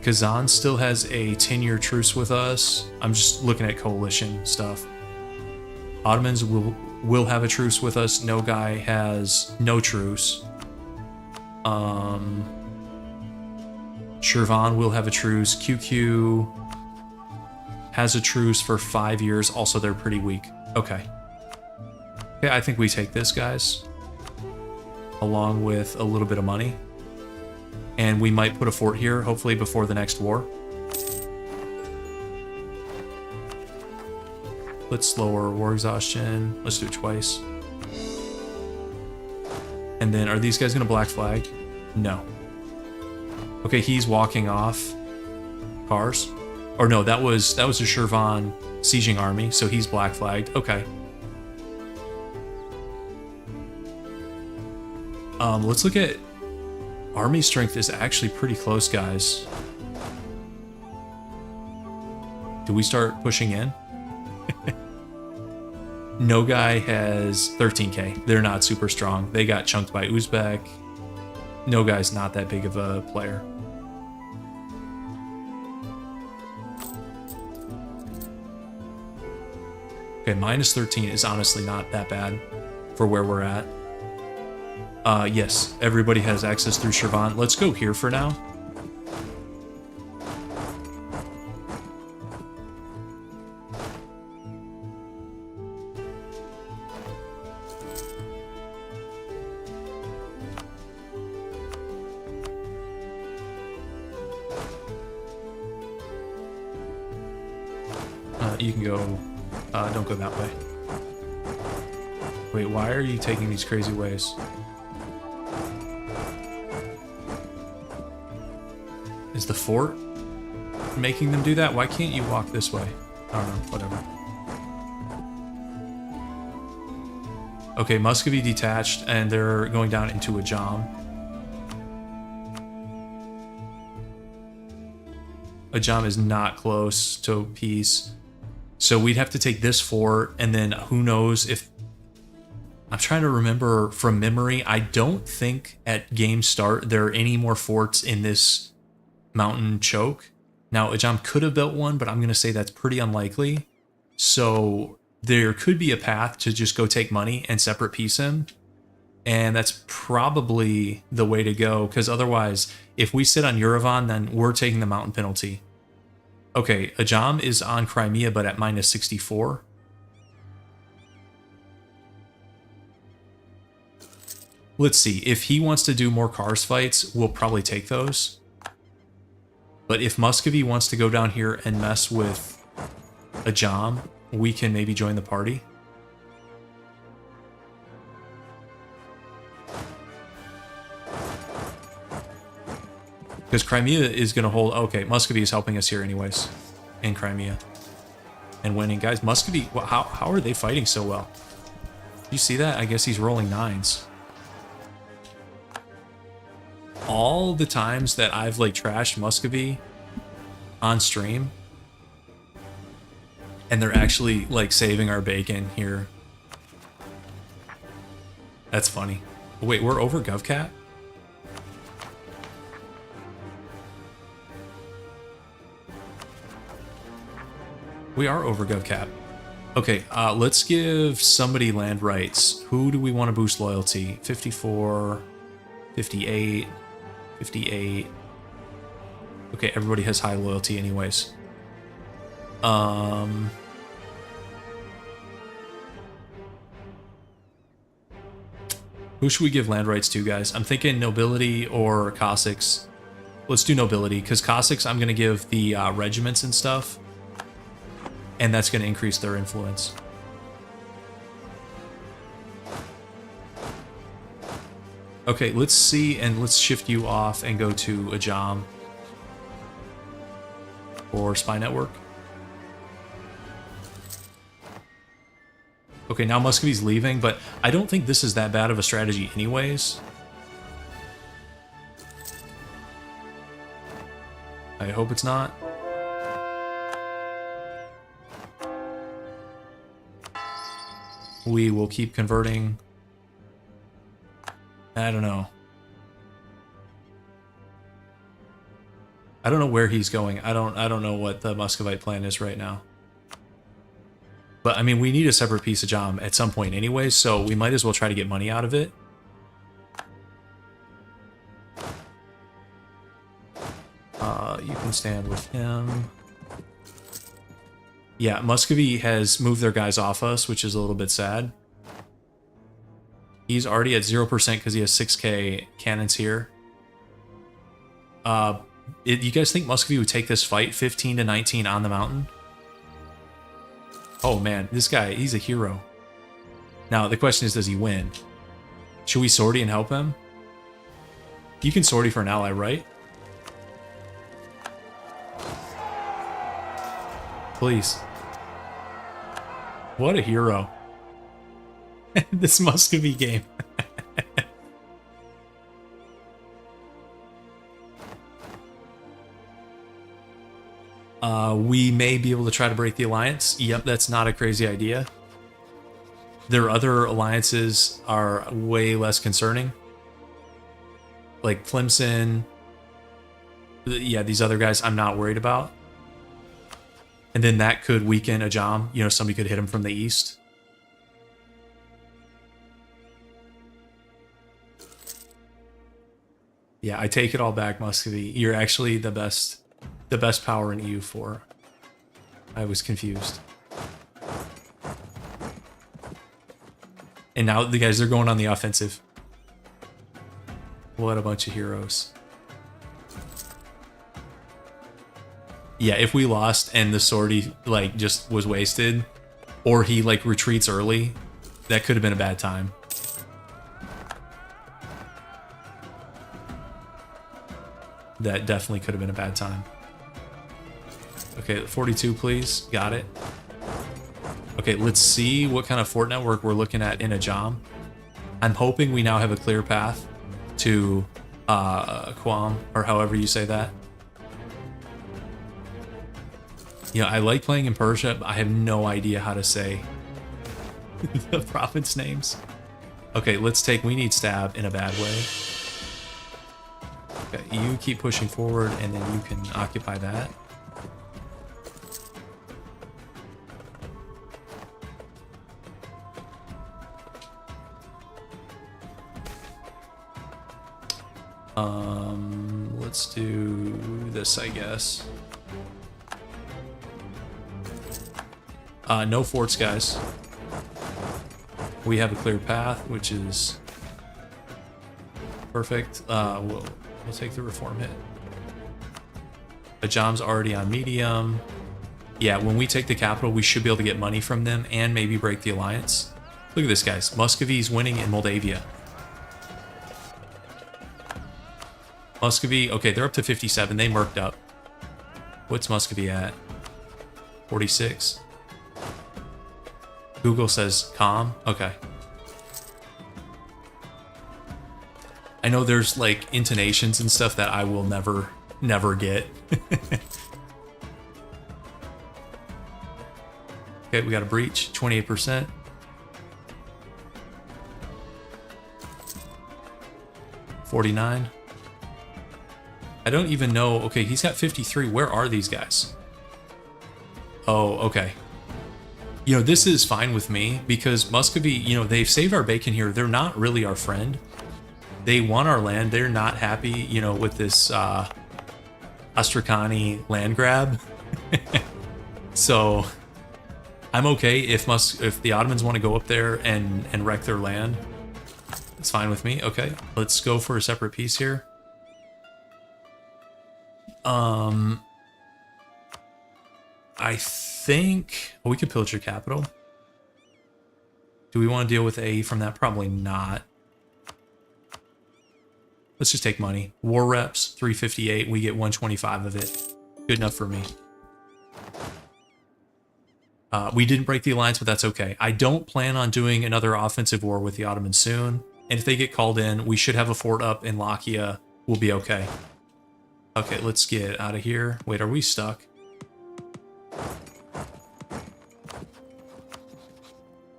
A: Kazan still has a 10-year truce with us. I'm just looking at coalition stuff. Ottomans will have a truce with us. Nogai has no truce. Shirvan will have a truce. QQ has a truce for 5 years. Also, they're pretty weak. Okay, I think we take this, guys, along with a little bit of money. And we might put a fort here, hopefully before the next war. Let's lower war exhaustion. Let's do it twice. And then, are these guys gonna black flag? No. Okay, he's walking off. Cars? Or no, that was a Shirvan sieging army, so he's black flagged. Okay. Let's look at army strength. Is actually pretty close, guys. Do we start pushing in? Nogai has 13k. They're not super strong. They got chunked by Uzbek. Nogai's not that big of a player. Okay, minus 13 is honestly not that bad for where we're at. Yes, everybody has access through Shirvan. Let's go here for now. you can go. Don't go that way. Wait, why are you taking these crazy ways? Is the fort making them do that? Why can't you walk this way? I don't know, whatever. Okay, Muscovy detached, and they're going down into Ajam. Ajam is not close to peace. So we'd have to take this fort, and then who knows if... I'm trying to remember from memory. I don't think at game start there are any more forts in this mountain choke. Now, Ajam could have built one, but I'm going to say that's pretty unlikely. So there could be a path to just go take money and separate piece him. And that's probably the way to go, because otherwise, if we sit on Yerevan, then we're taking the mountain penalty. Okay, Ajam is on Crimea, but at minus 64. Let's see. If he wants to do more Kars fights, we'll probably take those. But if Muscovy wants to go down here and mess with Ajam, we can maybe join the party. Because Crimea is going to hold... Okay, Muscovy is helping us here anyways. In Crimea. And winning. Guys, Muscovy... Well, how are they fighting so well? You see that? I guess he's rolling 9s. All the times that I've like trashed Muscovy on stream, and they're actually like saving our bacon here. That's funny. Wait, we're over GovCat? We are over GovCat. Okay, let's give somebody land rights. Who do we want to boost loyalty? 54, 58, 58. Okay, everybody has high loyalty anyways. Who should we give land rights to, guys? I'm thinking nobility or Cossacks. Let's do nobility, because Cossacks I'm going to give the regiments and stuff. And that's going to increase their influence. Okay, let's see, and let's shift you off and go to Ajam. Or Spy Network. Okay, now Muscovy's leaving, but I don't think this is that bad of a strategy anyways. I hope it's not. We will keep converting. I don't know. I don't know where he's going. I don't know what the Muscovite plan is right now. But I mean, we need a separate piece of Ajam at some point anyway, so we might as well try to get money out of it. You can stand with him. Yeah, Muscovy has moved their guys off us, which is a little bit sad. He's already at 0% because he has 6k cannons here. You guys think Muscovy would take this fight 15 to 19 on the mountain? Oh man, this guy, he's a hero. Now, the question is, does he win? Should we sortie and help him? You can sortie for an ally, right? Please. What a hero. This Muscovy game. We may be able to try to break the alliance. Yep, that's not a crazy idea. Their other alliances are way less concerning. Like Tlemcen. Yeah, these other guys I'm not worried about. And then that could weaken Ajam. You know, somebody could hit him from the east. Yeah, I take it all back, Muscovy. You're actually the best power in EU4. I was confused. And now the guys are going on the offensive. What a bunch of heroes. Yeah, if we lost and the sortie like just was wasted, or he like retreats early, that could have been a bad time. That definitely could have been a bad time. Okay, 42, please. Got it. Okay, let's see what kind of fort network we're looking at in Ajam. I'm hoping we now have a clear path to Quam, or however you say that. You know, I like playing in Persia, but I have no idea how to say the province names. Okay, let's take, we need stab in a bad way. Okay, you keep pushing forward and then you can occupy that. Let's do this, I guess. No forts, guys. We have a clear path, which is perfect. We'll take the reform hit. Ajam's already on medium. Yeah, when we take the capital, we should be able to get money from them and maybe break the alliance. Look at this, guys. Muscovy's winning in Moldavia. Muscovy, okay, they're up to 57. They murked up. What's Muscovy at? 46. Google says calm. Okay. I know there's like intonations and stuff that I will never get. Okay, we got a breach, 28%. $49. I don't even know. Okay, he's got 53. Where are these guys? Oh, okay. You know, this is fine with me because Muscovy, you know, they've saved our bacon here. They're not really our friend. They want our land. They're not happy, you know, with this Astrakani land grab. So I'm okay if the Ottomans want to go up there and wreck their land. It's fine with me. Okay, let's go for a separate piece here. I think we could pillage your capital. Do we want to deal with AE from that? Probably not. Let's just take money. War reps, 358. We get 125 of it. Good enough for me. We didn't break the alliance, but that's okay. I don't plan on doing another offensive war with the Ottomans soon. And if they get called in, we should have a fort up in Lakia. We'll be okay. Okay, let's get out of here. Wait, are we stuck?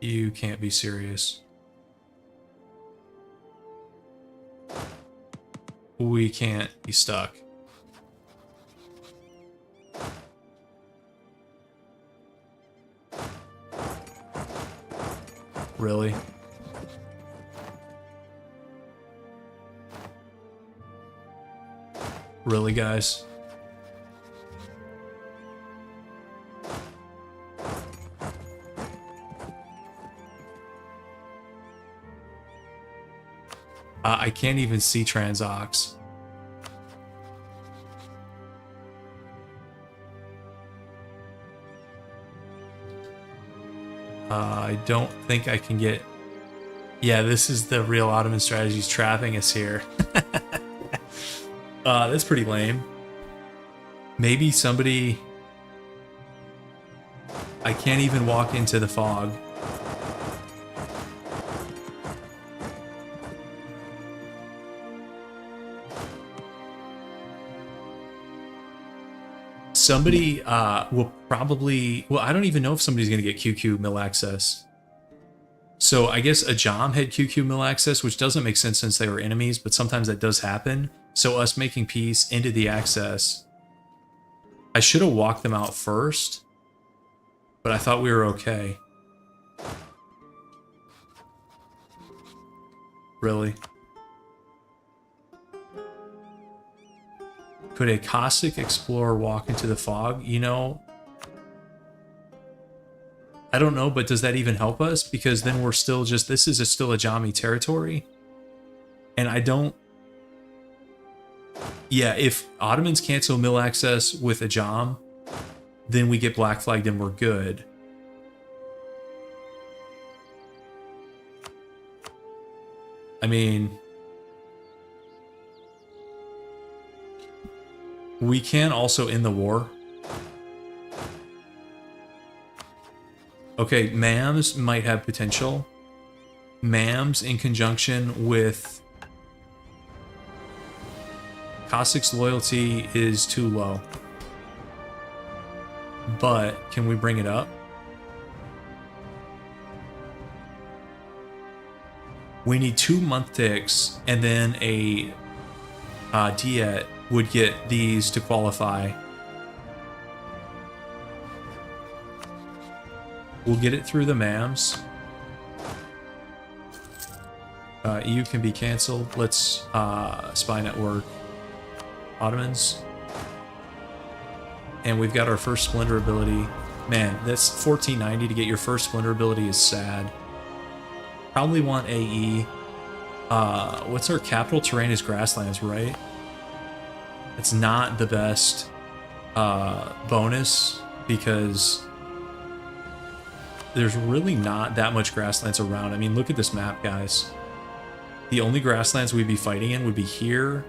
A: You can't be serious. We can't be stuck. Really? Really, guys? I can't even see Transox. I don't think I can get... Yeah, this is the real Ottoman strategies trapping us here. That's pretty lame. Maybe somebody... I can't even walk into the fog. Somebody will probably... Well, I don't even know if somebody's going to get QQ mill access. So I guess Ajam had QQ mill access, which doesn't make sense since they were enemies, but sometimes that does happen. So us making peace into the access... I should have walked them out first, but I thought we were okay. Really? Could a caustic explorer walk into the fog? You know, I don't know, but does that even help us? Because then we're still just, this is still Ajami territory. And I don't... Yeah, if Ottomans cancel mill access with Ajam, then we get black flagged and we're good. I mean, we can also end the war. Okay, MAMS might have potential. MAMS in conjunction with Cossacks' loyalty is too low. But can we bring it up? We need 2 month ticks, and then a Diet would get these to qualify. We'll get it through the MAMS. EU can be canceled. Let's spy network Ottomans. And we've got our first Splendor ability. Man, that's 1490 to get your first Splendor ability is sad. Probably want AE. What's our capital terrain is grasslands, right? It's not the best bonus because there's really not that much grasslands around. I mean, look at this map, guys. The only grasslands we'd be fighting in would be here.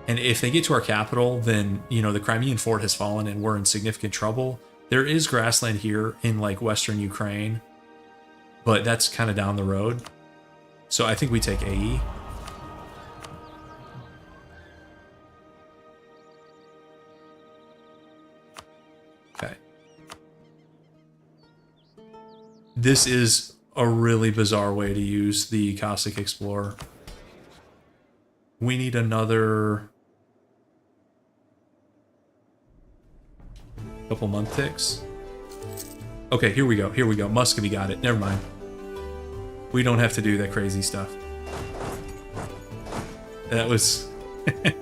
A: And if they get to our capital, then, you know, the Crimean fort has fallen and we're in significant trouble. There is grassland here in like Western Ukraine, but that's kind of down the road. So I think we take AE. Okay. This is a really bizarre way to use the Cossack Explorer. We need another couple month ticks. Okay, here we go. Here we go. Muscovy got it. Never mind. We don't have to do that crazy stuff. That was... that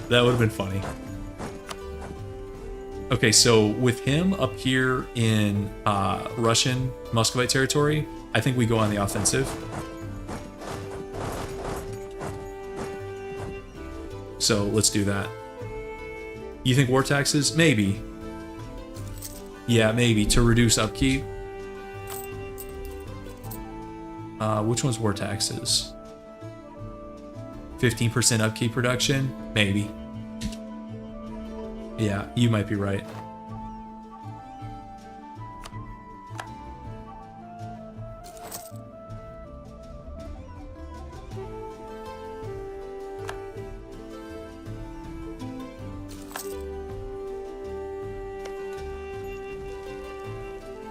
A: would have been funny. Okay, so with him up here in Russian Muscovite territory, I think we go on the offensive. So let's do that. You think war taxes? Maybe. Yeah, maybe. To reduce upkeep. Which one's war taxes? 15% upkeep reduction? Maybe. Yeah, you might be right.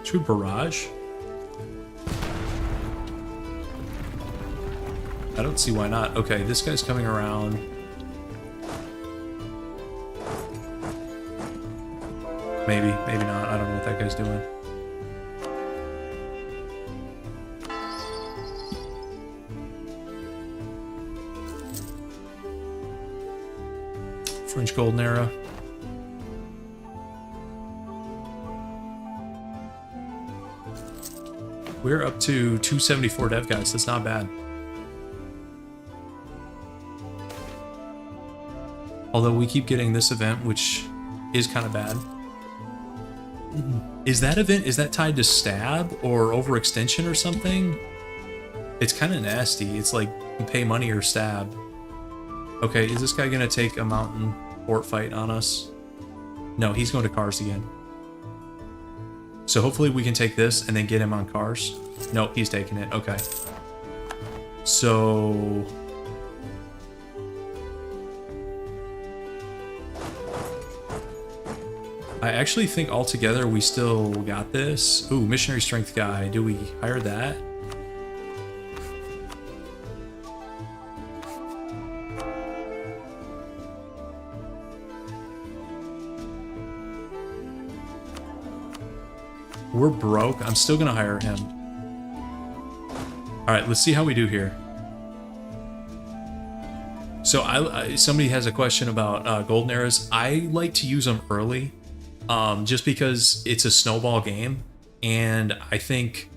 A: Should we barrage? I don't see why not. Okay, this guy's coming around. Maybe, maybe not. I don't know what that guy's doing. French Golden Era. We're up to 274 dev guys. That's not bad. Although we keep getting this event, which is kind of bad. Is that event, is that tied to stab or overextension or something? It's kind of nasty. It's like you pay money or stab. Okay, is this guy gonna take a mountain fort fight on us? No, he's going to cars again. So hopefully we can take this and then get him on cars. Nope, he's taking it. Okay. So... I actually think altogether we still got this. Ooh, missionary strength guy. Do we hire that? We're broke. I'm still gonna hire him. All right, let's see how we do here. So somebody has a question about golden eras. I like to use them early. Just because it's a snowball game, and I think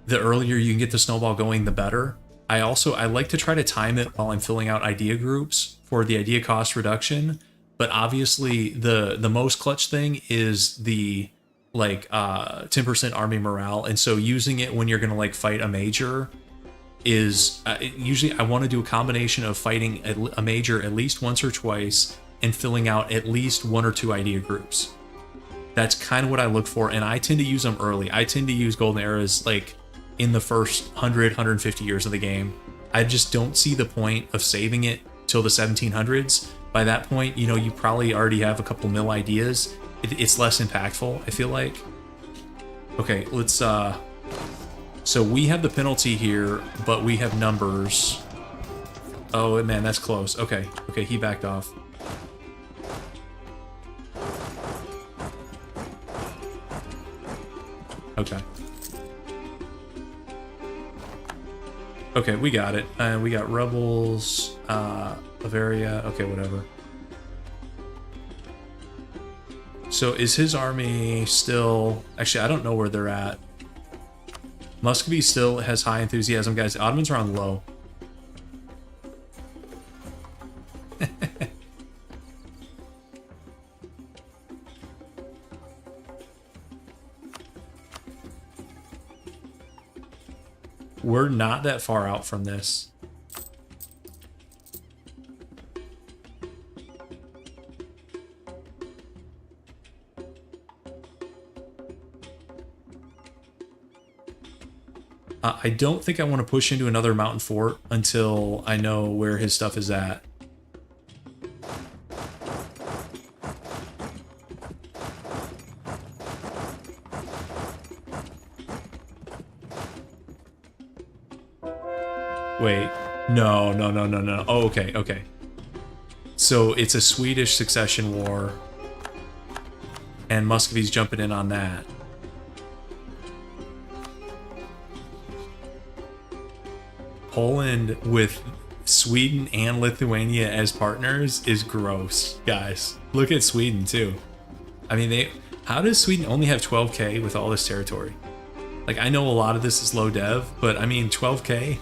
A: the earlier you can get the snowball going, the better. I like to try to time it while I'm filling out idea groups for the idea cost reduction. But obviously the most clutch thing is the like 10% army morale, and so using it when you're gonna like fight a major is usually I want to do a combination of fighting a major at least once or twice and filling out at least 1 or 2 idea groups. That's kind of what I look for, and I tend to use them early. I tend to use golden eras like in the first 100, 150 years of the game. I just don't see the point of saving it till the 1700s. By that point, you know, you probably already have a couple mil ideas. It's less impactful, I feel like. Okay, let's so we have the penalty here, but we have numbers. Oh man, that's close. Okay, he backed off. Okay, we got it. We got rebels, Bavaria. Okay, whatever. So is his army still... Actually, I don't know where they're at. Muscovy still has high enthusiasm, guys. The Ottomans are on low. We're not that far out from this. I don't think I want to push into another mountain fort until I know where his stuff is at. Wait, no. Oh, okay. So it's a Swedish succession war, and Muscovy's jumping in on that. Poland with Sweden and Lithuania as partners is gross, guys. Look at Sweden too. I mean, how does Sweden only have 12k with all this territory? Like, I know a lot of this is low dev, but I mean 12k.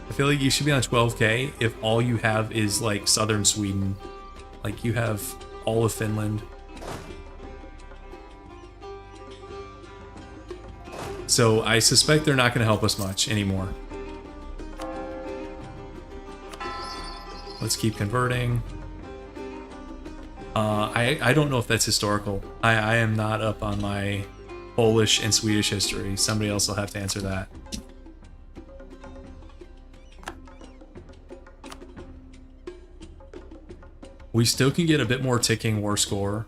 A: I feel like you should be on 12k if all you have is like southern Sweden. Like, you have all of Finland. So I suspect they're not going to help us much anymore. Let's keep converting. I don't know if that's historical. I am not up on my Polish and Swedish history. Somebody else will have to answer that. We still can get a bit more ticking war score.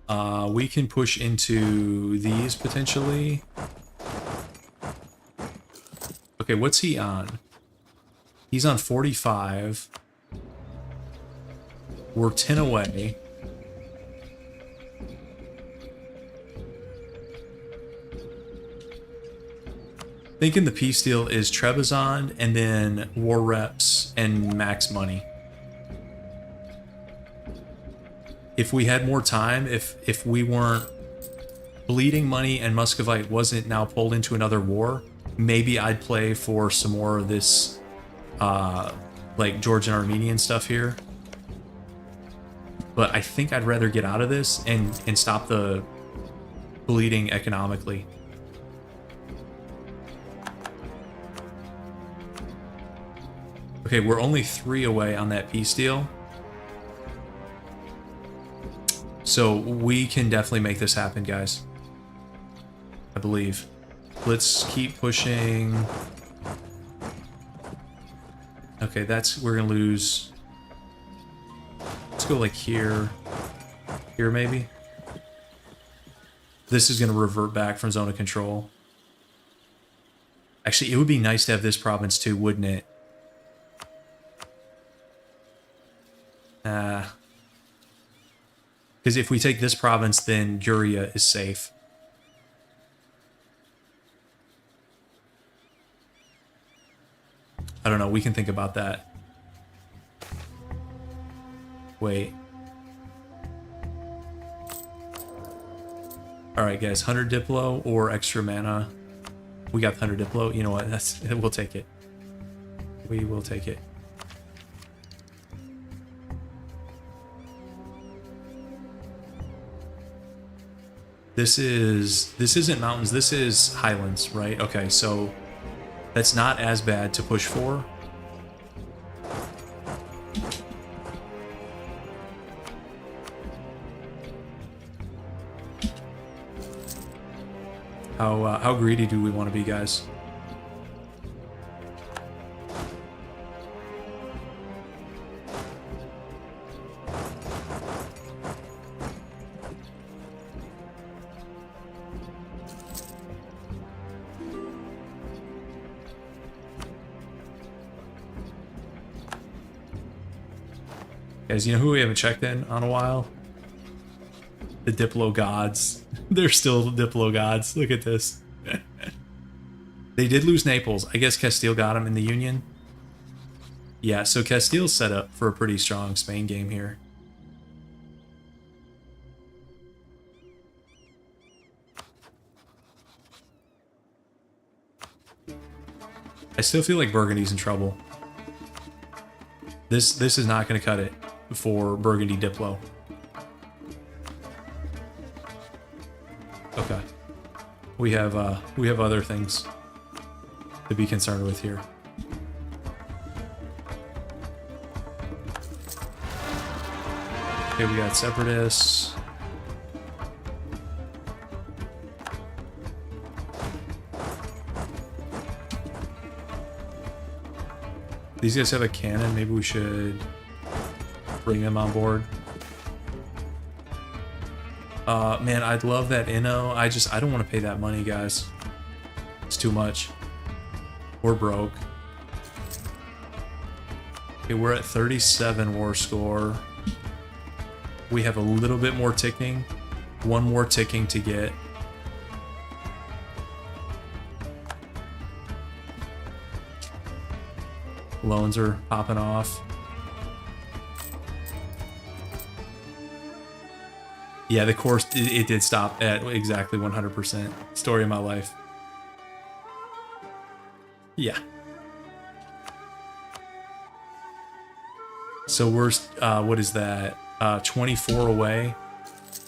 A: We can push into these potentially. Okay, what's he on? He's on 45. We're 10 away. Thinking the peace deal is Trebizond and then war reps and max money. If we had more time, if we weren't bleeding money and Muscovite wasn't now pulled into another war, maybe I'd play for some more of this like Georgian Armenian stuff here. But I think I'd rather get out of this and stop the bleeding economically. Okay, we're only 3 away on that peace deal. So we can definitely make this happen, guys. I believe. Let's keep pushing. Okay, we're gonna lose. Let's go like here. Here maybe. This is gonna revert back from zone of control. Actually, it would be nice to have this province too, wouldn't it? Because if we take this province, then Guria is safe. I don't know, we can think about that. Wait. Alright guys, 100 Diplo or extra mana. We got 100 Diplo. You know what? We'll take it. We will take it. This isn't mountains, this is highlands, right? Okay, so that's not as bad to push for. How greedy do we want to be, guys? Guys, you know who we haven't checked in on a while? The Diplo gods. They're still Diplo gods. Look at this. They did lose Naples. I guess Castile got them in the Union. Yeah, so Castile's set up for a pretty strong Spain game here. I still feel like Burgundy's in trouble. This is not going to cut it for Burgundy Diplo. Okay. We have other things to be concerned with here. Okay, we got separatists. These guys have a cannon. Maybe we should bring them on board. Man, I'd love that Inno. I don't want to pay that money, guys. It's too much. We're broke. Okay, we're at 37 war score. We have a little bit more ticking. One more ticking to get. Loans are popping off. Yeah, the course, it did stop at exactly 100%. Story of my life. Yeah. So we're, what is that? 24 away.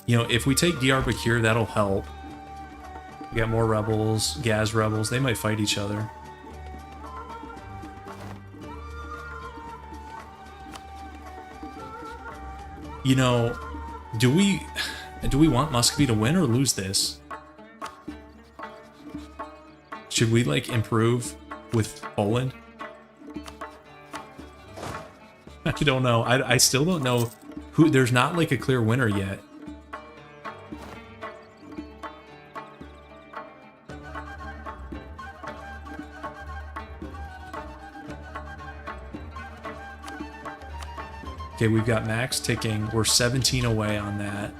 A: You know, if we take Diyarbakir, that'll help. We got more rebels, Gaz rebels. They might fight each other. You know, do we want Muscovy to win or lose this? Should we like improve with Poland? I don't know. I still don't know who. There's not like a clear winner yet. Okay, we've got max ticking. We're 17 away on that.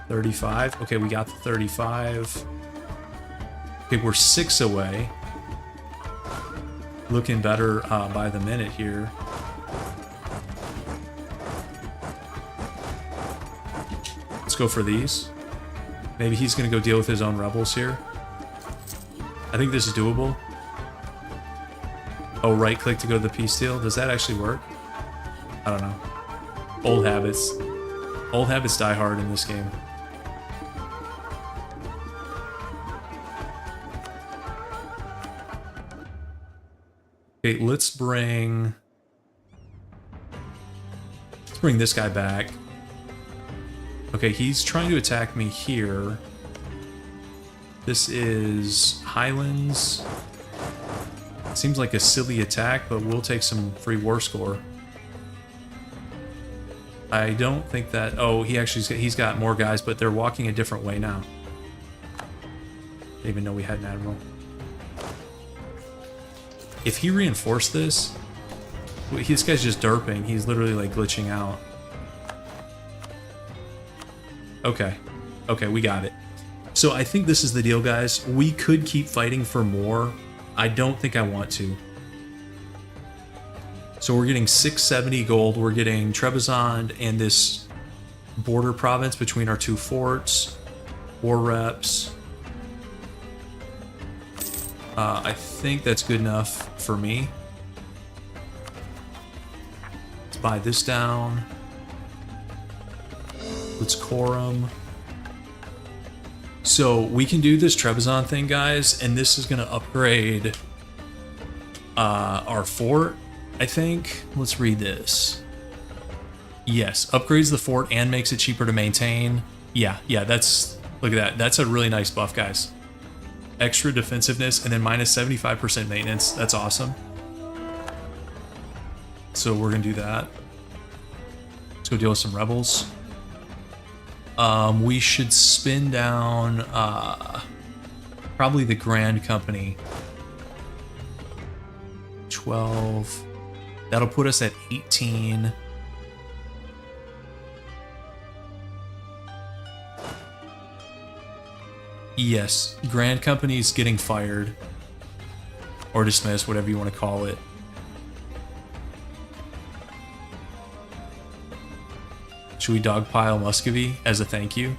A: 35. Okay, we got the 35. Okay, we're 6 away. Looking better by the minute here. Let's go for these. Maybe he's going to go deal with his own rebels here. I think this is doable. Oh, right click to go to the peace deal. Does that actually work? I don't know. Old habits. Old habits die hard in this game. Okay, let's bring this guy back. Okay, he's trying to attack me here. This is Highlands. Seems like a silly attack, but we'll take some free war score. I don't think that... Oh, he's got more guys, but they're walking a different way now. Didn't even know we had an admiral. If he reinforced this... This guy's just derping. He's literally like glitching out. Okay. Okay, we got it. So I think this is the deal, guys. We could keep fighting for more. I don't think I want to. So we're getting 670 gold. We're getting Trebizond and this border province between our two forts. War reps. I think that's good enough for me. Let's buy this down. Let's core them. So we can do this Trebizond thing, guys, and this is going to upgrade our fort, I think. Let's read this. Yes, upgrades the fort and makes it cheaper to maintain. Yeah, that's, look at that. That's a really nice buff, guys. Extra defensiveness and then minus 75% maintenance. That's awesome. So we're going to do that. Let's go deal with some rebels. We should spin down probably the Grand Company. 12. That'll put us at 18. Yes, Grand Company's getting fired. Or dismissed, whatever you want to call it. Should we dogpile Muscovy as a thank you?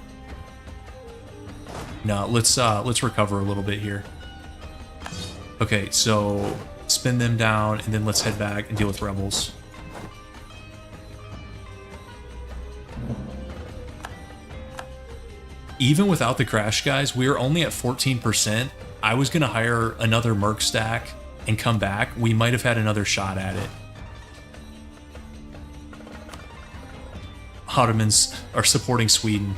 A: No, let's recover a little bit here. Okay, so spin them down and then let's head back and deal with rebels. Even without the crash, guys, we are only at 14%. I was gonna hire another merc stack and come back. We might have had another shot at it. Ottomans are supporting Sweden.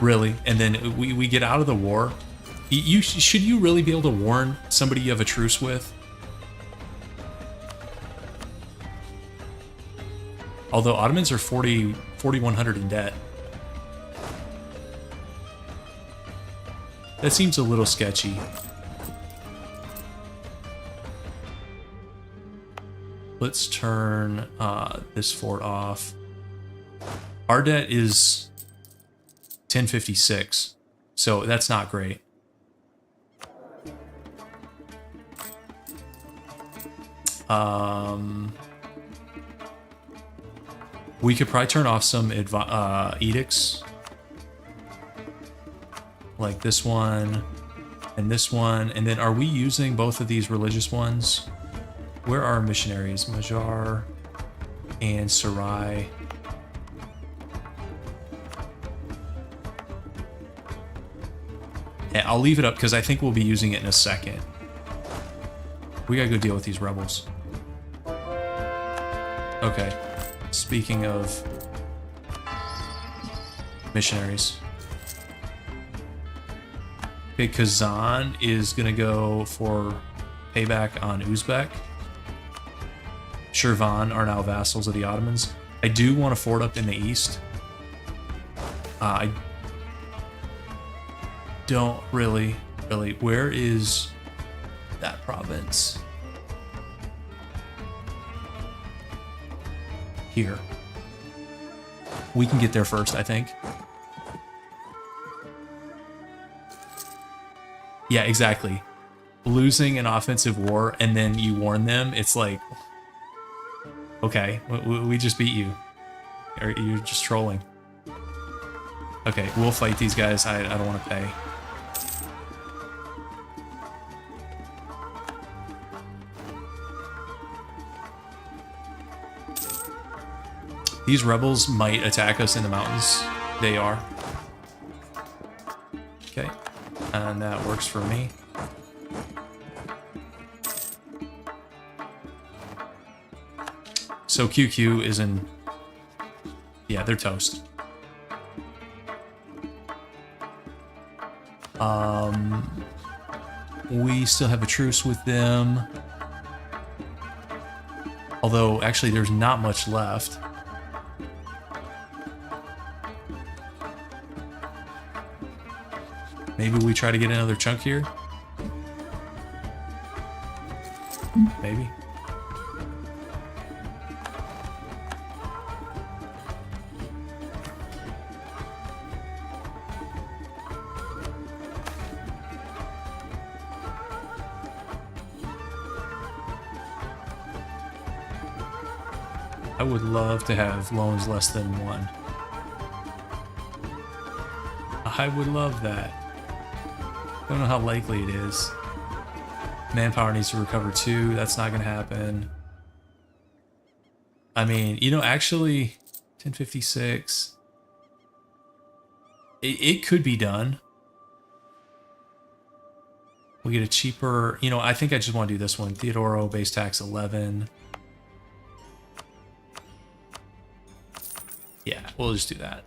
A: Really? And then we get out of the war. Should you really be able to warn somebody you have a truce with? Although Ottomans are 4,100 in debt. That seems a little sketchy. Let's turn this fort off. Our debt is 1056, so that's not great. We could probably turn off some edicts. Like this one, and then are we using both of these religious ones? Where are our missionaries? Majar and Sarai. Yeah, I'll leave it up because I think we'll be using it in a second. We gotta go deal with these rebels. Okay, speaking of missionaries. Okay, Kazan is gonna go for payback on Uzbek. Shirvan are now vassals of the Ottomans. I do want a fort up in the east. I don't really. Where is that province? Here. We can get there first, I think. Yeah, exactly. Losing an offensive war and then you warn them, it's like, okay, we just beat you. Or you're just trolling. Okay, we'll fight these guys. I don't want to pay. These rebels might attack us in the mountains. They are. Okay. And that works for me. So QQ is in... Yeah, they're toast. We still have a truce with them. Although, actually, there's not much left. Maybe we try to get another chunk here? Maybe. I would love to have loans less than 1. I would love that. Don't know how likely it is. Manpower needs to recover 2. That's not going to happen. I mean, you know, actually, 1056. it could be done. We get a cheaper, you know, I think I just want to do this one. Theodoro, base tax 11. Yeah, we'll just do that.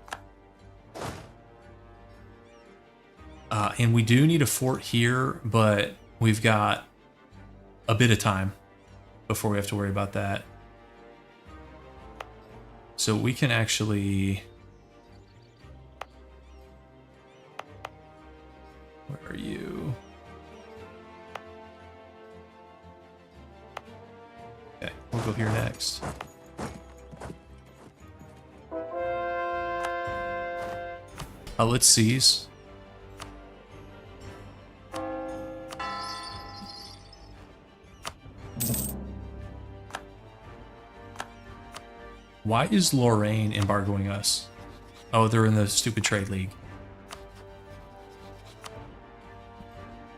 A: And we do need a fort here, but we've got a bit of time before we have to worry about that. So we can actually... Where are you? Okay, we'll go here next. Let's seize. Why is Lorraine embargoing us? Oh, they're in the stupid trade league.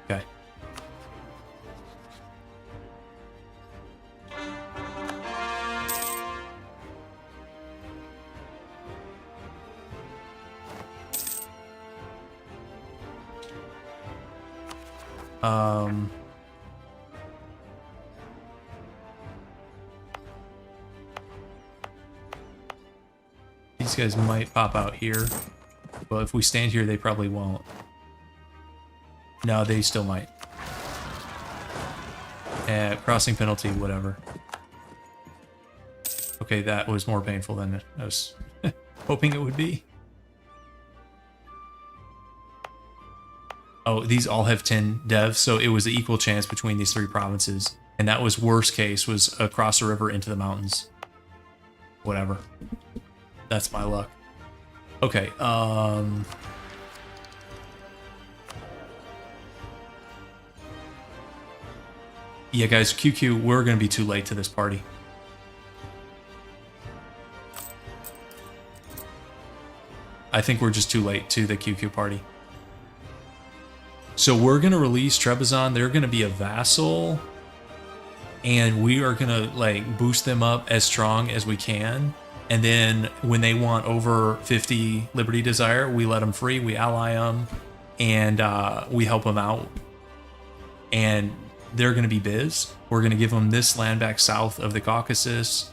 A: Okay. These guys might pop out here, but if we stand here, they probably won't. No, they still might. Crossing penalty, whatever. Okay, that was more painful than I was hoping it would be. Oh, these all have 10 devs, so it was an equal chance between these three provinces. And that was worst case, was across a river into the mountains. Whatever. That's my luck. Okay, yeah, guys, QQ, we're gonna be too late to this party. I think we're just too late to the QQ party. So we're gonna release Trebizond. They're gonna be a vassal, and we are gonna like boost them up as strong as we can. And then when they want over 50 Liberty Desire, we let them free, we ally them, and we help them out. And they're going to be biz. We're going to give them this land back south of the Caucasus.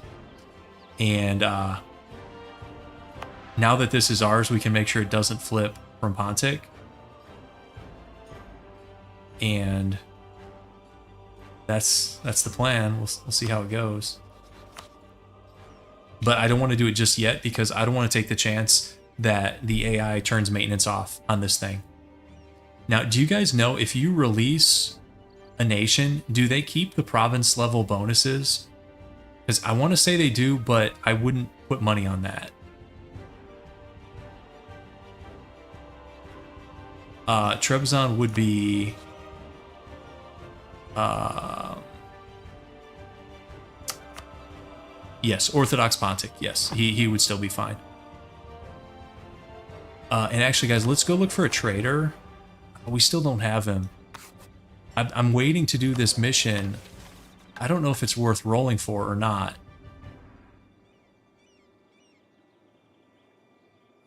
A: And now that this is ours, we can make sure it doesn't flip from Pontic. And that's the plan. We'll see how it goes. But I don't want to do it just yet because I don't want to take the chance that the AI turns maintenance off on this thing. Now, do you guys know if you release a nation, do they keep the province level bonuses? Because I want to say they do, but I wouldn't put money on that. Trebizond would be... yes, Orthodox Pontic. Yes, he would still be fine. And actually, guys, let's go look for a trader. We still don't have him. I'm waiting to do this mission. I don't know if it's worth rolling for or not.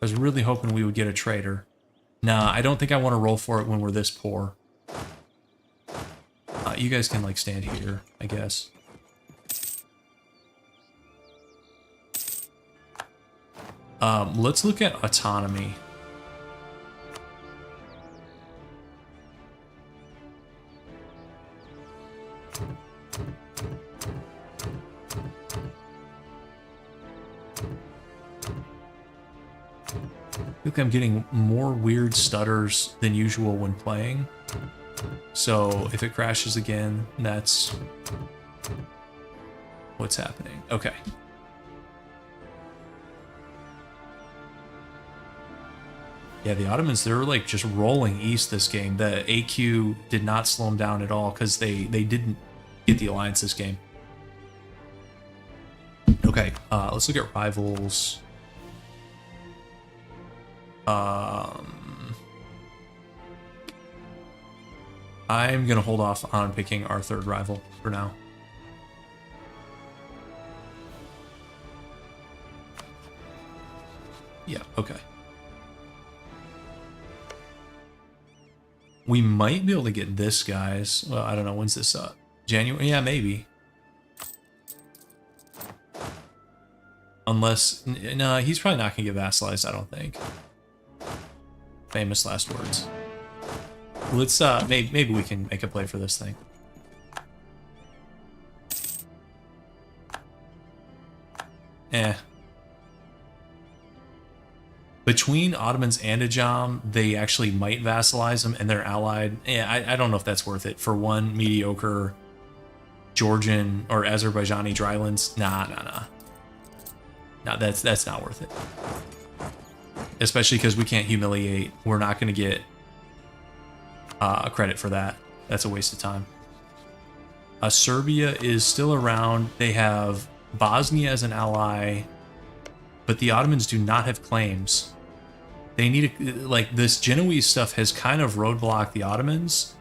A: I was really hoping we would get a trader. Nah, I don't think I want to roll for it when we're this poor. You guys can, like, stand here, I guess. Let's look at autonomy. I think I'm getting more weird stutters than usual when playing. So if it crashes again, that's what's happening. Okay. Yeah, the Ottomans, they're like just rolling east this game. The AQ did not slow them down at all because they didn't get the alliance this game. Okay, let's look at rivals. I'm gonna hold off on picking our third rival for now. Yeah, okay. We might be able to get this, guys. Well, I don't know. When's this up? January? Yeah, maybe. Unless... No, he's probably not going to get vassalized, I don't think. Famous last words. Let's, maybe we can make a play for this thing. Eh. Between Ottomans and Ajam, they actually might vassalize them, and they're allied. Yeah, I don't know if that's worth it for one mediocre Georgian or Azerbaijani drylands. Nah. No, that's not worth it. Especially because we can't humiliate. We're not going to get credit for that. That's a waste of time. Serbia is still around. They have Bosnia as an ally, but the Ottomans do not have claims. They need to, like, this Genoese stuff has kind of roadblocked the Ottomans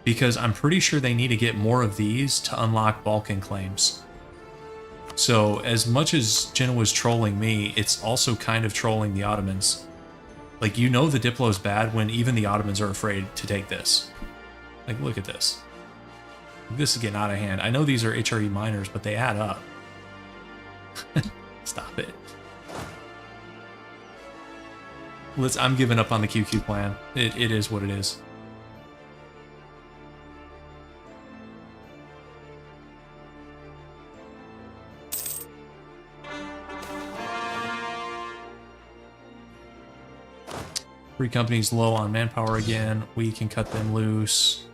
A: because I'm pretty sure they need to get more of these to unlock Balkan claims. So as much as Genoa's trolling me, it's also kind of trolling the Ottomans. Like, you know the Diplo's bad when even the Ottomans are afraid to take this. Like, look at this. This is getting out of hand. I know these are HRE minors, but they add up. Stop it. I'm giving up on the QQ plan. It is what it is. Free company's low on manpower again. We can cut them loose.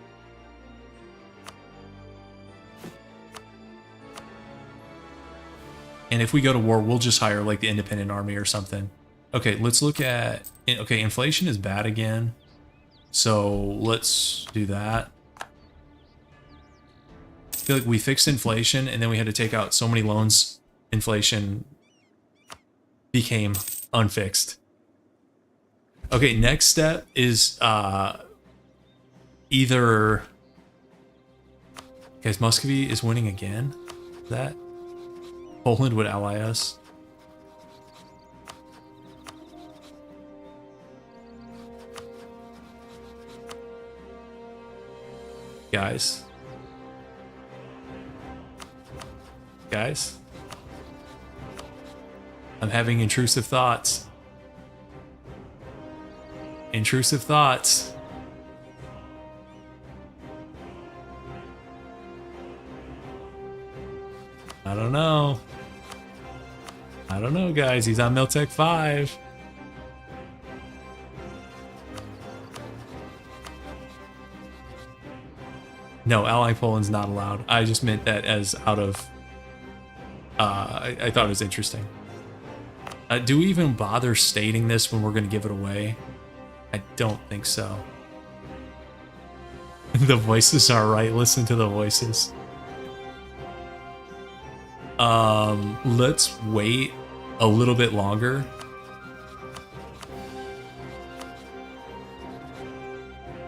A: And if we go to war, we'll just hire like the independent army or something. Okay, let's look at... Okay, inflation is bad again. So let's do that. I feel like we fixed inflation and then we had to take out so many loans. Inflation became unfixed. Okay, next step is either... Guys, Muscovy is winning again? That? Poland would ally us. Guys. I'm having intrusive thoughts. Intrusive thoughts. I don't know. I don't know, guys. He's on Miltech 5. No, ally Poland's not allowed. I just meant that as out of... I thought it was interesting. Do we even bother stating this when we're going to give it away? I don't think so. The voices are right. Listen to the voices. Let's wait a little bit longer.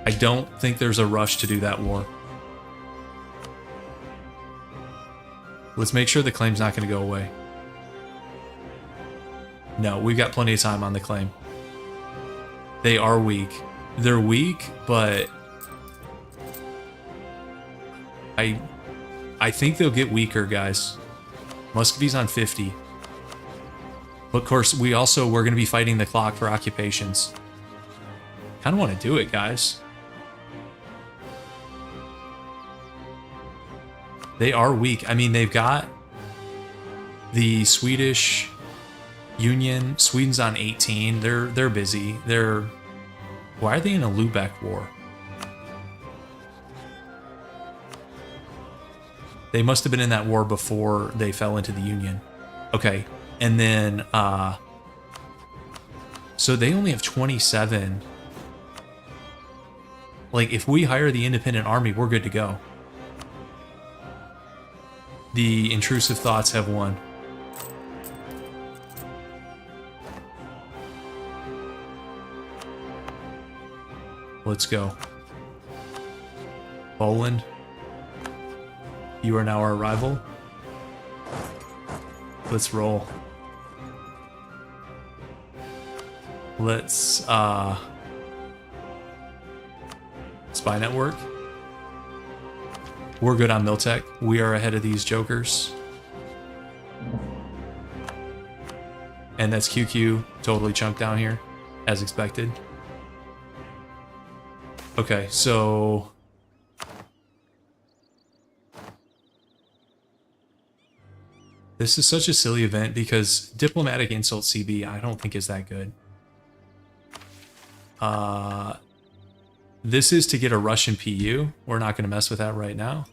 A: I don't think there's a rush to do that war. Let's make sure the claim's not going to go away. No, we've got plenty of time on the claim. They are weak. They're weak, but I think they'll get weaker, guys. Muscovy's on 50. But of course, we're going to be fighting the clock for occupations. Kind of want to do it, guys. They are weak. I mean, they've got the Swedish Union. Sweden's on 18. They're busy. Why are they in a Lubeck war? They must have been in that war before they fell into the Union. Okay. And then, so they only have 27. Like, if we hire the independent army, we're good to go. The intrusive thoughts have won. Let's go. Poland. You are now our rival. Let's roll. Spy network. We're good on Miltech. We are ahead of these jokers. And that's QQ, totally chunked down here, as expected. Okay, so... This is such a silly event because Diplomatic Insult CB I don't think is that good. This is to get a Russian PU. We're not going to mess with that right now.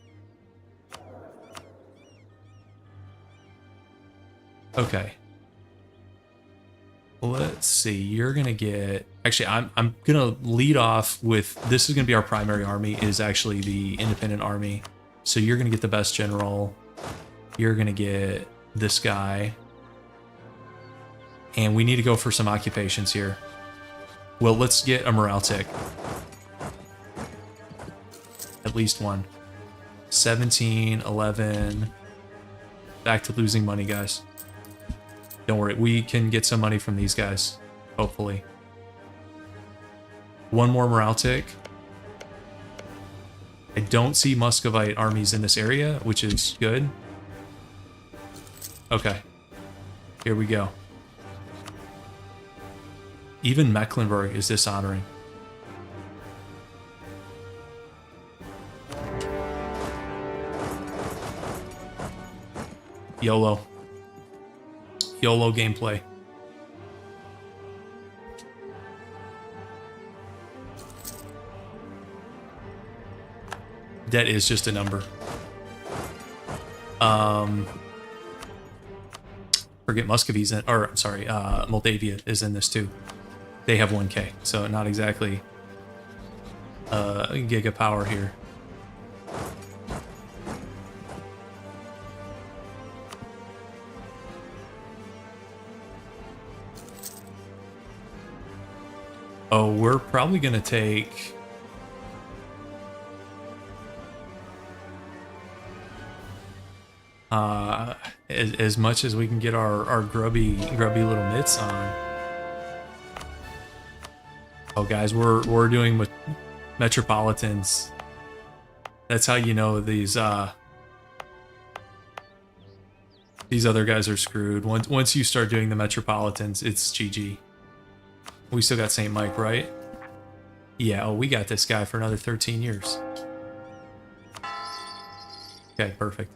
A: Okay. Let's see. You're going to get... Actually, I'm going to lead off with... This is going to be our primary army, is actually the independent army. So you're going to get the best general. You're going to get this guy. And we need to go for some occupations here. Well, let's get a morale tick. At least one. 17, 11. Back to losing money, guys. Don't worry, we can get some money from these guys, hopefully. One more morale tick. I don't see Muscovite armies in this area, which is good. Okay. Here we go. Even Mecklenburg is dishonoring. YOLO. YOLO gameplay. Debt is just a number. Forget Muscovy's in, or sorry, Moldavia is in this too. They have 1K, so not exactly giga power here. Oh, we're probably gonna take... as much as we can get our grubby little mitts on. Oh, guys, we're doing metropolitans. That's how you know these other guys are screwed. Once you start doing the metropolitans, it's GG. We still got St. Mike, right? Yeah, oh, we got this guy for another 13 years. Okay, perfect.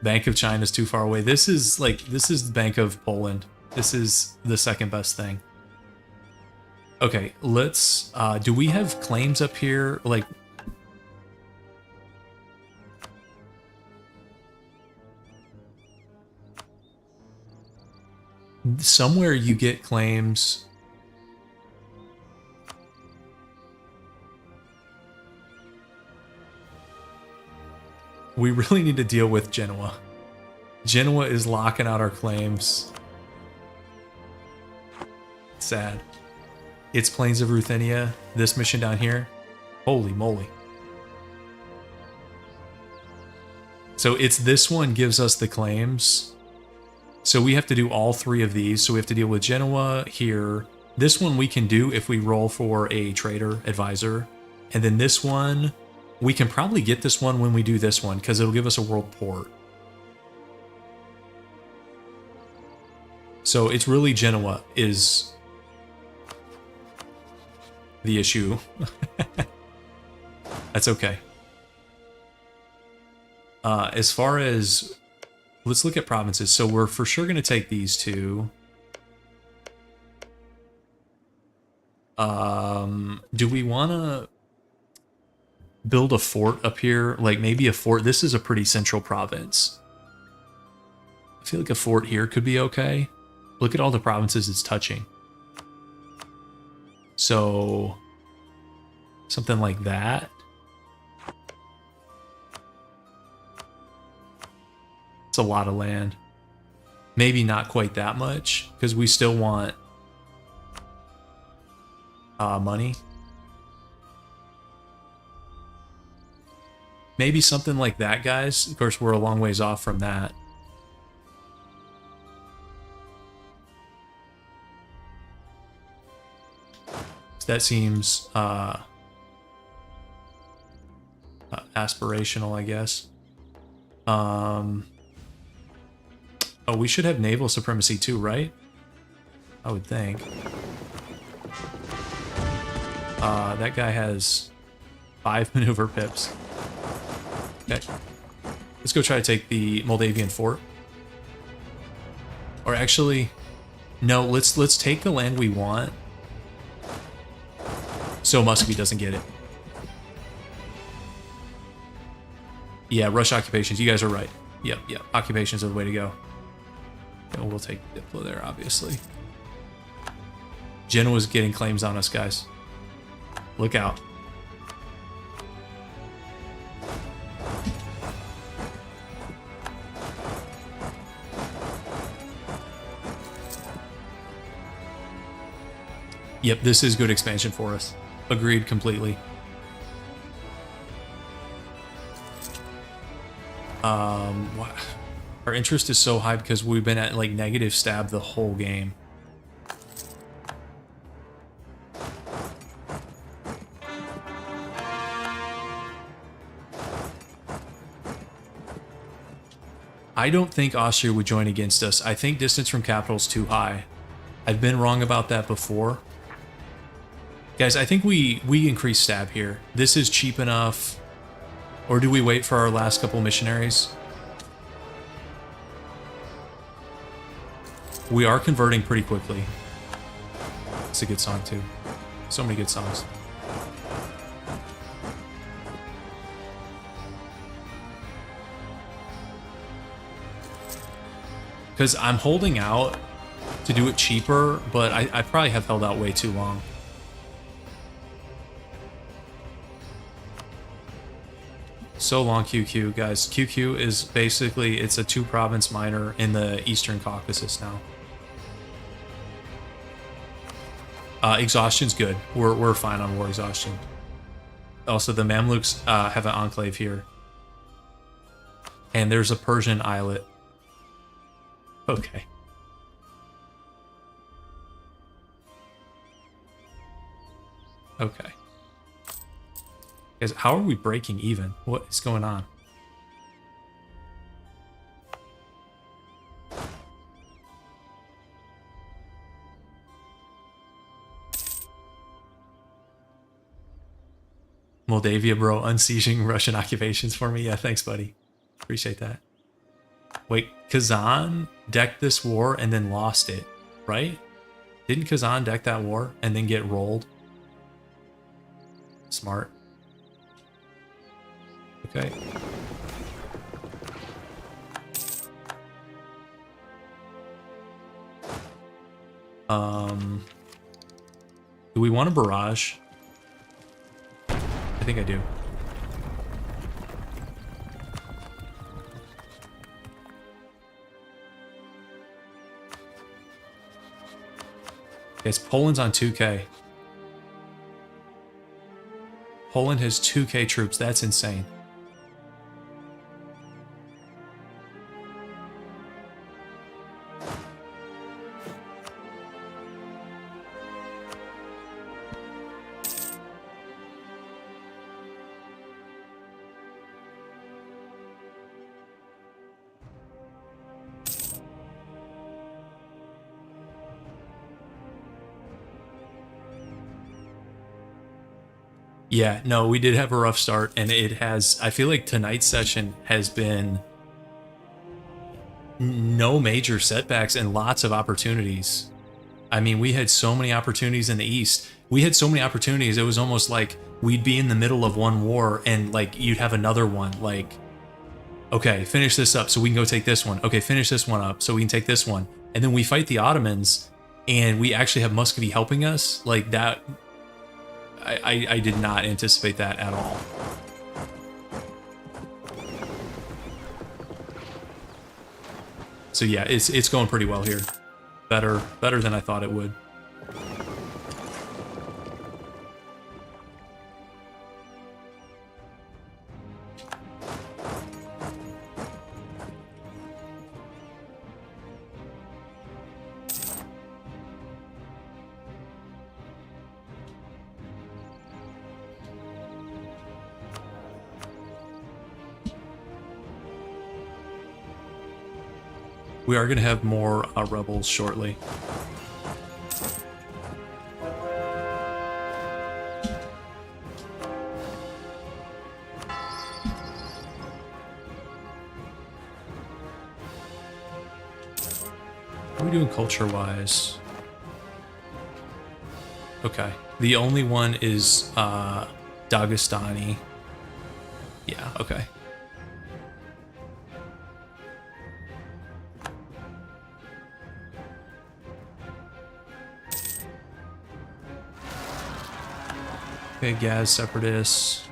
A: Bank of China is too far away. This is the Bank of Poland. This is the second best thing. Okay, let's, do we have claims up here? Like, somewhere you get claims. We really need to deal with Genoa. Genoa is locking out our claims. Sad. It's Plains of Ruthenia. This mission down here. Holy moly. So it's this one gives us the claims. So we have to do all three of these. So we have to deal with Genoa here. This one we can do if we roll for a trader advisor. And then this one, we can probably get this one when we do this one because it'll give us a world port. So it's really Genoa is the issue. That's okay. As far as... Let's look at provinces. So we're for sure going to take these two. Do we want to build a fort up here? Like maybe a fort. This is a pretty central province. I feel like a fort here could be okay. Look at all the provinces it's touching. So something like that. It's a lot of land. Maybe not quite that much, because we still want money. Maybe something like that, guys. Of course, we're a long ways off from that. So that seems aspirational, I guess. Oh, we should have naval supremacy too, right? I would think. That guy has 5 maneuver pips. Okay. Let's go try to take the Moldavian fort. Or actually, no, let's take the land we want. So Muscovy doesn't get it. Yeah, Rush occupations. You guys are right. Yep. Occupations are the way to go. And we'll take Diplo there, obviously. Genoa's getting claims on us, guys. Look out. Yep, this is good expansion for us. Agreed completely. Our interest is so high because we've been at like negative stab the whole game. I don't think Austria would join against us. I think distance from capital is too high. I've been wrong about that before. Guys, I think we increase stab here. This is cheap enough. Or do we wait for our last couple missionaries? We are converting pretty quickly. It's a good song too. So many good songs. Because I'm holding out to do it cheaper, but I probably have held out way too long. So long, QQ, guys. QQ is basically, it's a 2-province minor in the Eastern Caucasus now. Exhaustion's good. We're fine on war exhaustion. Also, the Mamluks have an enclave here. And there's a Persian islet. Okay. Okay. Guys, how are we breaking even? What is going on? Moldavia, bro, unsieging Russian occupations for me. Yeah, thanks, buddy. Appreciate that. Wait, Kazan decked this war and then lost it, right? Didn't Kazan deck that war and then get rolled? Smart. Okay. Do we want a barrage? I think I do. Yes, Poland's on 2K. Poland has 2K troops. That's insane. Yeah, no, we did have a rough start, and it has, I feel like tonight's session has been no major setbacks and lots of opportunities. I mean, we had so many opportunities in the East. We had so many opportunities, it was almost like we'd be in the middle of one war, and like you'd have another one, like, okay, finish this up so we can go take this one. Okay, finish this one up so we can take this one. And then we fight the Ottomans, and we actually have Muscovy helping us, like that. I did not anticipate that at all. So yeah, it's going pretty well here. Better than I thought it would. We are going to have more rebels shortly. What are we doing culture-wise? Okay. The only one is Dagestani. Yeah, okay. Okay, Gaz separatists.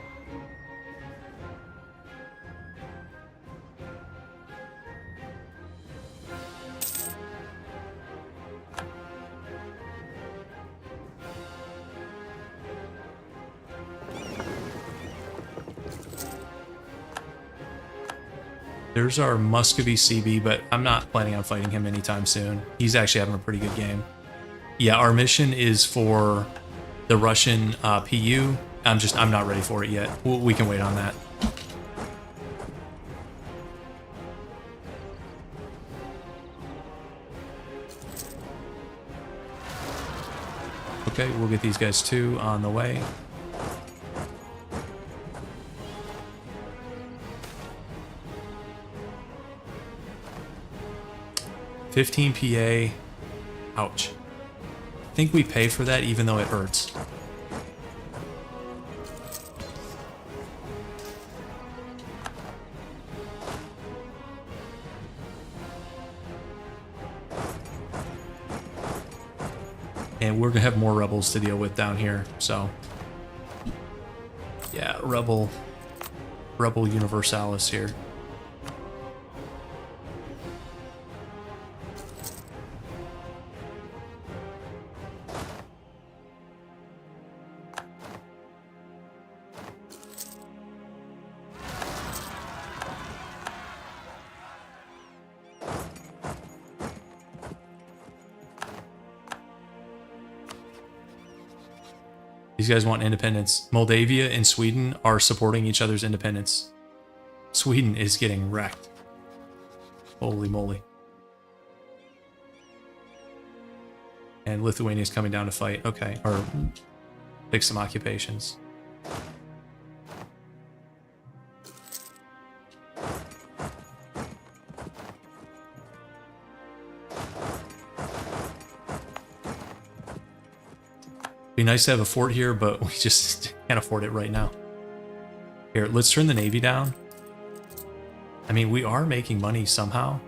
A: There's our Muscovy CB, but I'm not planning on fighting him anytime soon. He's actually having a pretty good game. Yeah, our mission is for the Russian PU. I'm not ready for it yet. We can wait on that. Okay, we'll get these guys too on the way. $15 PA. Ouch. I think we pay for that even though it hurts. And we're gonna have more rebels to deal with down here, so yeah, rebel universalis here. These guys want independence. Moldavia and Sweden are supporting each other's independence. Sweden is getting wrecked. Holy moly. And Lithuania is coming down to fight. Okay, or pick some occupations. Be nice to have a fort here, but we just can't afford it right now. Here, let's turn the navy down. I mean, we are making money somehow.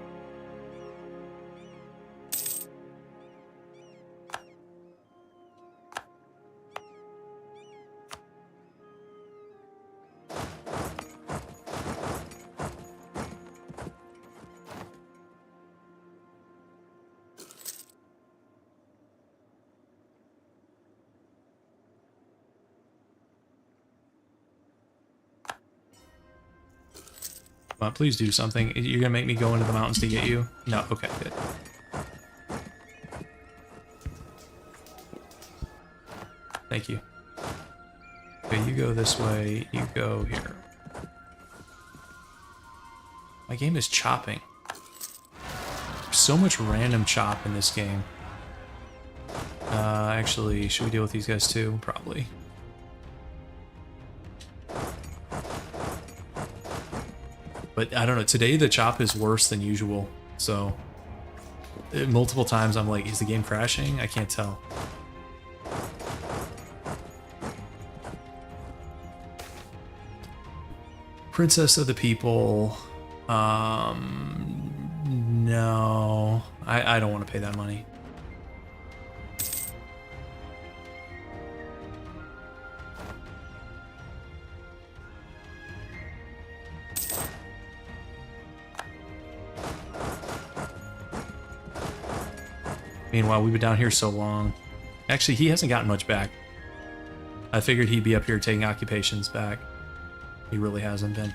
A: Come on, please do something. You're gonna make me go into the mountains to get you? No, okay, good. Thank you. Okay, you go this way, you go here. My game is chopping. There's so much random chop in this game. Actually, should we deal with these guys too? Probably. But I don't know, today the chop is worse than usual, so multiple times I'm like, is the game crashing? I can't tell. Princess of the People, no, I don't want to pay that money. Meanwhile, we've been down here so long. Actually, he hasn't gotten much back. I figured he'd be up here taking occupations back. He really hasn't been.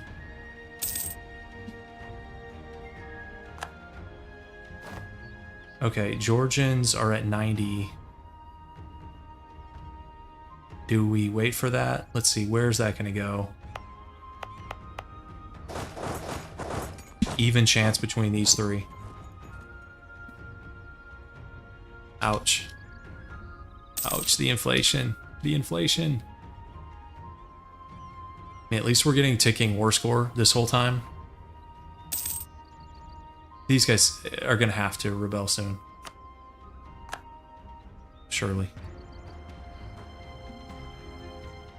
A: Okay, Georgians are at 90. Do we wait for that? Let's see, where's that gonna go? Even chance between these three. Ouch. Ouch, the inflation. The inflation. I mean, at least we're getting ticking war score this whole time. These guys are going to have to rebel soon. Surely.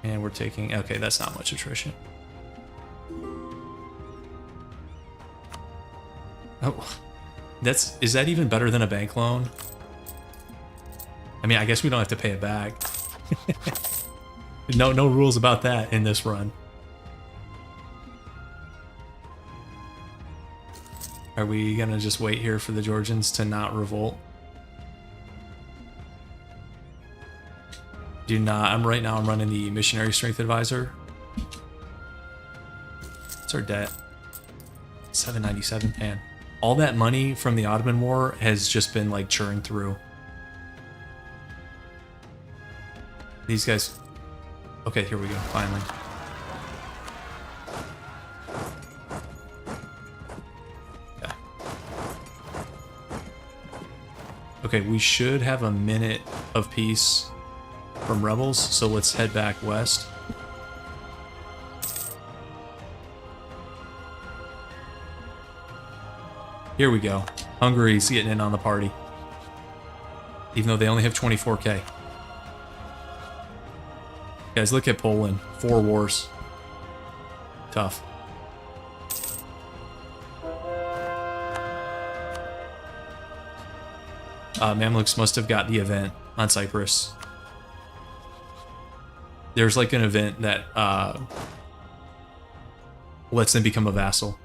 A: And we're taking... Okay, that's not much attrition. Oh, is that even better than a bank loan? I mean, I guess we don't have to pay it back. No rules about that in this run. Are we gonna just wait here for the Georgians to not revolt? Do not. Right now I'm running the missionary strength advisor. What's our debt? 797. Man, all that money from the Ottoman War has just been like churned through. These guys. Okay, here we go. Finally. Yeah. Okay, we should have a minute of peace from rebels, so let's head back west. Here we go. Hungary's getting in on the party. Even though they only have 24k. Guys, look at Poland. 4 wars. Tough. Mamluks must have got the event on Cyprus. There's like an event that lets them become a vassal.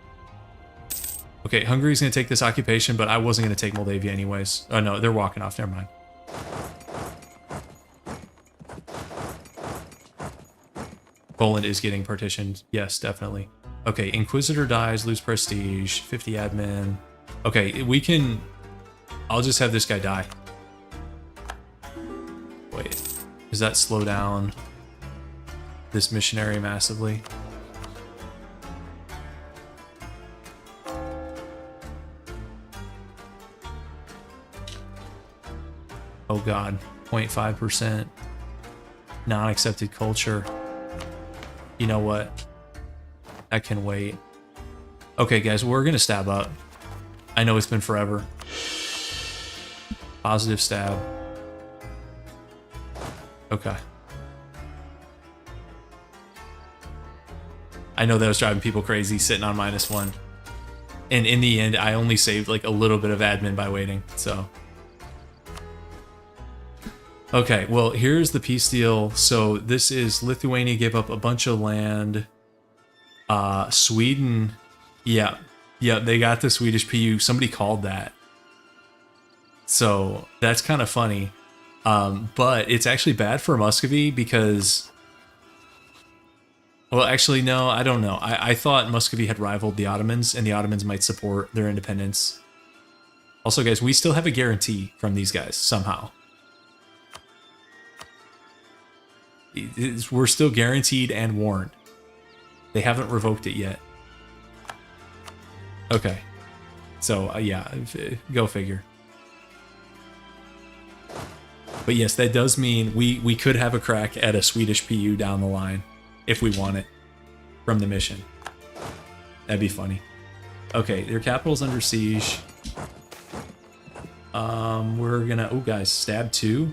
A: Okay, Hungary's going to take this occupation, but I wasn't going to take Moldavia anyways. Oh no, they're walking off. Never mind. Poland is getting partitioned. Yes, definitely. Okay, Inquisitor dies, lose prestige, 50 admin. Okay, we can... I'll just have this guy die. Wait, does that slow down this missionary massively? Oh god, 0.5%. Non-accepted culture. You know what? I can wait. Okay, guys, we're gonna stab up. I know it's been forever. Positive stab. Okay. I know that was driving people crazy sitting on -1. And in the end, I only saved like a little bit of admin by waiting, so. Okay, well, here's the peace deal. So this is Lithuania gave up a bunch of land. Sweden, yeah, they got the Swedish PU. Somebody called that. So that's kind of funny. But it's actually bad for Muscovy because... Well, actually, no, I don't know. I thought Muscovy had rivaled the Ottomans, and the Ottomans might support their independence. Also, guys, we still have a guarantee from these guys, somehow. We're still guaranteed and warned. They haven't revoked it yet. Okay. So, yeah, go figure. But yes, that does mean we could have a crack at a Swedish PU down the line if we want it from the mission. That'd be funny. Okay, their capital's under siege. We're gonna... Oh, guys, stab 2.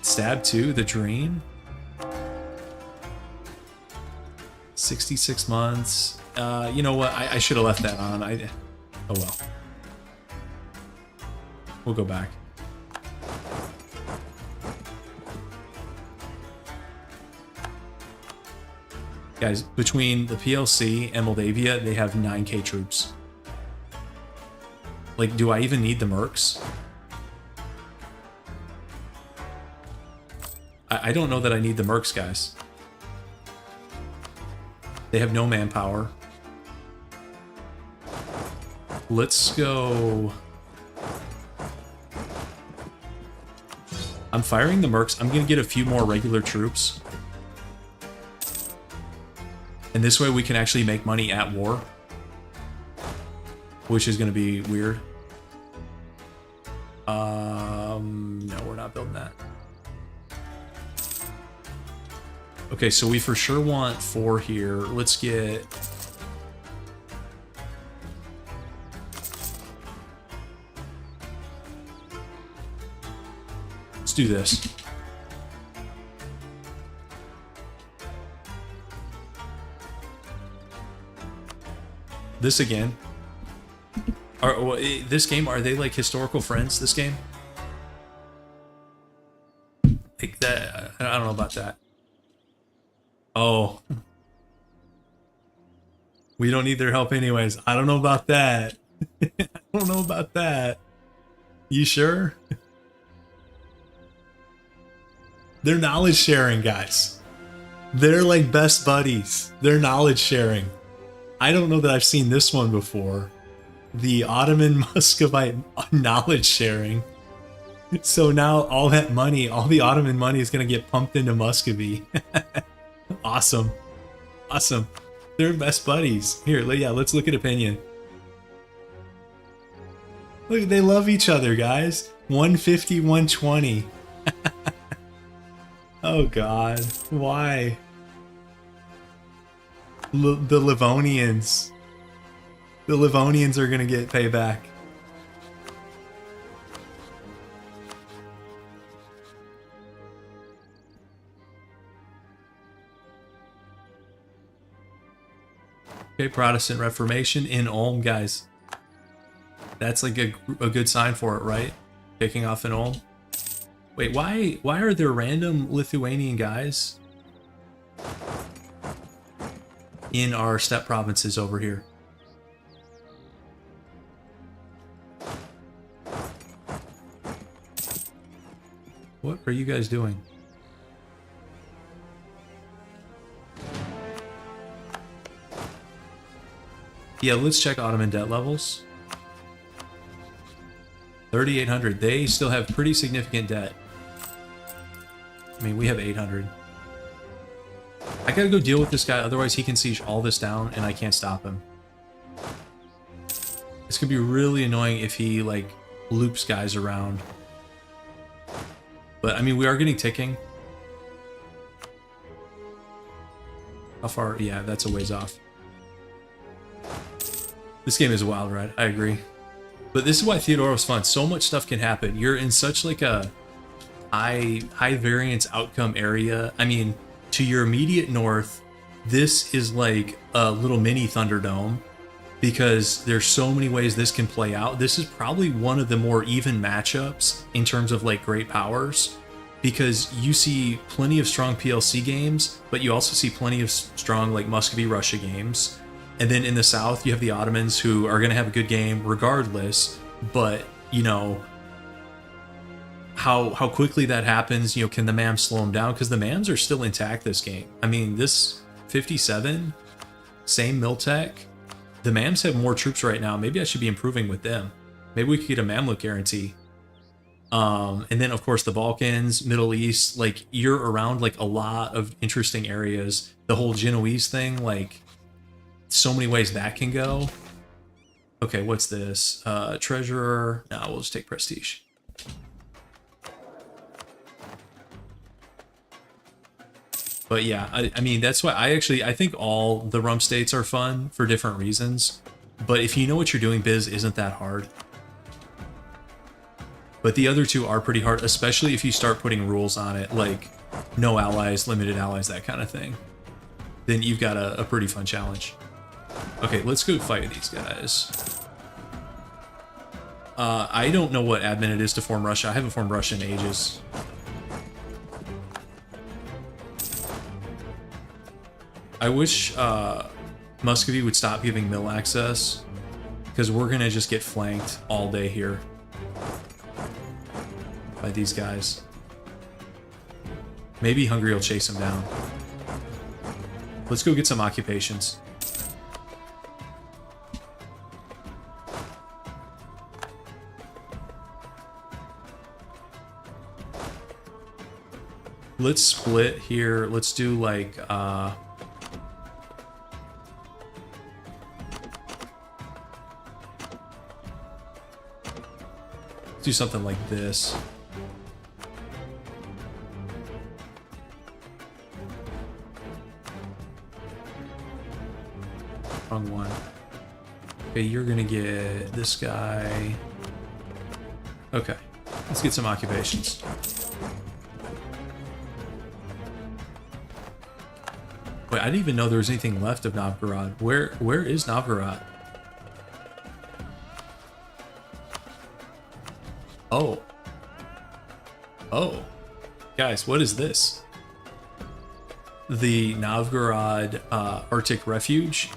A: Stab 2, the dream. 66 months. You know what? I should have left that on. Oh well. We'll go back. Guys, between the PLC and Moldavia, they have 9k troops. Like, do I even need the mercs? I don't know that I need the mercs, guys. They have no manpower. Let's go... I'm firing the mercs. I'm going to get a few more regular troops. And this way we can actually make money at war. Which is going to be weird. No, we're not building that. Okay, so we for sure want 4 here. Let's get... Let's do this. This again. This game, are they like historical friends, this game? Like that, I don't know about that. Oh. We don't need their help anyways. I don't know about that. I don't know about that. You sure? They're knowledge sharing, guys. They're like best buddies. They're knowledge sharing. I don't know that I've seen this one before. The Ottoman Muscovite knowledge sharing. So now all that money, all the Ottoman money is going to get pumped into Muscovy. Awesome. Awesome. They're best buddies. Here, yeah, let's look at opinion. Look, they love each other, guys. 150, 120. Oh, God. Why? The Livonians. The Livonians are going to get payback. Okay, Protestant Reformation in Ulm, guys. That's like a good sign for it, right? Kicking off in Ulm. Wait, why are there random Lithuanian guys in our steppe provinces over here? What are you guys doing? Yeah, let's check Ottoman debt levels. 3,800. They still have pretty significant debt. I mean, we have 800. I gotta go deal with this guy, otherwise he can siege all this down and I can't stop him. This could be really annoying if he, like, loops guys around. But, I mean, we are getting ticking. How far? Yeah, that's a ways off. This game is a wild ride, I agree. But this is why Theodoro is fun. So much stuff can happen. You're in such like a high variance outcome area. I mean, to your immediate north, this is like a little mini Thunderdome because there's so many ways this can play out. This is probably one of the more even matchups in terms of like great powers because you see plenty of strong PLC games, but you also see plenty of strong like Muscovy Russia games. And then in the south, you have the Ottomans who are going to have a good game regardless, but, you know, how quickly that happens, you know, can the MAMs slow them down? Because the MAMs are still intact this game. I mean, this 57, same Miltech, the MAMs have more troops right now. Maybe I should be improving with them. Maybe we could get a Mamluk guarantee. And then, of course, the Balkans, Middle East, like, you're around, like, a lot of interesting areas. The whole Genoese thing, like... so many ways that can go. Okay, what's this? Treasurer. No, we'll just take prestige. But yeah, I mean, that's why I think all the Rump states are fun for different reasons. But if you know what you're doing, Biz isn't that hard. But the other two are pretty hard, especially if you start putting rules on it, like no allies, limited allies, that kind of thing. Then you've got a pretty fun challenge. Okay, let's go fight these guys. I don't know what admin it is to form Russia. I haven't formed Russia in ages. I wish Muscovy would stop giving mill access, because we're gonna just get flanked all day here by these guys. Maybe Hungary will chase them down. Let's go get some occupations. Let's split here. Let's do like do something like this. Wrong one. Okay, you're gonna get this guy. Okay, let's get some occupations. Wait, I didn't even know there was anything left of Novgorod. Where is Novgorod? Oh. Oh. Guys, what is this? The Novgorod Arctic Refuge?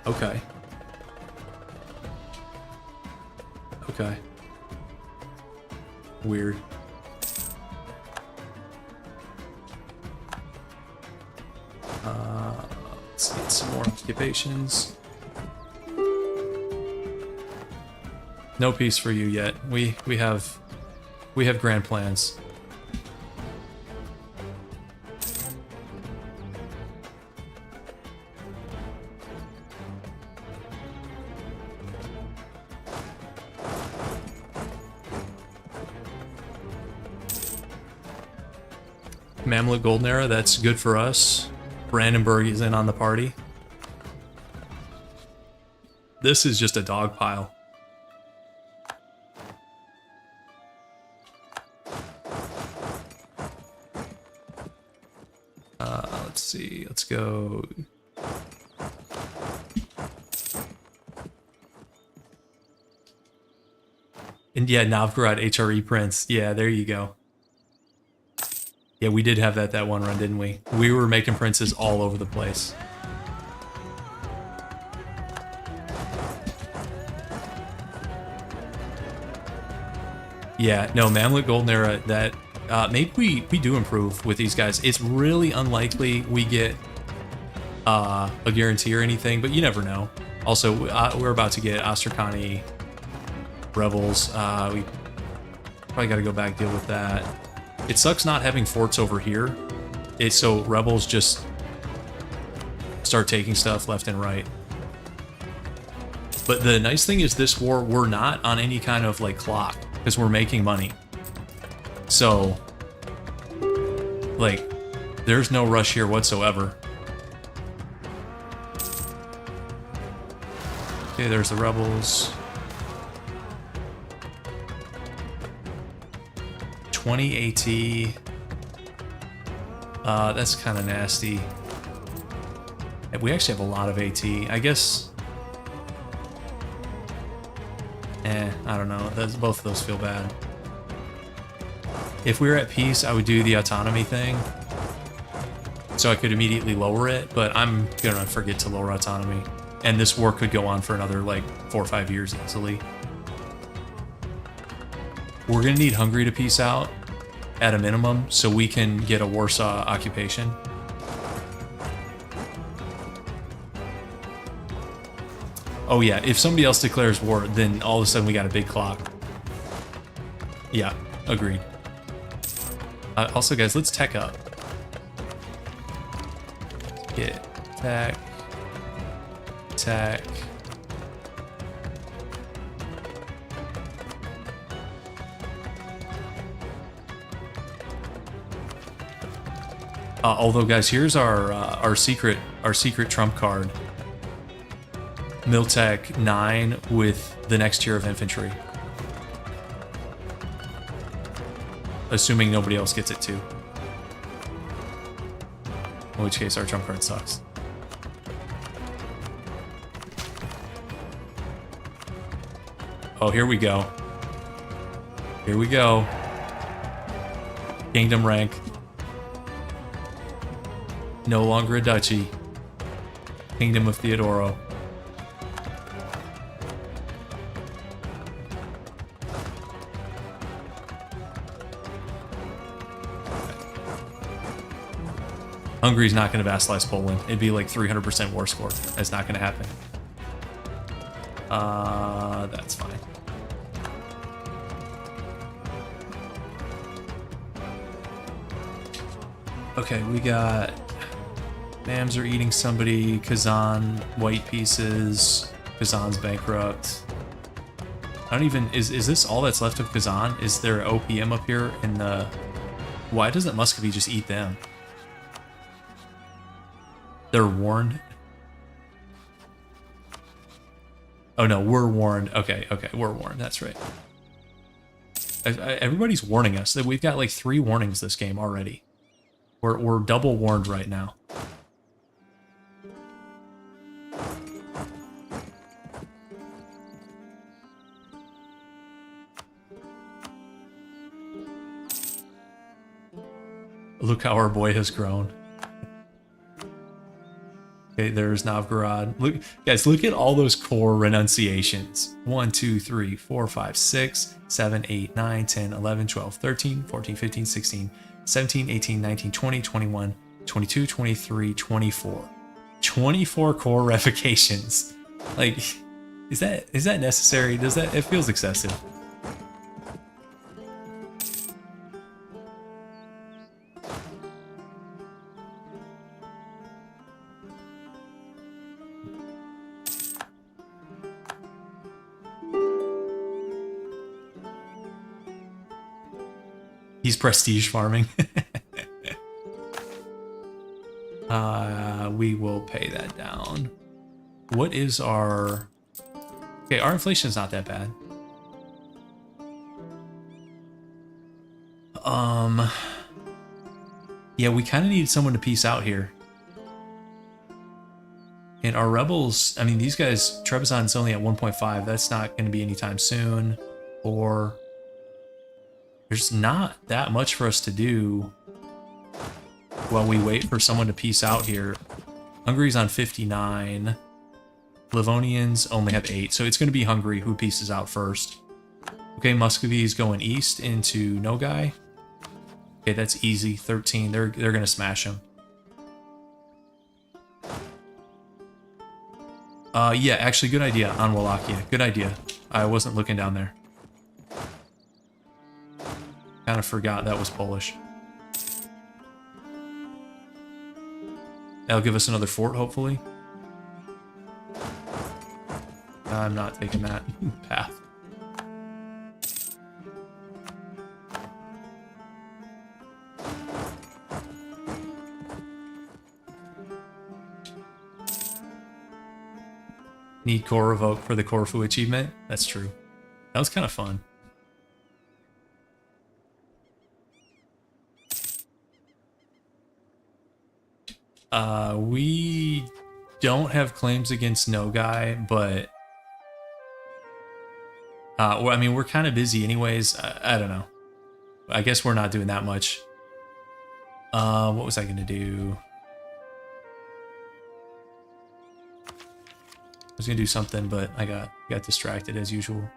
A: Okay. Okay. Weird. Let's get some more occupations. No peace for you yet. We have grand plans. Mamluk Golden Era, that's good for us. Brandenburg is in on the party. This is just a dog pile. Let's see, let's go. And yeah, Novgorod HRE Prince. Yeah, there you go. Yeah, we did have that one run, didn't we? We were making princes all over the place. Yeah, no, Mamluk Golden Era, that maybe we do improve with these guys. It's really unlikely we get a guarantee or anything, but you never know. Also, we're about to get Astrakani rebels. We probably got to go back deal with that. It sucks not having forts over here. It's so rebels just start taking stuff left and right. But the nice thing is this war, we're not on any kind of like clock because we're making money. So like there's no rush here whatsoever. Okay, there's the rebels. 20 AT. That's kind of nasty. We actually have a lot of AT. I guess. I don't know. Both of those feel bad. If we were at peace, I would do the autonomy thing, so I could immediately lower it. But I'm gonna forget to lower autonomy, and this war could go on for another like 4 or 5 years easily. We're gonna need Hungary to peace out at a minimum so we can get a Warsaw occupation. Oh yeah, if somebody else declares war, then all of a sudden we got a big clock. Yeah, agreed. Also guys, let's tech up. Get tech. Tech. Although, guys, here's our secret trump card. Miltech 9 with the next tier of infantry. Assuming nobody else gets it too. In which case our trump card sucks. Oh, here we go. Here we go. Kingdom rank. No longer a duchy. Kingdom of Theodoro. Hungary's not going to vassalize Poland. It'd be like 300% war score. That's not going to happen. That's fine. Okay, we got... Mams are eating somebody. Kazan, white pieces. Kazan's bankrupt. I don't even... Is this all that's left of Kazan? Is there OPM up here in the... Why doesn't Muscovy just eat them? They're warned? Oh no, we're warned. Okay, we're warned. That's right. Everybody's warning us. That we've got like 3 warnings this game already. We're double warned right now. Look how our boy has grown. Okay, there's Novgorod. Look, guys, look at all those core renunciations. 1, 2, 3, 4, 5, 6, 7, 8, 9, 10, 11, 12, 13, 14, 15, 16, 17, 18, 19, 20, 21, 22, 23, 24. 24 core revocations. Like, is that necessary? It feels excessive. He's prestige farming. We will pay that down. What is our... Okay, our inflation is not that bad. Yeah, we kind of need someone to peace out here. And our rebels, I mean, these guys, Trebizond's only at 1.5. That's not going to be anytime soon. Or... There's not that much for us to do while we wait for someone to peace out here. Hungary's on 59. Livonians only have 8, so it's going to be Hungary who pieces out first. Okay, Muscovy is going east into Nogai. Okay, that's easy. 13. They're going to smash him. Yeah, actually, good idea on Wallachia. Good idea. I wasn't looking down there. Kind of forgot that was Polish. That'll give us another fort, hopefully. I'm not taking that path. Need core revoke for the Corfu achievement? That's true. That was kind of fun. We don't have claims against Nogai, but well, I mean, we're kind of busy anyways. I don't know. I guess we're not doing that much. What was I gonna do? I was gonna do something, but I got distracted as usual.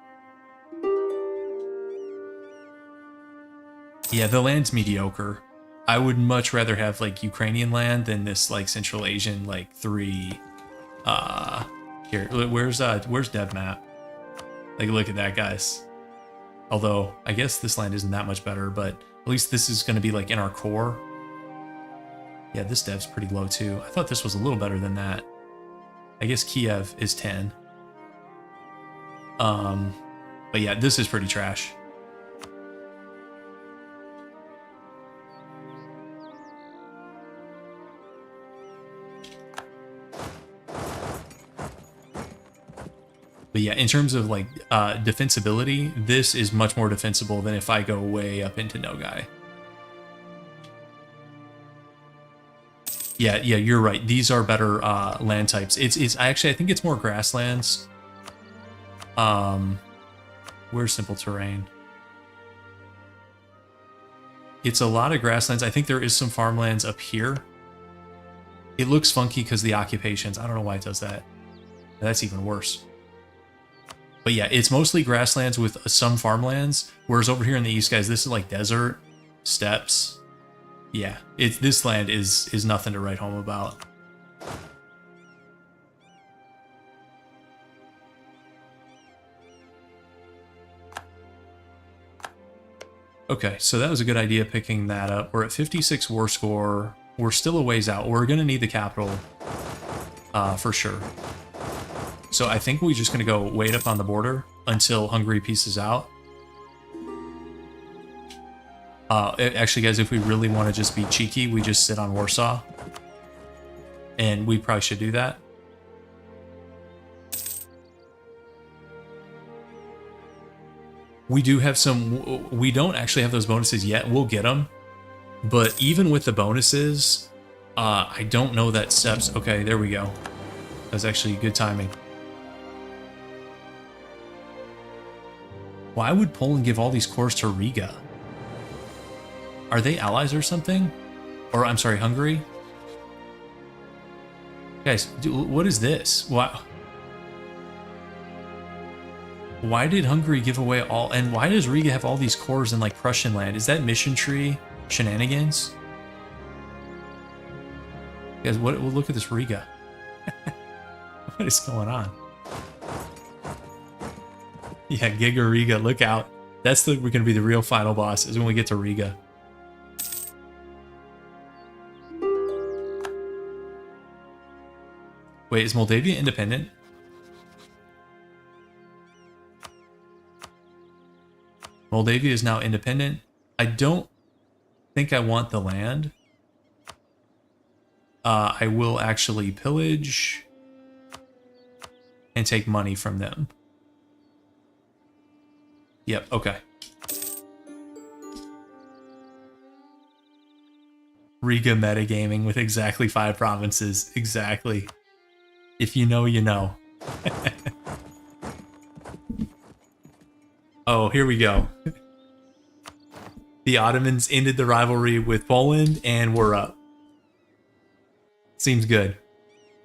A: Yeah, the land's mediocre. I would much rather have like Ukrainian land than this like Central Asian like 3 here. Where's dev map? Like look at that, guys. Although I guess this land isn't that much better, but at least this is going to be like in our core. Yeah, this dev's pretty low too. I thought this was a little better than that. I guess Kiev is 10. But yeah, this is pretty trash. But yeah, in terms of like defensibility, this is much more defensible than if I go way up into Nogai. Yeah, you're right. These are better land types. It's actually, I think it's more grasslands. Where's simple terrain? It's a lot of grasslands. I think there is some farmlands up here. It looks funky because the occupations. I don't know why it does that. That's even worse. But yeah, it's mostly grasslands with some farmlands, whereas over here in the east, guys, this is like desert, steppes. Yeah, this land is nothing to write home about. Okay, so that was a good idea picking that up. We're at 56 war score. We're still a ways out. We're going to need the capital for sure. So I think we're just going to go wait up on the border until Hungary pieces out. Actually, guys, if we really want to just be cheeky, we just sit on Warsaw. And we probably should do that. We do have some... We don't actually have those bonuses yet. We'll get them. But even with the bonuses, I don't know that steps... Okay, there we go. That's actually good timing. Why would Poland give all these cores to Riga? Are they allies or something? Or, I'm sorry, Hungary? Guys, what is this? Why did Hungary give away all... And why does Riga have all these cores in, like, Prussian land? Is that mission tree shenanigans? Guys, look at this Riga. What is going on? Yeah, Giga Riga, look out. We're going to be the real final boss is when we get to Riga. Wait, is Moldavia independent? Moldavia is now independent. I don't think I want the land. I will actually pillage and take money from them. Yep, okay. Riga metagaming with exactly 5 provinces. Exactly. If you know, you know. Oh, here we go. The Ottomans ended the rivalry with Poland, and we're up. Seems good.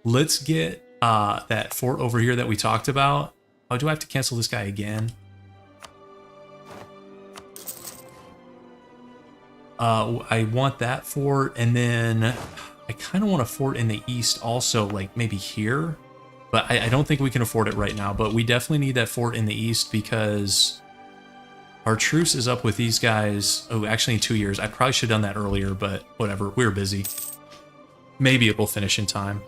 A: Let's get that fort over here that we talked about. Oh, do I have to cancel this guy again? I want that fort, and then I kind of want a fort in the east also, like maybe here. But I don't think we can afford it right now, but we definitely need that fort in the east because our truce is up with these guys. Oh, actually in 2 years. I probably should have done that earlier, but whatever. We were busy. Maybe it will finish in time.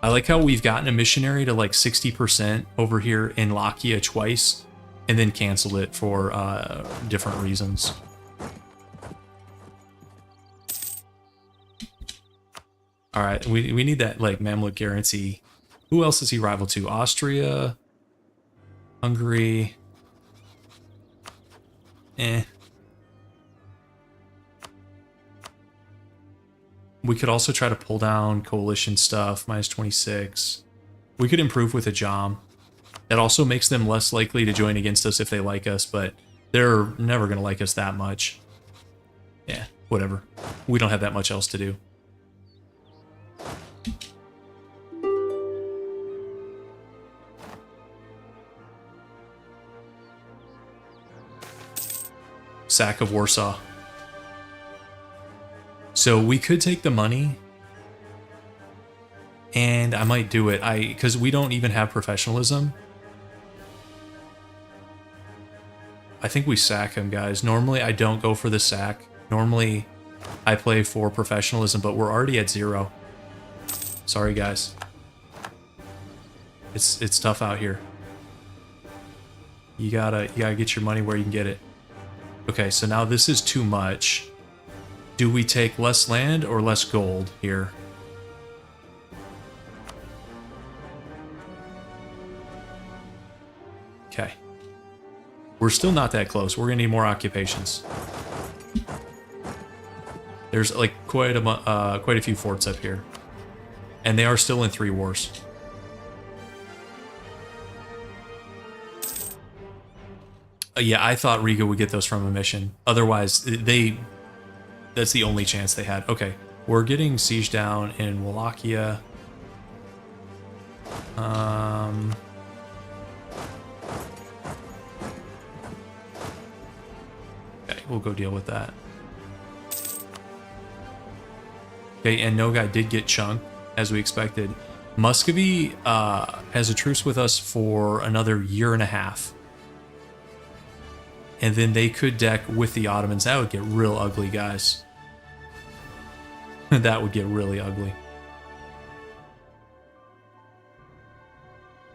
A: I like how we've gotten a missionary to like 60% over here in Lakia twice and then canceled it for different reasons. All right, we need that like Mamluk guarantee. Who else is he rival to? Austria, Hungary. We could also try to pull down coalition stuff, minus 26. We could improve with a Jom. That also makes them less likely to join against us if they like us, but they're never going to like us that much. Yeah, whatever. We don't have that much else to do. Sack of Warsaw. So we could take the money, and I might do it. Because we don't even have professionalism. I think we sack him, guys. Normally I don't go for the sack. Normally I play for professionalism, but we're already at 0. Sorry, guys. It's tough out here. You gotta get your money where you can get it. Okay, so now this is too much. Do we take less land or less gold here? Okay. We're still not that close. We're gonna need more occupations. There's like quite a few forts up here, and they are still in 3 wars. Yeah, I thought Riga would get those from a mission. Otherwise, that's the only chance they had. Okay, we're getting siege down in Wallachia. Okay, we'll go deal with that. Okay, and Nogai did get chunked, as we expected. Muscovy has a truce with us for another 1.5 years. And then they could deck with the Ottomans. That would get real ugly, guys. That would get really ugly.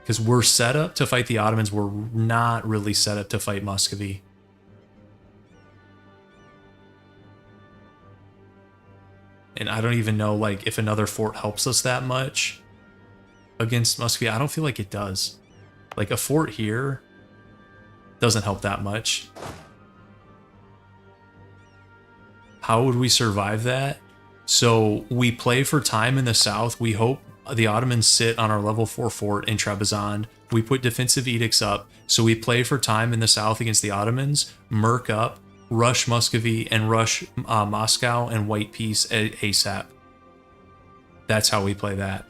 A: Because we're set up to fight the Ottomans. We're not really set up to fight Muscovy. And I don't even know, like, if another fort helps us that much against Muscovy. I don't feel like it does. Like, a fort here doesn't help that much. How would we survive that? So we play for time in the south. We hope the Ottomans sit on our level 4 fort in Trebizond. We put defensive edicts up. So we play for time in the south against the Ottomans, murk up, rush Muscovy, and rush Moscow and White Peace ASAP. That's how we play that.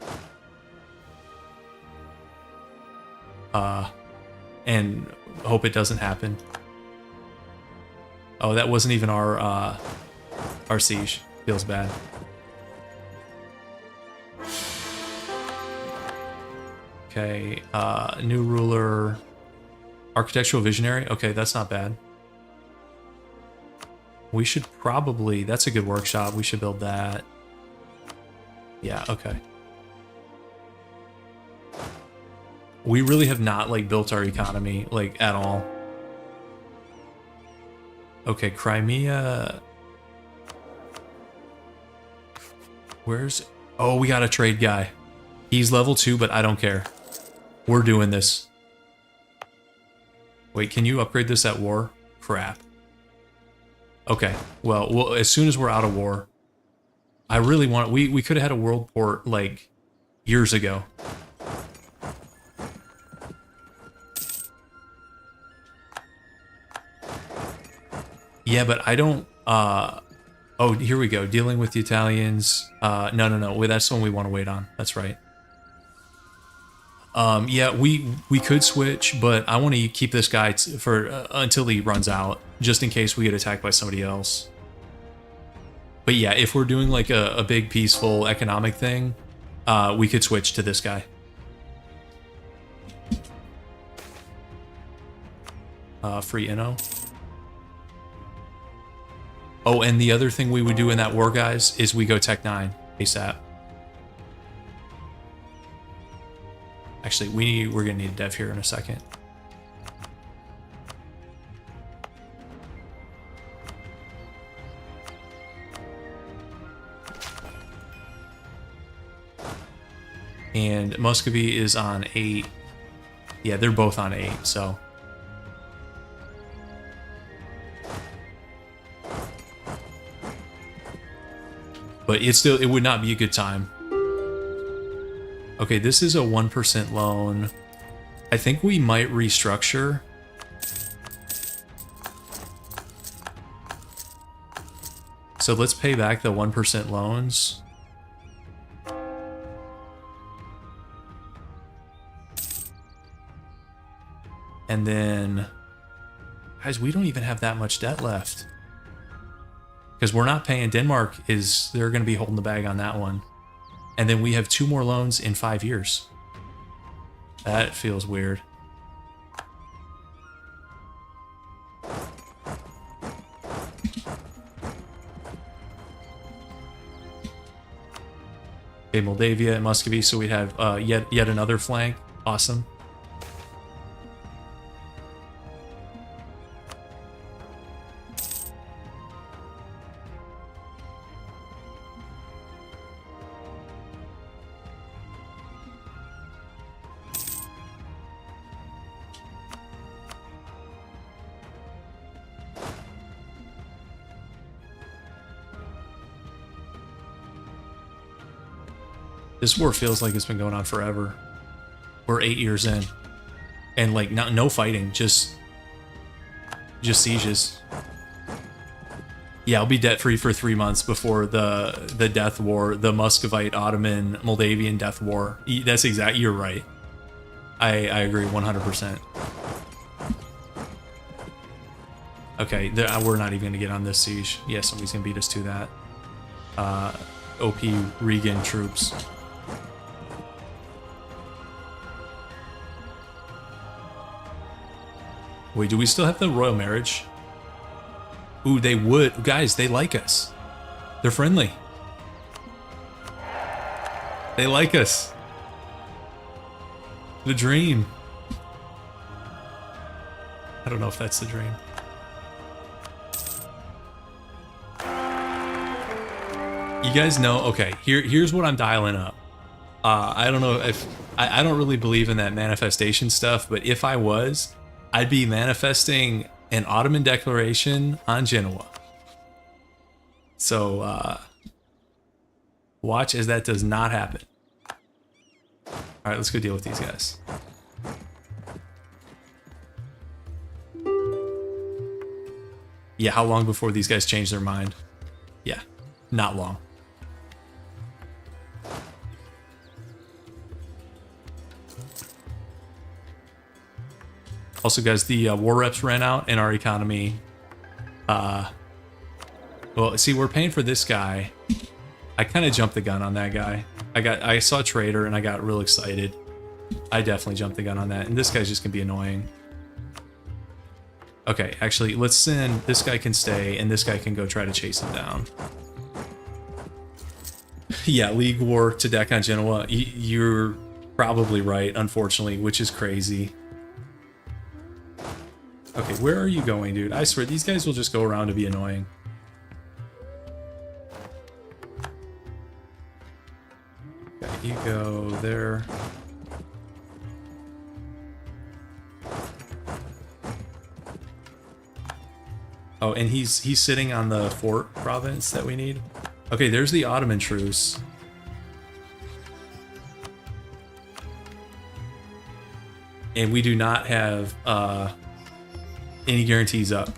A: And hope it doesn't happen. Oh, that wasn't even our siege. Feels bad. Okay, new ruler, architectural visionary. Okay, that's not bad. We should probably, that's a good workshop. We should build that. Yeah, okay. We really have not, like, built our economy, like, at all. Okay, Crimea. Where's... Oh, we got a trade guy. He's level 2, but I don't care. We're doing this. Wait, can you upgrade this at war? Crap. Okay, well, as soon as we're out of war, I really want... We could have had a world port, like, years ago. Yeah, but I don't... Oh, here we go. Dealing with the Italians. No. Wait, that's the one we want to wait on. That's right. Yeah, we could switch, but I want to keep this guy for until he runs out, just in case we get attacked by somebody else. But yeah, if we're doing like a big peaceful economic thing, we could switch to this guy. Free Inno. Oh, and the other thing we would do in that war, guys, is we go Tech 9 ASAP. Actually, we're gonna need a dev here in a second. And Muscovy is on 8. Yeah, they're both on 8, so... But it would not be a good time. Okay, this is a 1% loan. I think we might restructure. So let's pay back the 1% loans. And then, guys, we don't even have that much debt left. Because we're not paying. Denmark they're going to be holding the bag on that one. And then we have 2 more loans in 5 years. That feels weird. Okay, Moldavia and Muscovy, so we'd have yet another flank. Awesome. This war feels like it's been going on forever. We're 8 years in. And like no fighting, just sieges. Yeah, I'll be debt free for 3 months before the death war, the Muscovite, Ottoman, Moldavian death war. That's exactly, you're right. I agree 100%. Okay, we're not even gonna get on this siege. Yeah, somebody's gonna beat us to that. OP Regan troops. Wait, do we still have the royal marriage? Ooh, they would. Guys, they like us. They're friendly. They like us. The dream. I don't know if that's the dream. You guys know, okay, here's what I'm dialing up. I don't know if, I don't really believe in that manifestation stuff, but if I was, I'd be manifesting an Ottoman declaration on Genoa. So, watch as that does not happen. Alright, let's go deal with these guys. Yeah, how long before these guys change their mind? Yeah, not long. Also, guys, the war reps ran out in our economy. Well, see, we're paying for this guy. I kind of jumped the gun on that guy. I saw Trader and I got real excited. I definitely jumped the gun on that. And this guy's just gonna be annoying. Okay, actually, let's send, this guy can stay and this guy can go try to chase him down. Yeah, League War to deck on Genoa. You're probably right, unfortunately, which is crazy. Okay, where are you going, dude? I swear, these guys will just go around to be annoying. Okay, you go there. Oh, and he's sitting on the fort province that we need. Okay, there's the Ottoman truce. And we do not have any guarantees up.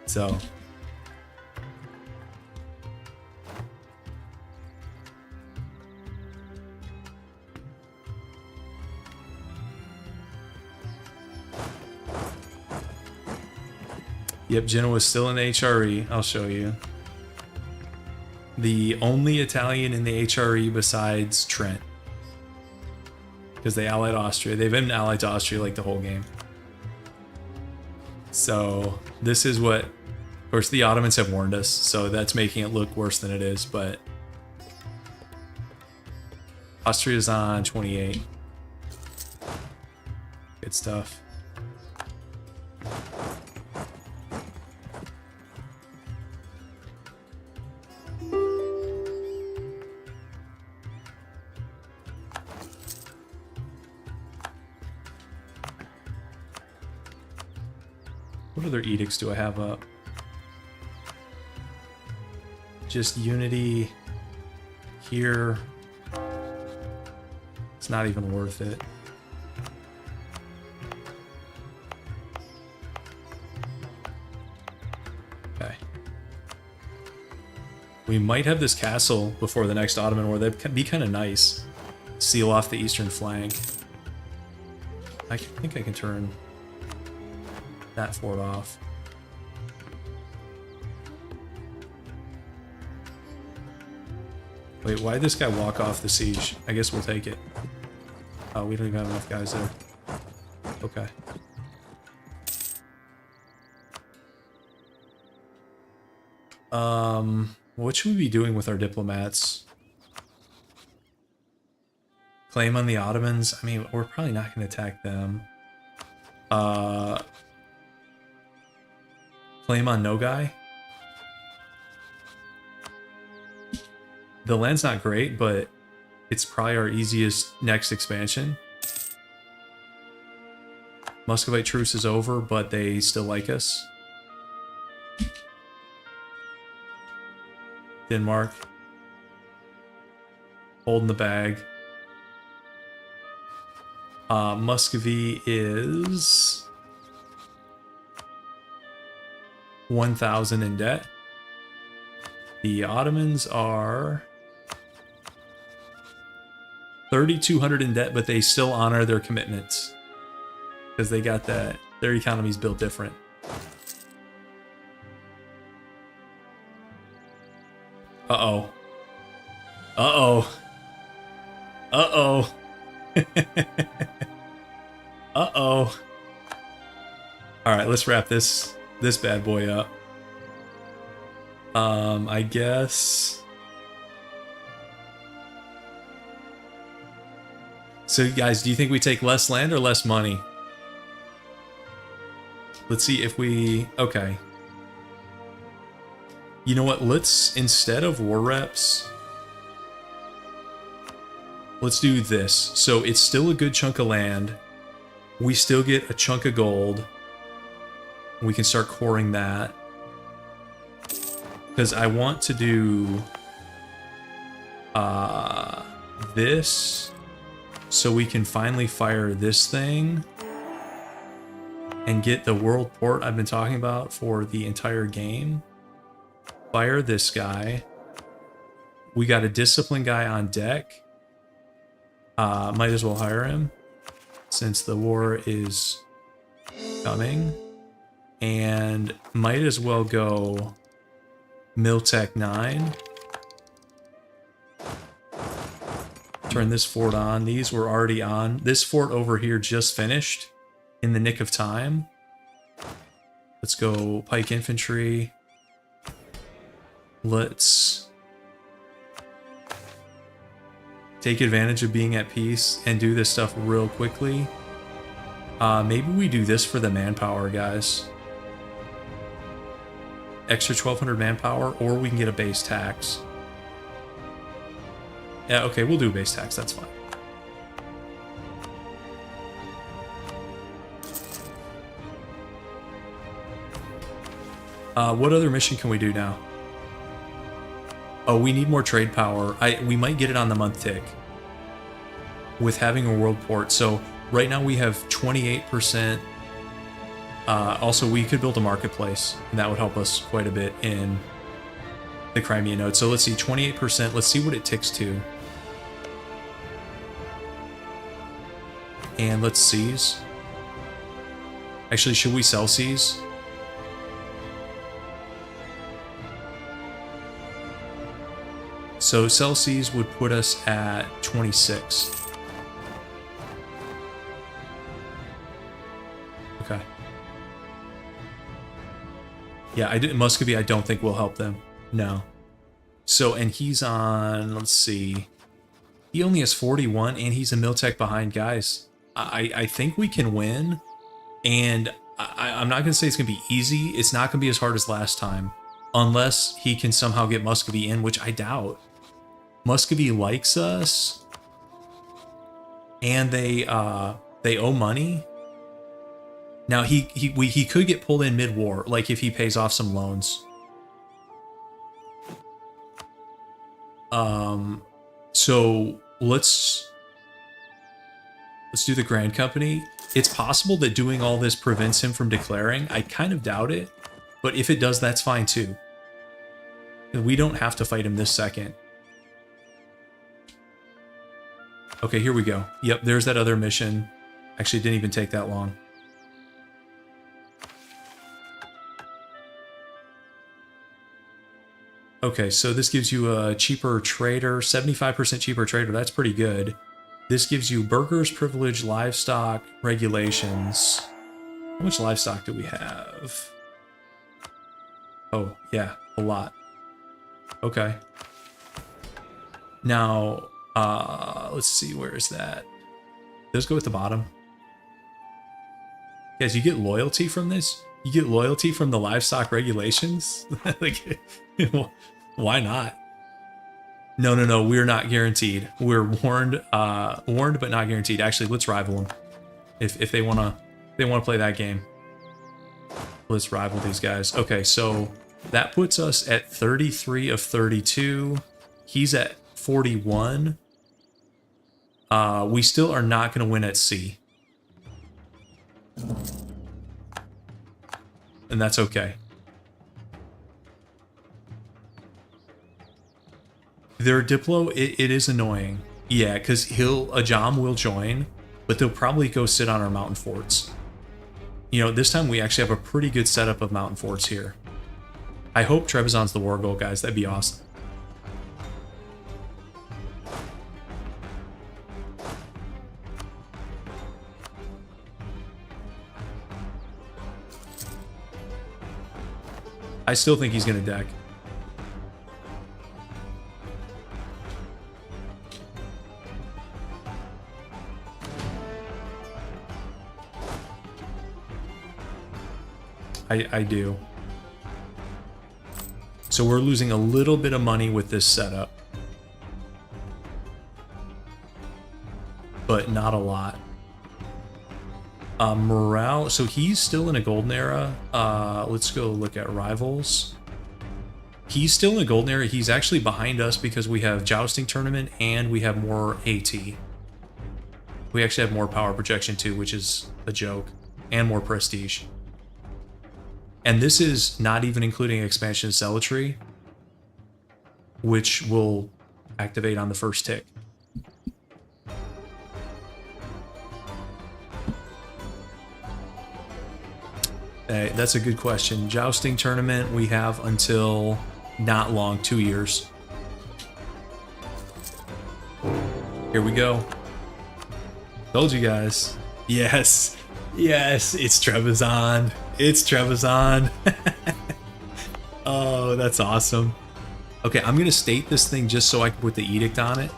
A: So yep, Genoa's still in the HRE. I'll show you. The only Italian in the HRE besides Trent. Because they allied Austria. They've been allied to Austria like the whole game. So this is what, of course, the Ottomans have warned us, so that's making it look worse than it is, but Austria's on 28. Good stuff. What other edicts do I have up? Just unity here. It's not even worth it. Okay. We might have this castle before the next Ottoman War. That'd be kind of nice. Seal off the eastern flank. I think I can turn that fort off. Wait, why'd this guy walk off the siege? I guess we'll take it. Oh, we don't even have enough guys there. Okay. What should we be doing with our diplomats? Claim on the Ottomans? I mean, we're probably not going to attack them. Claim on Nogai? The land's not great, but it's probably our easiest next expansion. Muscovite truce is over, but they still like us. Denmark. Holding the bag. Muscovy is 1,000 in debt. The Ottomans are 3,200 in debt, but they still honor their commitments because they got that. Their economy's built different. Uh-oh. Uh-oh. Uh-oh. Uh-oh. Alright, let's wrap this bad boy up. I guess So guys, do you think we take less land or less money? Let's see if we... Okay. You know what? Let's, instead of war reps, let's do this. So it's still a good chunk of land. We still get a chunk of gold. We can start coring that. Because I want to do this so we can finally fire this thing and get the world port I've been talking about for the entire game. Fire this guy. We got a discipline guy on deck. Might as well hire him since the war is coming. And might as well go Miltech 9. Turn this fort on. These were already on. This fort over here just finished in the nick of time. Let's go pike infantry. Let's take advantage of being at peace and do this stuff real quickly. Maybe we do this for the manpower, guys. Extra 1,200 manpower, or we can get a base tax. Yeah, okay, we'll do a base tax, that's fine. What other mission can we do now? Oh, we need more trade power. We might get it on the month tick with having a world port. So right now we have 28%. Also, we could build a marketplace, and that would help us quite a bit in the Crimea node. So let's see, 28%. Let's see what it ticks to. And let's seize. Actually, should we sell seize? So sell seize would put us at 26. Okay. Yeah, Muscovy I don't think will help them. No. So, and he's on, let's see. He only has 41 and he's a Miltech behind, guys. I think we can win. And I'm not going to say it's going to be easy. It's not going to be as hard as last time. Unless he can somehow get Muscovy in, which I doubt. Muscovy likes us. And they owe money. Now, he could get pulled in mid-war, like if he pays off some loans. So let's do the Grand Company. It's possible that doing all this prevents him from declaring. I kind of doubt it, but if it does, that's fine too. We don't have to fight him this second. Okay, here we go. Yep, there's that other mission. Actually, it didn't even take that long. Okay, so this gives you a cheaper trader, 75% cheaper trader. That's pretty good. This gives you burghers, privilege, livestock, regulations. How much livestock do we have? Oh, yeah, a lot. Okay. Now, let's see, where is that? Let's go with the bottom. Guys, you get loyalty from this? You get loyalty from the livestock regulations? Like, why not? No, we're not guaranteed. We're warned but not guaranteed. Actually, let's rival them. If they wanna play that game. Let's rival these guys. Okay, so that puts us at 33 of 32. He's at 41. We still are not gonna win at sea. And that's okay. Their Diplo, it is annoying. Yeah, because Ajam will join, but they'll probably go sit on our mountain forts. You know, this time we actually have a pretty good setup of mountain forts here. I hope Trebizond's the war goal, guys. That'd be awesome. I still think he's going to deck. I do. So we're losing a little bit of money with this setup. But not a lot. Morale, so he's still in a golden era. Let's go look at rivals. He's still in a golden era. He's actually behind us because we have jousting tournament and we have more AT. We actually have more power projection too, which is a joke, and more prestige. And this is not even including expansion zealotry, which will activate on the first tick. Hey, that's a good question. Jousting tournament, we have until not long, 2 years. Here we go. Told you guys. Yes. Yes, it's Trebizond. It's Trebizond. Oh, that's awesome. Okay, I'm going to state this thing just so I can put the edict on it.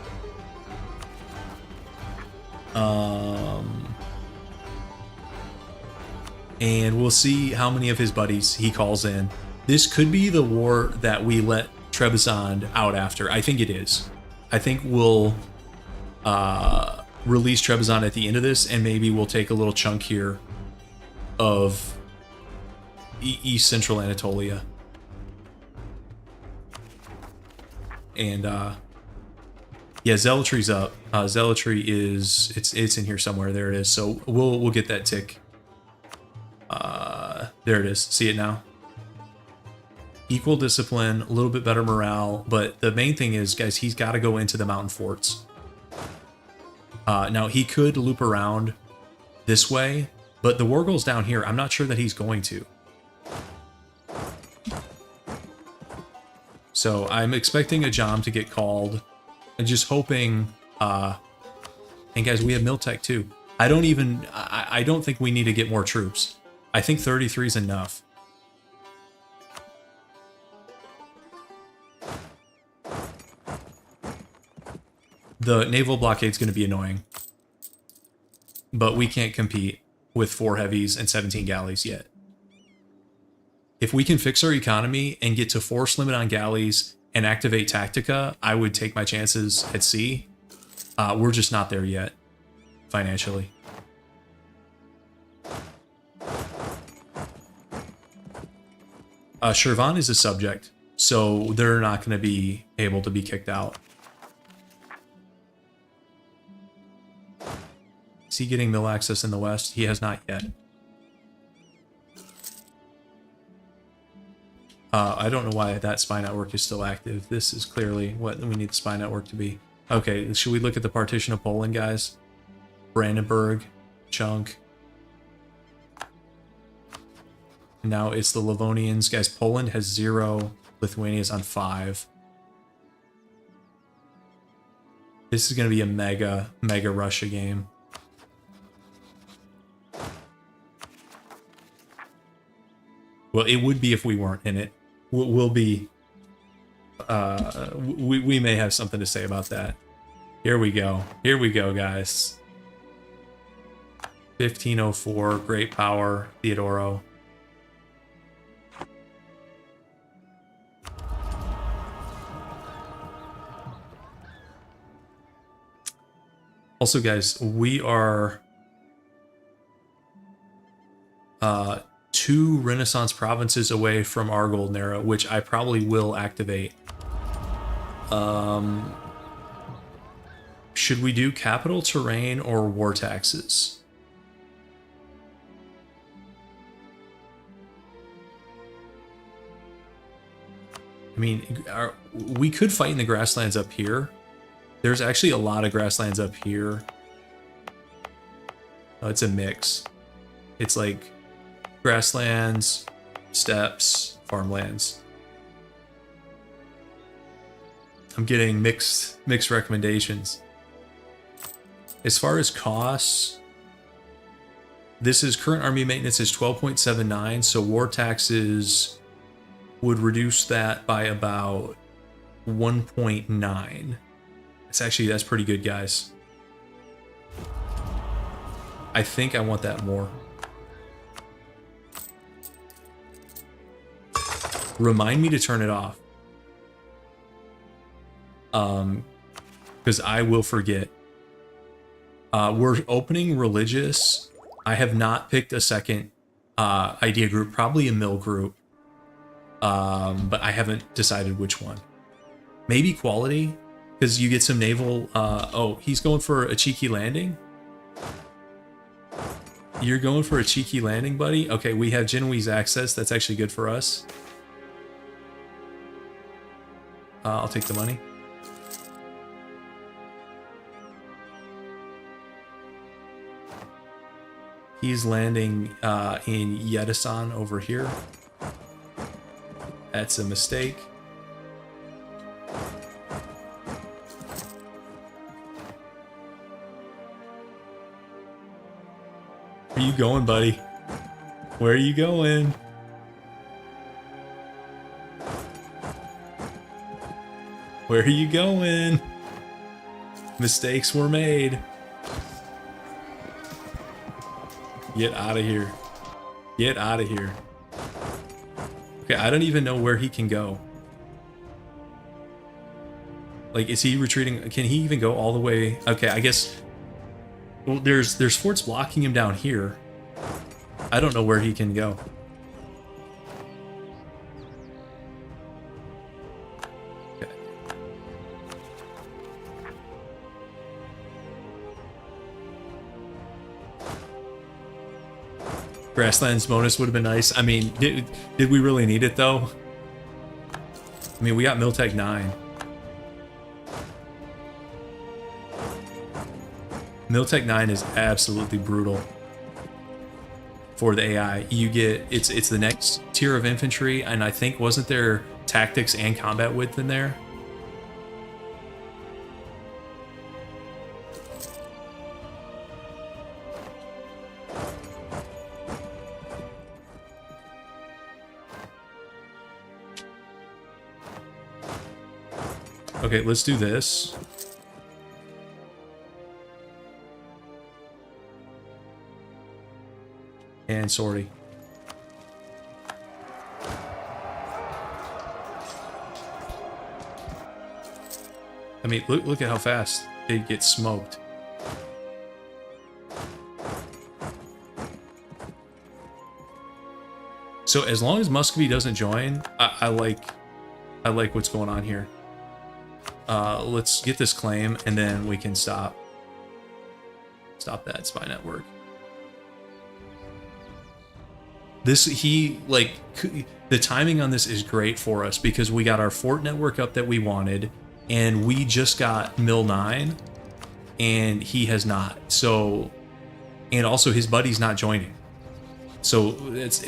A: And we'll see how many of his buddies he calls in. This could be the war that we let Trebizond out after. I think it is. I think we'll release Trebizond at the end of this, and maybe we'll take a little chunk here of East Central Anatolia. And yeah, zealotry's up. Zealotry is it's in here somewhere. There it is. So we'll get that tick. There it is. See it now? Equal discipline, a little bit better morale, but the main thing is, guys, he's got to go into the mountain forts. Now, he could loop around this way, but the war goal's down here. I'm not sure that he's going to. So I'm expecting a Jom to get called. I'm just hoping... and guys, we have Miltech too. I don't think we need to get more troops. I think 33 is enough. The naval blockade is going to be annoying. But we can't compete with 4 heavies and 17 galleys yet. If we can fix our economy and get to force limit on galleys and activate Tactica, I would take my chances at sea. We're just not there yet, financially. Shirvan is a subject, so they're not going to be able to be kicked out. Is he getting mill access in the west? He has not yet. I don't know why that spy network is still active. This is clearly what we need the spy network to be. Okay, should we look at the partition of Poland, guys? Brandenburg, chunk. Now it's the Livonians. Guys, Poland has 0. Lithuania's on 5. This is going to be a mega Russia game. Well, it would be if we weren't in it. We'll be... we may have something to say about that. Here we go. Here we go, guys. 1504, great power, Theodoro. Also, guys, we are 2 Renaissance provinces away from our golden era, which I probably will activate. Should we do capital terrain or war taxes? I mean, we could fight in the grasslands up here. There's actually a lot of grasslands up here. Oh, it's a mix. It's like grasslands, steppes, farmlands. I'm getting mixed recommendations. As far as costs, this is current army maintenance is 12.79, so war taxes would reduce that by about 1.9. That's pretty good, guys. I think I want that more. Remind me to turn it off. Because I will forget. We're opening religious. I have not picked a second idea group, probably a mill group. But I haven't decided which one. Maybe quality, because you get some naval. Oh, he's going for a cheeky landing. You're going for a cheeky landing, buddy? Okay, we have Genoese access. That's actually good for us. I'll take the money. He's landing in Yedesan over here. That's a mistake. Where are you going, buddy? Where are you going? Where are you going? Mistakes were made. Get out of here. Get out of here. Okay, I don't even know where he can go. Like, is he retreating? Can he even go all the way? Okay, I guess... Well, there's forts blocking him down here. I don't know where he can go. Okay. Grasslands bonus would have been nice. I mean, did we really need it, though? I mean, we got Miltech 9. Miltech 9 is absolutely brutal for the AI. You get it's the next tier of infantry, and I think wasn't there tactics and combat width in there? Okay, let's do this. And sortie. I mean, look at how fast it gets smoked. So as long as Muscovy doesn't join, I like what's going on here. Let's get this claim, and then we can stop that spy network. The timing on this is great for us because we got our fort network up that we wanted, and we just got Mill 9, and he has not. So, and also his buddy's not joining. So it's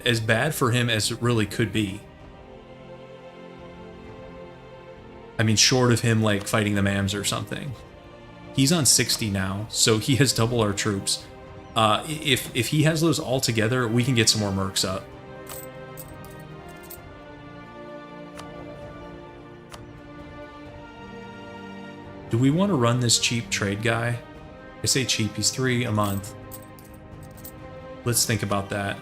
A: as bad for him as it really could be. I mean, short of him like fighting the Mams or something. He's on 60 now, so he has double our troops. If he has those all together, we can get some more mercs up. Do we want to run this cheap trade guy? I say cheap, he's 3 a month. Let's think about that.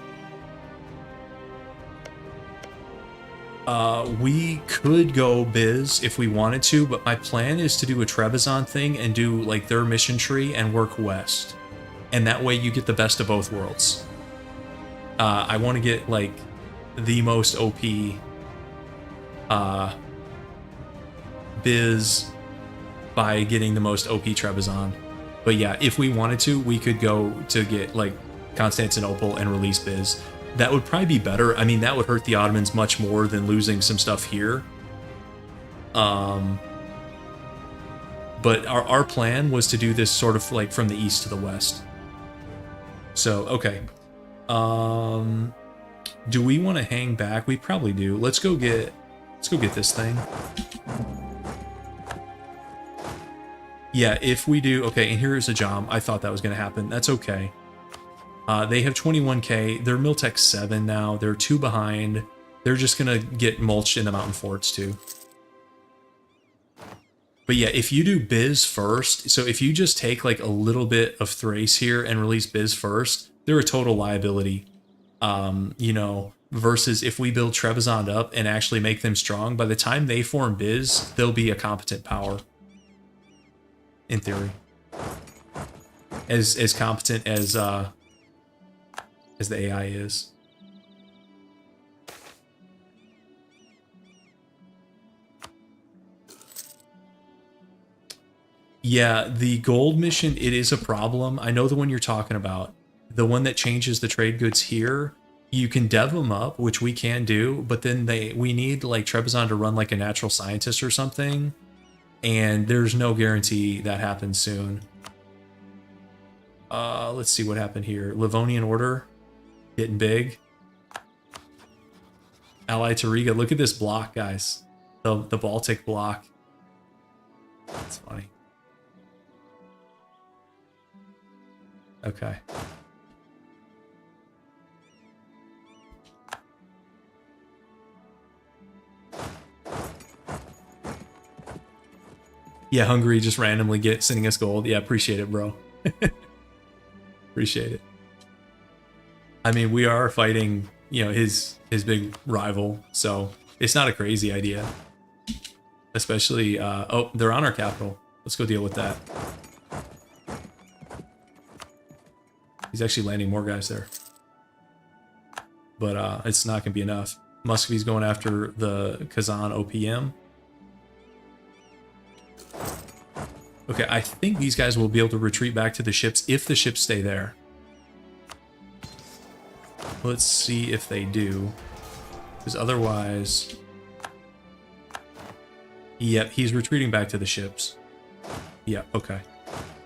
A: We could go Biz if we wanted to, but my plan is to do a Trebizond thing and do like their mission tree and work west. And that way you get the best of both worlds. I want to get like the most OP Biz by getting the most OP Trebizond. But yeah, if we wanted to, we could go to get like Constantinople and release Biz. That would probably be better. I mean, that would hurt the Ottomans much more than losing some stuff here. But our plan was to do this sort of like from the east to the west. So, okay. Do we want to hang back? We probably do. Let's go get this thing. Yeah, if we do, okay, and here's a jom. I thought that was going to happen. That's okay. They have 21k. They're Miltech 7 now. They're 2 behind. They're just going to get mulched in the mountain forts too. But yeah, if you do Biz first, so if you just take like a little bit of Thrace here and release Biz first, they're a total liability. You know, versus if we build Trebizond up and actually make them strong, by the time they form Biz, they'll be a competent power. In theory. As competent as the AI is. Yeah, the gold mission, it is a problem. I know the one you're talking about. The one that changes the trade goods here, you can dev them up, which we can do, but then we need like Trebizond to run like a natural scientist or something, and there's no guarantee that happens soon. Let's see what happened here. Livonian Order, getting big. Ally to Riga, look at this block, guys. The Baltic block. That's funny. Okay. Yeah, Hungary just randomly sending us gold. Yeah, appreciate it, bro. Appreciate it. I mean, we are fighting, you know, his big rival, so it's not a crazy idea. Especially, oh, they're on our capital. Let's go deal with that. He's actually landing more guys there. But it's not going to be enough. Muscovy's going after the Kazan OPM. Okay, I think these guys will be able to retreat back to the ships if the ships stay there. Let's see if they do. Because otherwise... Yep, he's retreating back to the ships. Yep, okay.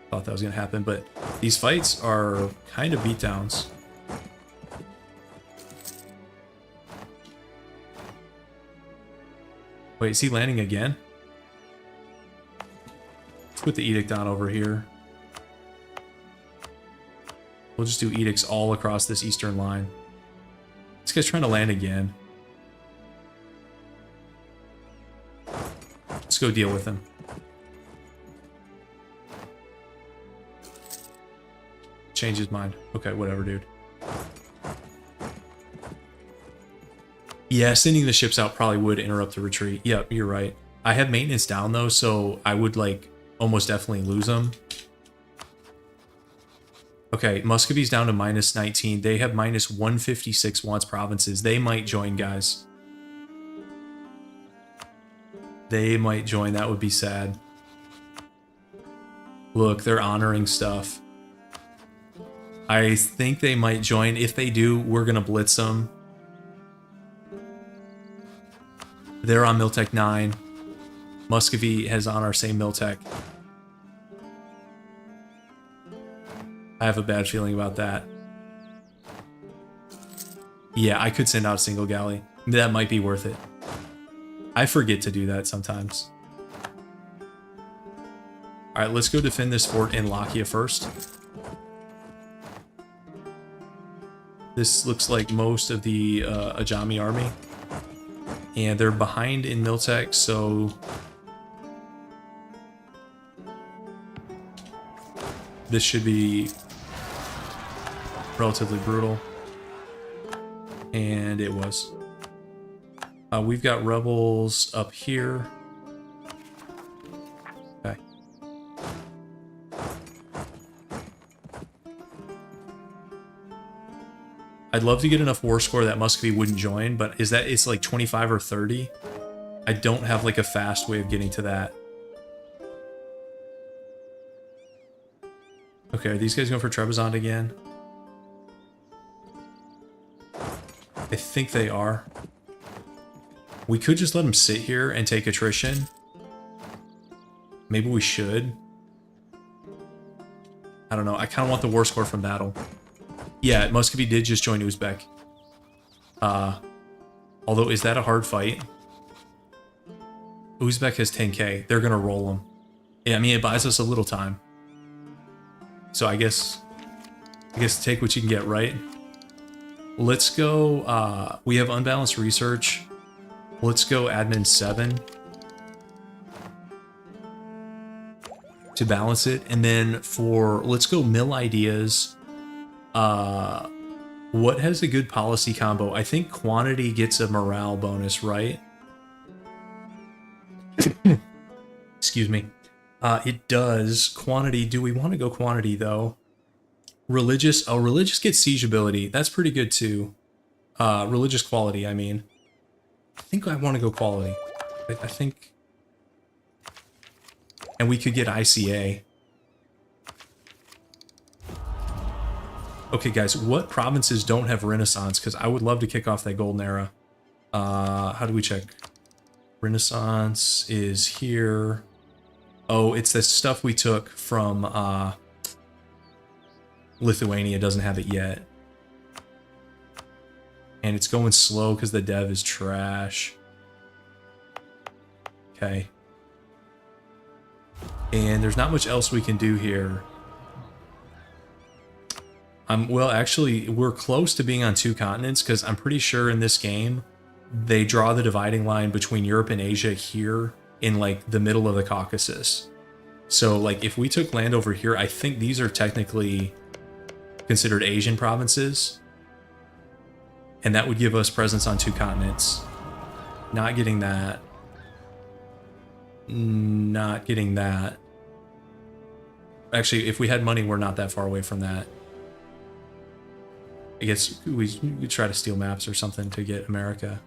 A: Thought that was going to happen, but these fights are kind of beatdowns. Wait, is he landing again? Let's put the edict on over here. We'll just do edicts all across this eastern line. This guy's trying to land again. Let's go deal with him. Change his mind. Okay, whatever, dude. Yeah, sending the ships out probably would interrupt the retreat. Yep, you're right. I have maintenance down, though, so I would, like, almost definitely lose them. Okay, Muscovy's down to minus 19. They have minus 156 once provinces. They might join, guys. They might join. That would be sad. Look, they're honoring stuff. I think they might join. If they do, we're going to blitz them. They're on Miltech 9. Muscovy has on our same Miltech. I have a bad feeling about that. Yeah, I could send out a single galley. That might be worth it. I forget to do that sometimes. Alright, let's go defend this fort in Lakia first. This looks like most of the Ajami army. And they're behind in Miltech, so... this should be relatively brutal. And it was. We've got rebels up here. Okay. I'd love to get enough war score that Muscovy wouldn't join, but is that it's like 25 or 30? I don't have like a fast way of getting to that. Okay, are these guys going for Trebizond again? I think they are. We could just let them sit here and take attrition. Maybe we should. I don't know. I kind of want the war score from battle. Yeah, Muscovy did just join Uzbek. Although, is that a hard fight? Uzbek has 10k. They're going to roll them. Yeah, I mean, it buys us a little time. So I guess take what you can get, right? Let's go, we have unbalanced research. Let's go admin 7 to balance it. And then let's go mill ideas. What has a good policy combo? I think quantity gets a morale bonus, right? Excuse me. It does. Quantity. Do we want to go quantity, though? Religious. Oh, religious gets siege ability. That's pretty good, too. Religious quality, I mean. I think I want to go quality. I think... And we could get ICA. Okay, guys, what provinces don't have Renaissance? Because I would love to kick off that golden era. How do we check? Renaissance is here. Oh, it's the stuff we took from Lithuania. Doesn't have it yet. And it's going slow because the dev is trash. Okay. And there's not much else we can do here. Well, actually, we're close to being on 2 continents because I'm pretty sure in this game, they draw the dividing line between Europe and Asia here in like the middle of the Caucasus. So like if we took land over here, I think these are technically considered Asian provinces. And that would give us presence on 2 continents. Not getting that. Not getting that. Actually, if we had money, we're not that far away from that. I guess we try to steal maps or something to get America.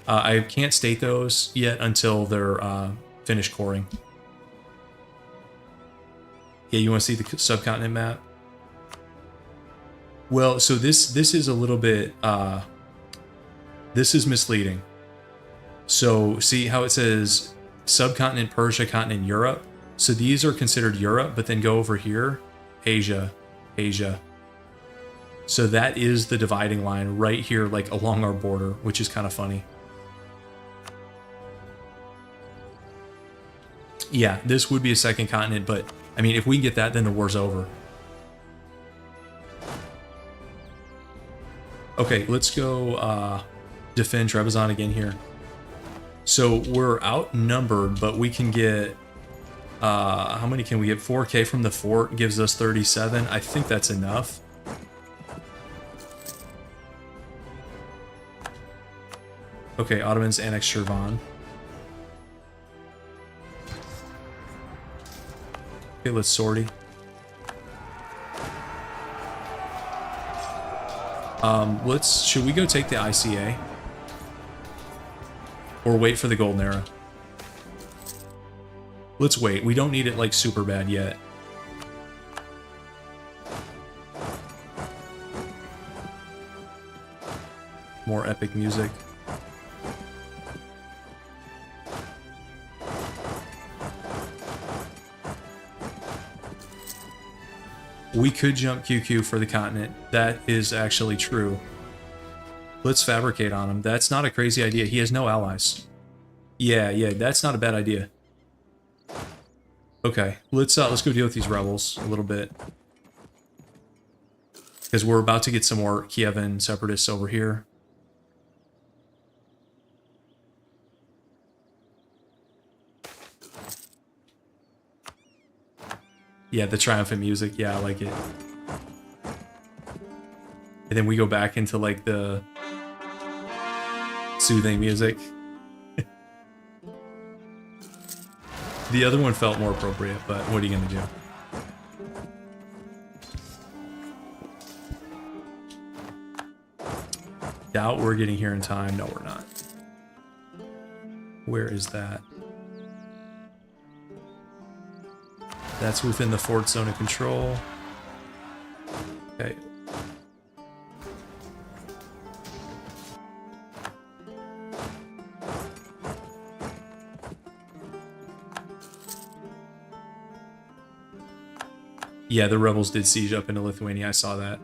A: I can't state those yet until they're finished coring. Yeah, you want to see the subcontinent map? Well, so this is a little bit... this is misleading. So see how it says subcontinent Persia, continent Europe? So these are considered Europe, but then go over here, Asia, Asia. So that is the dividing line right here, like along our border, which is kind of funny. Yeah, this would be a second continent, but I mean, if we get that, then the war's over. Okay, let's go defend Trebizond again here. So we're outnumbered, but we can get... how many can we get? 4K from the fort gives us 37. I think that's enough. Okay, Ottomans annex Shirvan. Okay, let's sortie. Should we go take the ICA? Or wait for the golden era? Let's wait. We don't need it like super bad yet. More epic music. We could jump QQ for the continent. That is actually true. Let's fabricate on him. That's not a crazy idea. He has no allies. Yeah, that's not a bad idea. Okay, let's go deal with these rebels a little bit. Because we're about to get some more Kievan separatists over here. Yeah, the triumphant music. Yeah, I like it. And then we go back into like the soothing music. The other one felt more appropriate, but what are you gonna do? Doubt we're getting here in time. No, we're not. Where is that? That's within the fort zone of control. Okay. Yeah, the rebels did siege up into Lithuania. I saw that.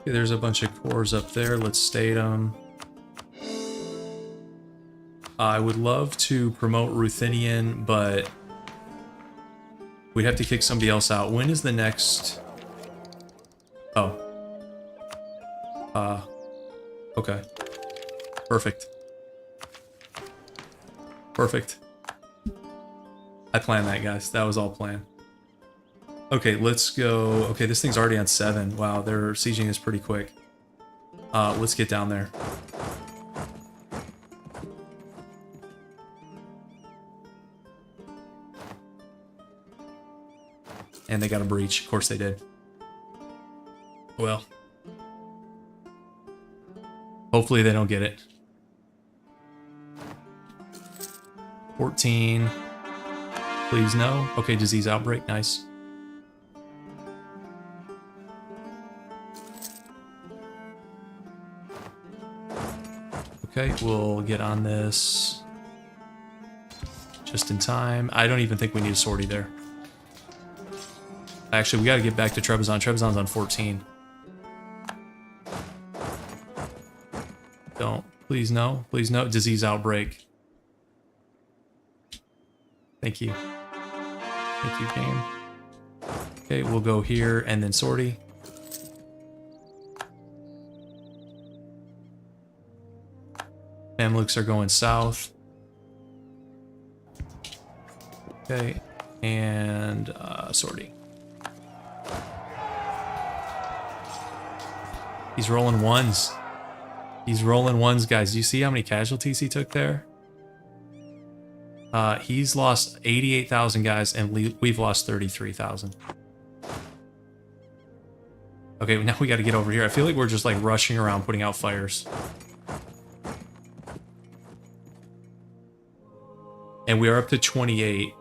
A: Okay, there's a bunch of cores up there. Let's state them. I would love to promote Ruthenian, but we'd have to kick somebody else out. When is the next... Oh. Okay. Perfect. Perfect. I planned that, guys. That was all planned. Okay, let's go. Okay, this thing's already on 7. Wow, they're sieging us pretty quick. Let's get down there. And they got a breach. Of course they did. Well. Hopefully they don't get it. 14. Please no. Okay, disease outbreak. Nice. Okay, we'll get on this just in time. I don't even think we need a sortie there. Actually, we got to get back to Trebizond. Trebizond's on 14. Don't. Please no. Please no. Disease outbreak. Thank you. Thank you, game. Okay, we'll go here and then sortie. Mamluks are going south. Okay, and sortie. He's rolling ones. He's rolling ones, guys. Do you see how many casualties he took there? He's lost 88,000 guys, and we've lost 33,000. Okay, now we got to get over here. I feel like we're just like rushing around, putting out fires. And we are up to 28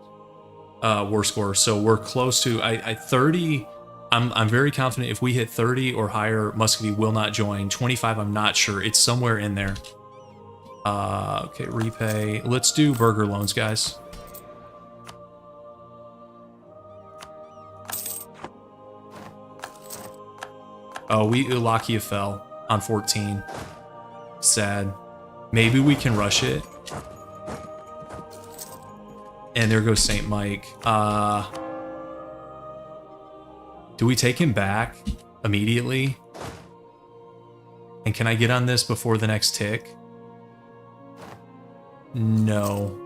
A: war score, so we're close to 30. I'm very confident if we hit 30 or higher, Muscovy will not join. 25, I'm not sure. It's somewhere in there. Okay, repay. Let's do burger loans, guys. Oh, Lakia fell on 14. Sad. Maybe we can rush it. And there goes St. Mike. Do we take him back immediately? And can I get on this before the next tick? No.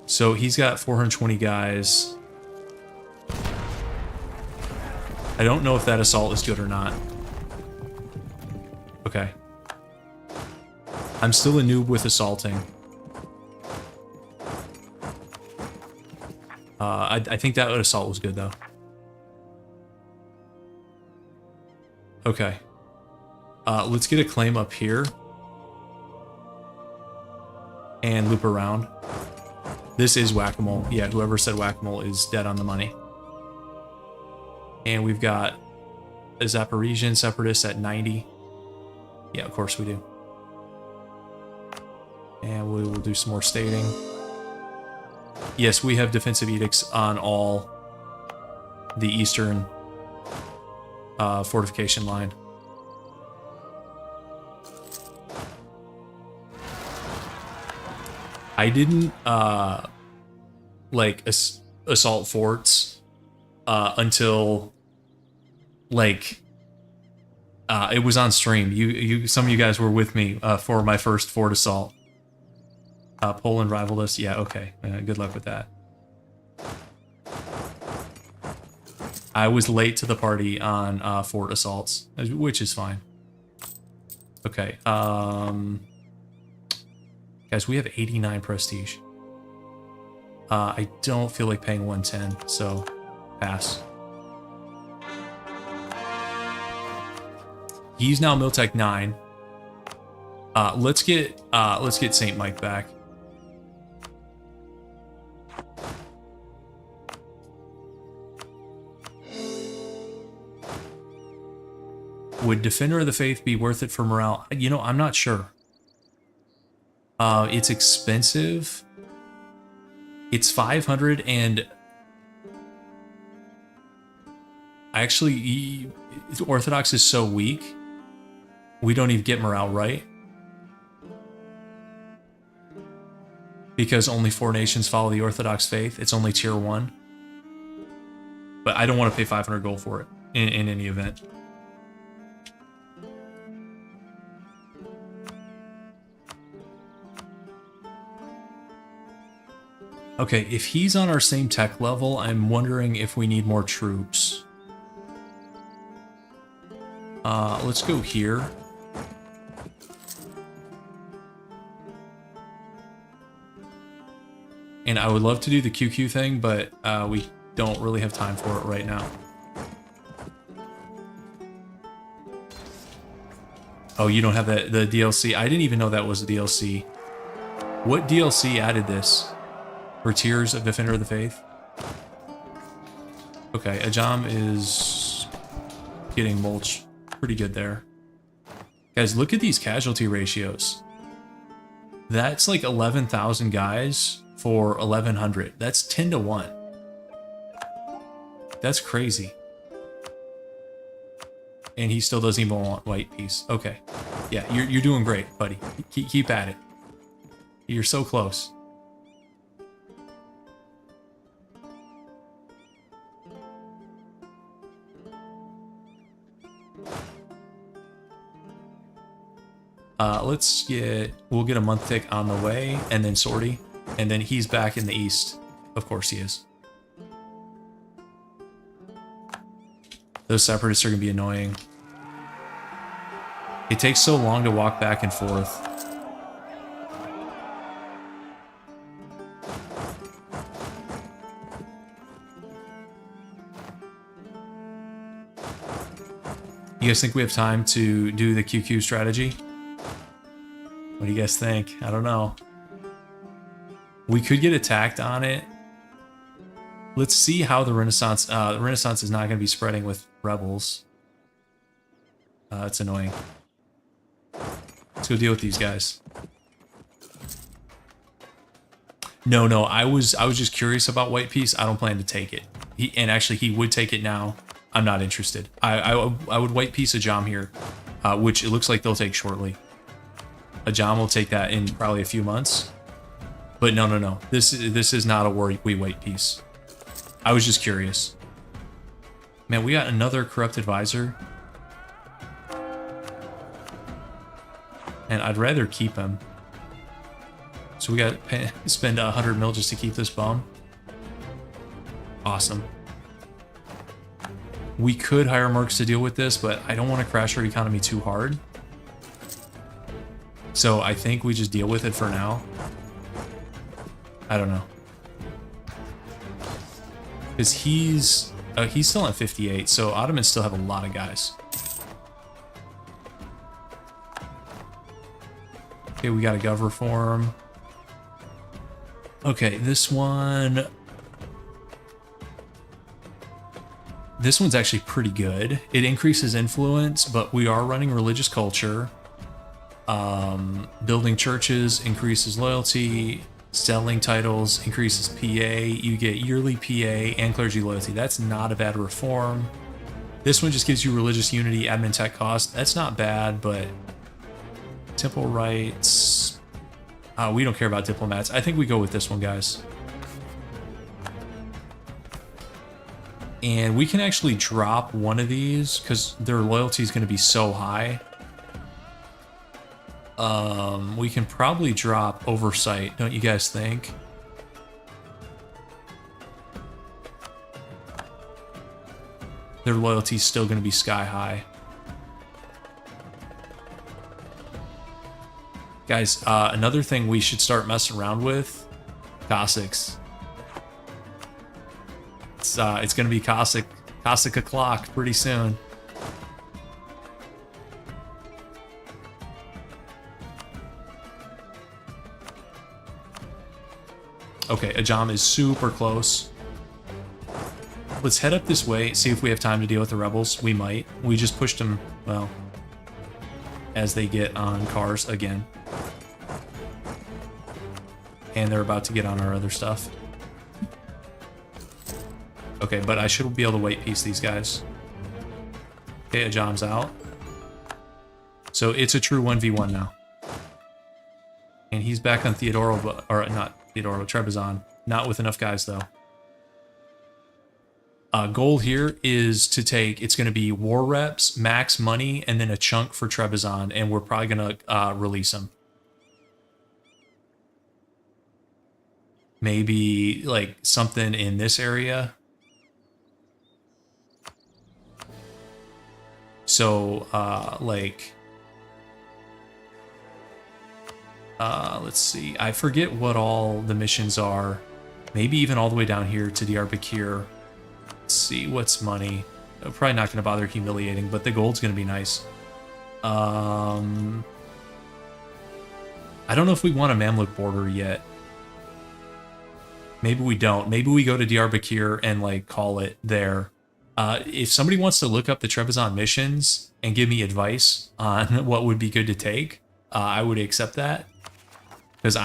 A: So he's got 420 guys. I don't know if that assault is good or not. Okay. I'm still a noob with assaulting. I think that assault was good, though. Okay. Let's get a claim up here. And loop around. This is whack-a-mole. Yeah, whoever said whack-a-mole is dead on the money. And we've got a Zaporizhian separatist at 90. Yeah, of course we do. And we will do some more stating. Yes, we have defensive edicts on all the eastern fortification line. I didn't like assault forts until like it was on stream. Some of you guys were with me for my first fort assault. Poland rivaled us. Yeah, okay. Good luck with that. I was late to the party on fort assaults, which is fine. Okay. Guys, we have 89 prestige. I don't feel like paying 110, so pass. He's now Miltech 9. Let's get St. Mike back. Would Defender of the Faith be worth it for morale? You know, I'm not sure. It's expensive. It's 500 and actually Orthodox is so weak. We don't even get morale right. Because only 4 nations follow the Orthodox faith. It's only tier 1. But I don't want to pay 500 gold for it in any event. Okay, if he's on our same tech level, I'm wondering if we need more troops. Let's go here. And I would love to do the QQ thing, but we don't really have time for it right now. Oh, you don't have the DLC? I didn't even know that was a DLC. What DLC added this? For Tears of Defender of the Faith? Okay, Ajam is getting mulched pretty good there. Guys, look at these casualty ratios. That's like 11,000 guys for 1,100. That's 10 to 1. That's crazy. And he still doesn't even want white peace. Okay. Yeah, you're doing great, buddy. Keep at it. You're so close. We'll get a month tick on the way, and then sortie, and then he's back in the east. Of course he is. Those separatists are gonna be annoying. It takes so long to walk back and forth. You guys think we have time to do the QQ strategy? What do you guys think? I don't know. We could get attacked on it. Let's see how the Renaissance is not going to be spreading with rebels. It's annoying. Let's go deal with these guys. No, I was just curious about white peace. I don't plan to take it. He would take it now. I'm not interested. I would white peace Ajam here, which it looks like they'll take shortly. Ajam will take that in probably a few months. But no. This is not a war we white peace. I was just curious. Man, we got another corrupt advisor. And I'd rather keep him. So we got to spend 100 mil just to keep this bum. Awesome. We could hire mercs to deal with this, but I don't want to crash our economy too hard. So I think we just deal with it for now. I don't know. Because he's still at 58, so Ottomans still have a lot of guys. Okay, we got a gov reform. Okay, this one's actually pretty good. It increases influence, but we are running religious culture. Building churches increases loyalty. Selling titles increases PA. You get yearly PA and clergy loyalty. That's not a bad reform. This one just gives you religious unity, admin tech cost. That's not bad, but temple rights. We don't care about diplomats. I think we go with this one, guys. And we can actually drop one of these because their loyalty is going to be so high. We can probably drop oversight, don't you guys think? Their loyalty is still going to be sky high. Guys, another thing we should start messing around with, Cossacks. It's going to be Cossack o'clock pretty soon. Okay, Ajam is super close. Let's head up this way, see if we have time to deal with the rebels. We might. We just pushed them, well, as they get on cars again. And they're about to get on our other stuff. Okay, but I should be able to white piece these guys. Okay, Ajam's out. So it's a true 1v1 now. And he's back on Theodoro, or not Theodoro, Trebizond. Not with enough guys, though. Goal here is to take, it's going to be war reps, max money, and then a chunk for Trebizond, and we're probably going to release them. Maybe like something in this area. So let's see. I forget what all the missions are. Maybe even all the way down here to Diyarbakir. Let's see, what's money? I'm probably not going to bother humiliating, but the gold's going to be nice. I don't know if we want a Mamluk border yet. Maybe we don't. Maybe we go to Diyarbakir and like call it there. If somebody wants to look up the Trebizond missions and give me advice on what would be good to take, I would accept that. Because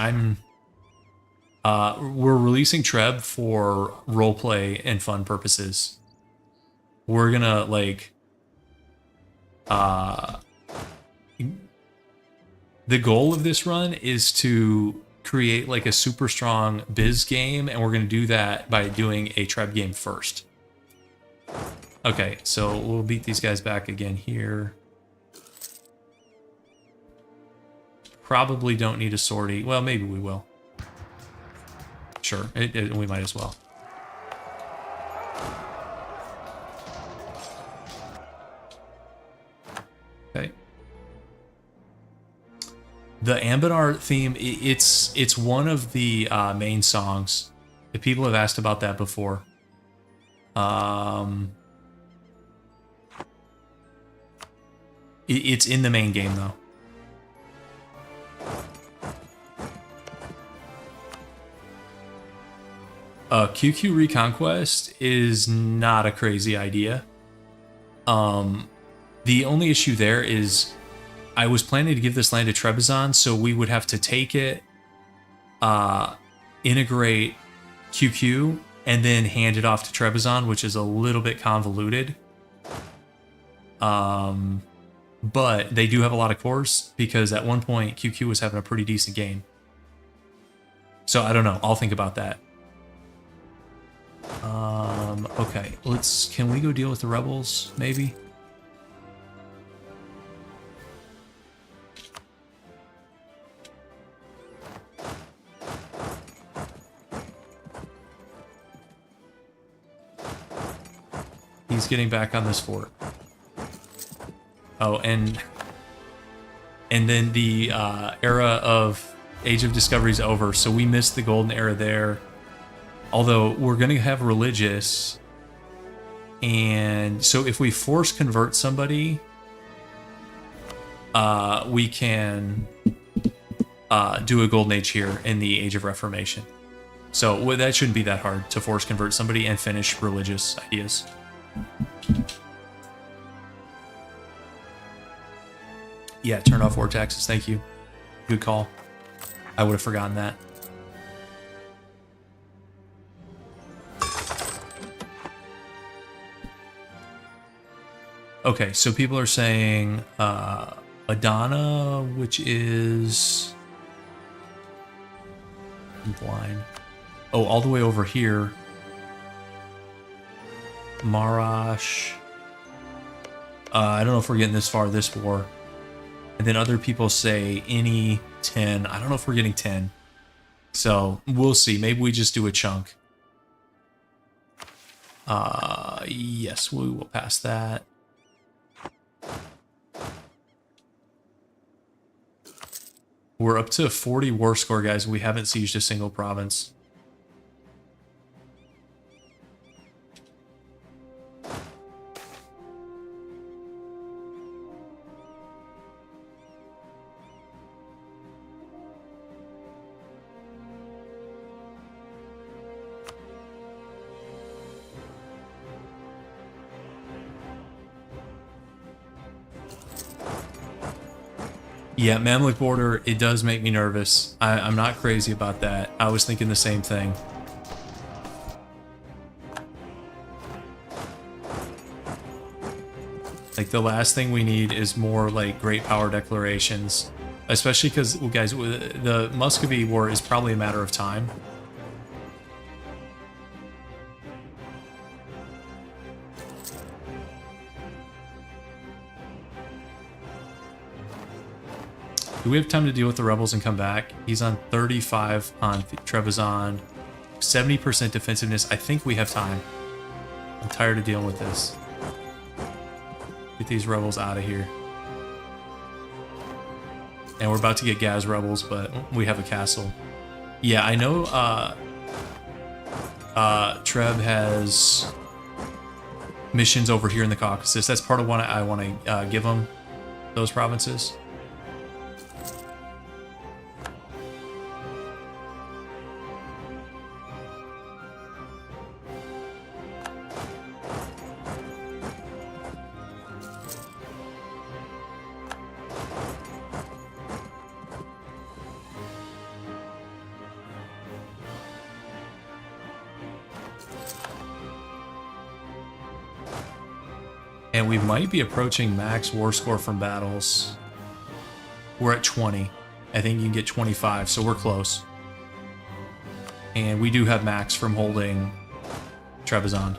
A: we're releasing Treb for roleplay and fun purposes. We're gonna like, the goal of this run is to create like a super strong biz game, and we're gonna do that by doing a Treb game first. Okay, so we'll beat these guys back again here. Probably don't need a sortie. Well, maybe we will. Sure, we might as well. Okay. The Ambinar theme, it's one of the main songs. If people have asked about that before. It's in the main game, though. QQ Reconquest is not a crazy idea. The only issue there is I was planning to give this land to Trebizond, so we would have to take it, integrate QQ, and then hand it off to Trebizond, which is a little bit convoluted. But they do have a lot of cores, because at one point QQ was having a pretty decent game. So I don't know. I'll think about that. Okay, can we go deal with the rebels, maybe? He's getting back on this fort. Oh, and then the era of Age of Discovery is over, so we missed the golden era there. Although we're going to have religious, and so if we force convert somebody, we can do a golden age here in the Age of Reformation. So that shouldn't be that hard to force convert somebody and finish religious ideas. Yeah, turn off war taxes. Thank you. Good call. I would have forgotten that. Okay, so people are saying Adana, which is... I'm blind. Oh, all the way over here. Marash. I don't know if we're getting this far this war. And then other people say any 10. I don't know if we're getting 10. So we'll see. Maybe we just do a chunk. Yes, we will pass that. We're up to 40 war score, guys. We haven't sieged a single province. Yeah, Mamluk border, it does make me nervous. I'm not crazy about that. I was thinking the same thing. Like, the last thing we need is more, like, great power declarations. Especially because, well, guys, the Muscovy war is probably a matter of time. Do we have time to deal with the rebels and come back? He's on 35 on Trebizond, 70% defensiveness. I think we have time. I'm tired of dealing with this. Get these rebels out of here. And we're about to get Gaz rebels, but we have a castle. Yeah, I know Treb has missions over here in the Caucasus. That's part of what I want to give them, those provinces. And we might be approaching max war score from battles. We're at 20. I think you can get 25, so we're close. And we do have max from holding Trebizond.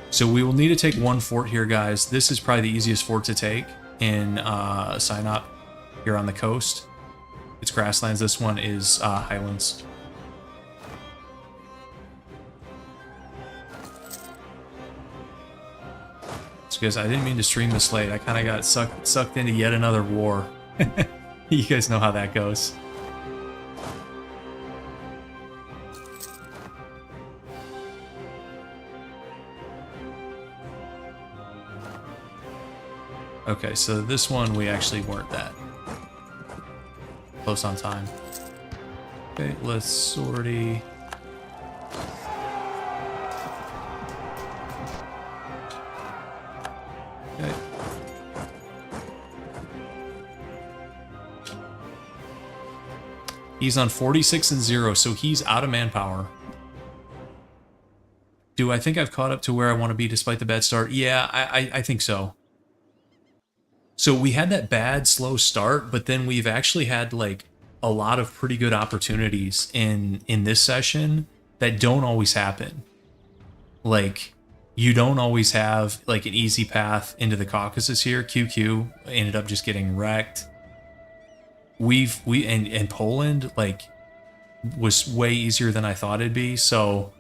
A: So we will need to take one fort here, guys. This is probably the easiest fort to take in Sinop here on the coast. It's grasslands. This one is highlands. Because I didn't mean to stream this late. I kind of got sucked into yet another war. You guys know how that goes. Okay, so this one we actually weren't that close on time. Okay, let's sortie. Okay. He's on 46 and 0, so he's out of manpower. Do I think I've caught up to where I want to be despite the bad start? Yeah, I think so. So we had that bad, slow start, but then we've actually had like a lot of pretty good opportunities in this session that don't always happen. Like, you don't always have like an easy path into the Caucasus here. QQ ended up just getting wrecked. And Poland like was way easier than I thought it'd be. So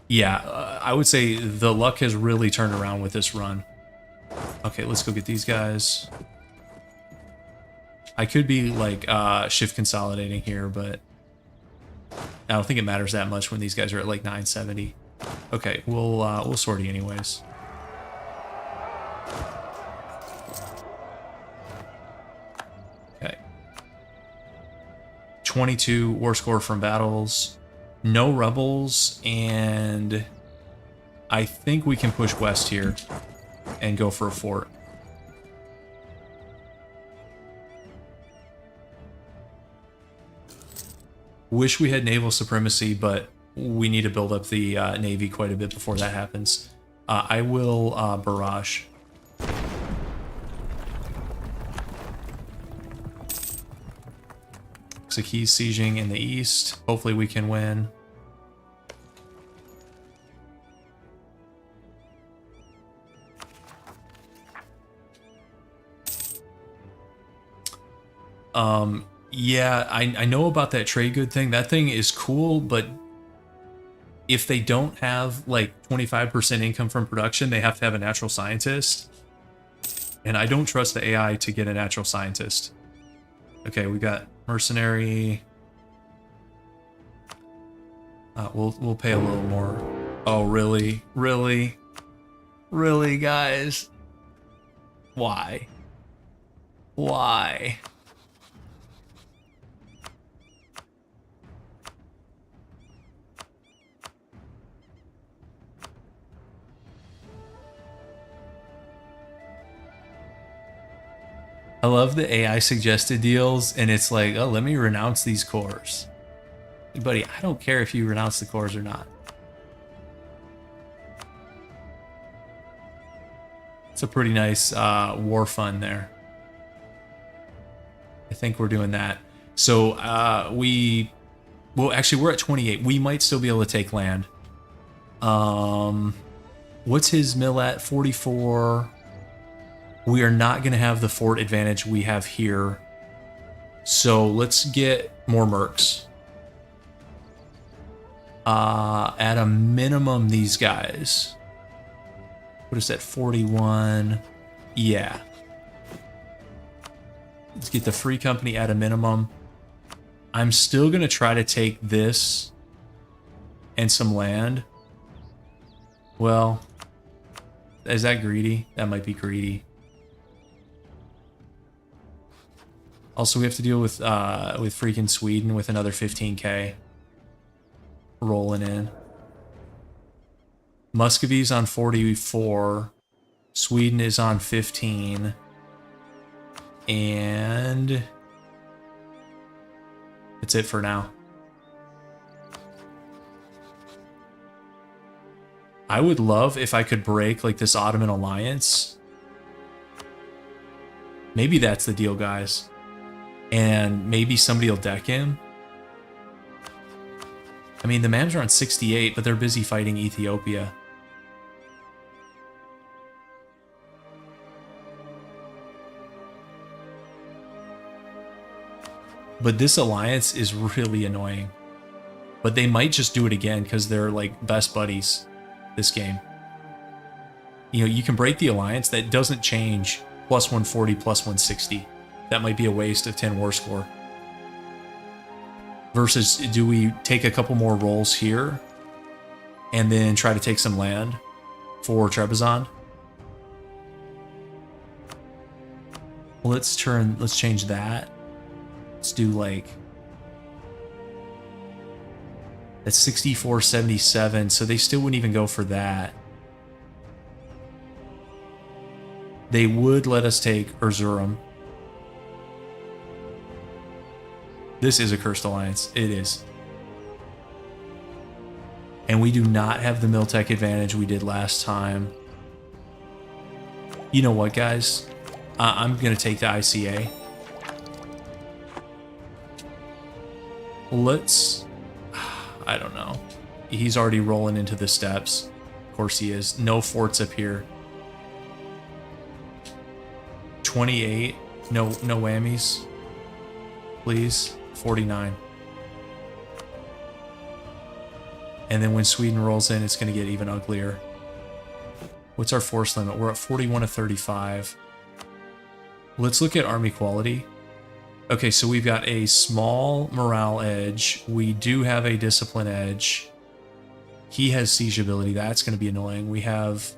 A: yeah, I would say the luck has really turned around with this run. Okay, let's go get these guys. I could be like shift consolidating here, but I don't think it matters that much when these guys are at like 970. Okay, we'll sortie anyways. Okay. 22 war score from battles, no rebels, and I think we can push west here and go for a fort. Wish we had naval supremacy, but we need to build up the navy quite a bit before that happens. I will barrage. Looks like he's sieging in the east. Hopefully we can win. Yeah, I know about that trade good thing. That thing is cool, but if they don't have like 25% income from production, they have to have a natural scientist. And I don't trust the AI to get a natural scientist. Okay, we got mercenary. We'll pay a little more. Oh, really? Really? Really, guys? Why? Why? I love the AI suggested deals, and it's like, oh, let me renounce these cores. Buddy, I don't care if you renounce the cores or not. It's a pretty nice war fund there. I think we're doing that. So well, actually, we're at 28. We might still be able to take land. What's his mill at? 44. We are not going to have the fort advantage we have here. So let's get more mercs. At a minimum, these guys. What is that, 41? Yeah. Let's get the free company at a minimum. I'm still going to try to take this and some land. Well, is that greedy? That might be greedy. Also, we have to deal with freaking Sweden with another 15k rolling in. Muscovy's on 44. Sweden is on 15. And that's it for now. I would love if I could break like this Ottoman alliance. Maybe that's the deal, guys. And maybe somebody will deck him. I mean, the Mams are on 68, but they're busy fighting Ethiopia. But this alliance is really annoying. But they might just do it again because they're like best buddies this game. You know, you can break the alliance. That doesn't change plus 140, plus 160. That might be a waste of 10 war score. Versus, do we take a couple more rolls here and then try to take some land for Trebizond? Let's change that. Let's do like, that's 64.77, so they still wouldn't even go for that. They would let us take Erzurum. This is a cursed alliance. It is. And we do not have the Miltech advantage we did last time. You know what, guys? I'm going to take the ICA. Let's... I don't know. He's already rolling into the steps. Of course he is. No forts up here. 28. No whammies. Please. 49. And then when Sweden rolls in, it's going to get even uglier. What's our force limit? We're at 41 to 35. Let's look at army quality. Okay, so we've got a small morale edge. We do have a discipline edge. He has siege ability. That's going to be annoying. We have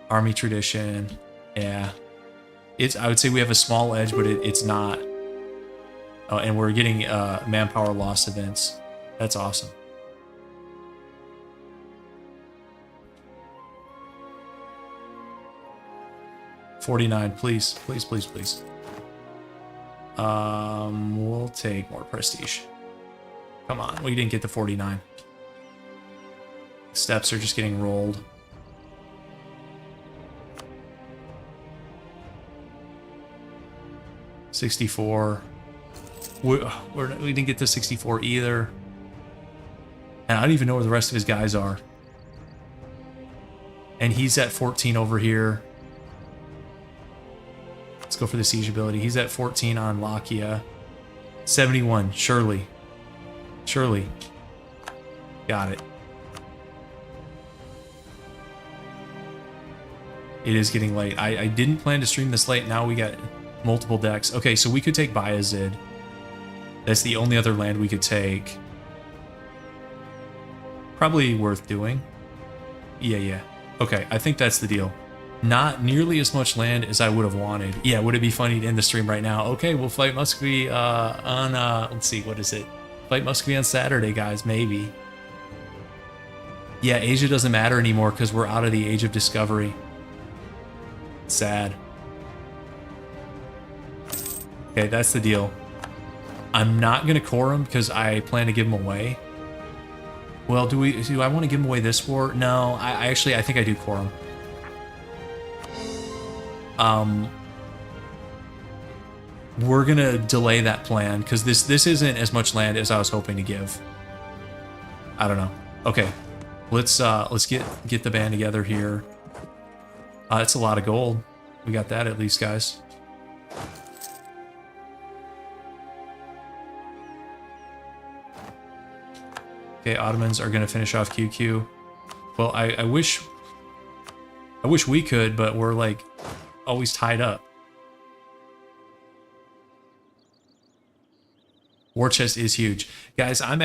A: army tradition. Yeah. I would say we have a small edge, but it's not. Oh, and we're getting manpower loss events. That's awesome. $49, please, please, please, please. We'll take more prestige. Come on, we didn't get the 49. Steps are just getting rolled. $64. We didn't get to 64 either. And I don't even know where the rest of his guys are. And he's at 14 over here. Let's go for the siege ability. He's at 14 on Lakia. 71, surely. Surely. Got it. It is getting late. I didn't plan to stream this late. Now we got multiple decks. Okay, so we could take Bayezid. That's the only other land we could take. Probably worth doing. Yeah. Okay, I think that's the deal. Not nearly as much land as I would have wanted. Yeah, would it be funny to end the stream right now? Okay, we'll fight Muscovy on, let's see, what is it? Fight Muscovy on Saturday, guys, maybe. Yeah, Asia doesn't matter anymore because we're out of the age of discovery. Sad. Okay, that's the deal. I'm not going to core him because I plan to give him away. Well, do I want to give him away this war? No, I think I do core him. We're gonna delay that plan because this isn't as much land as I was hoping to give. I don't know. Okay, let's get the band together here. That's a lot of gold. We got that at least, guys. Okay, Ottomans are going to finish off QQ. Well, I wish we could, but we're like always tied up. War chest is huge. Guys, I'm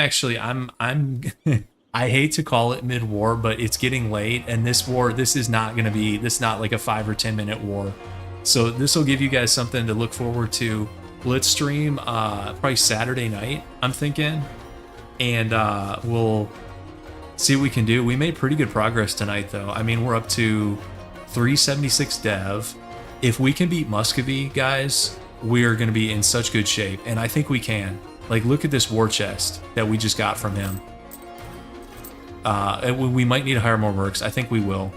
A: I hate to call it mid-war, but it's getting late, and this is not like a 5 or 10 minute war. So this will give you guys something to look forward to. Let's stream probably Saturday night, I'm thinking, and we'll see what we can do. We made pretty good progress tonight, though. I mean, we're up to 376 dev. If we can beat Muscovy, guys, we are going to be in such good shape, and I think we can. Like, look at this war chest that we just got from him. We might need to hire more mercs. I think we will,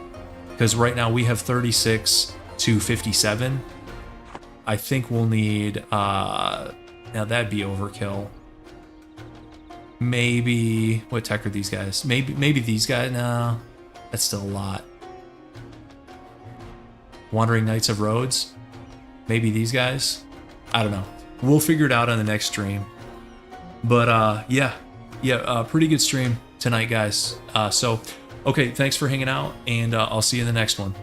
A: because right now we have 36 to 57. I think we'll need, now that'd be overkill. Maybe, what tech are these guys? Maybe these guys, no, that's still a lot. Wandering Knights of Rhodes, maybe these guys, I don't know. We'll figure it out on the next stream. But yeah, pretty good stream tonight, guys. So, okay, thanks for hanging out, and I'll see you in the next one.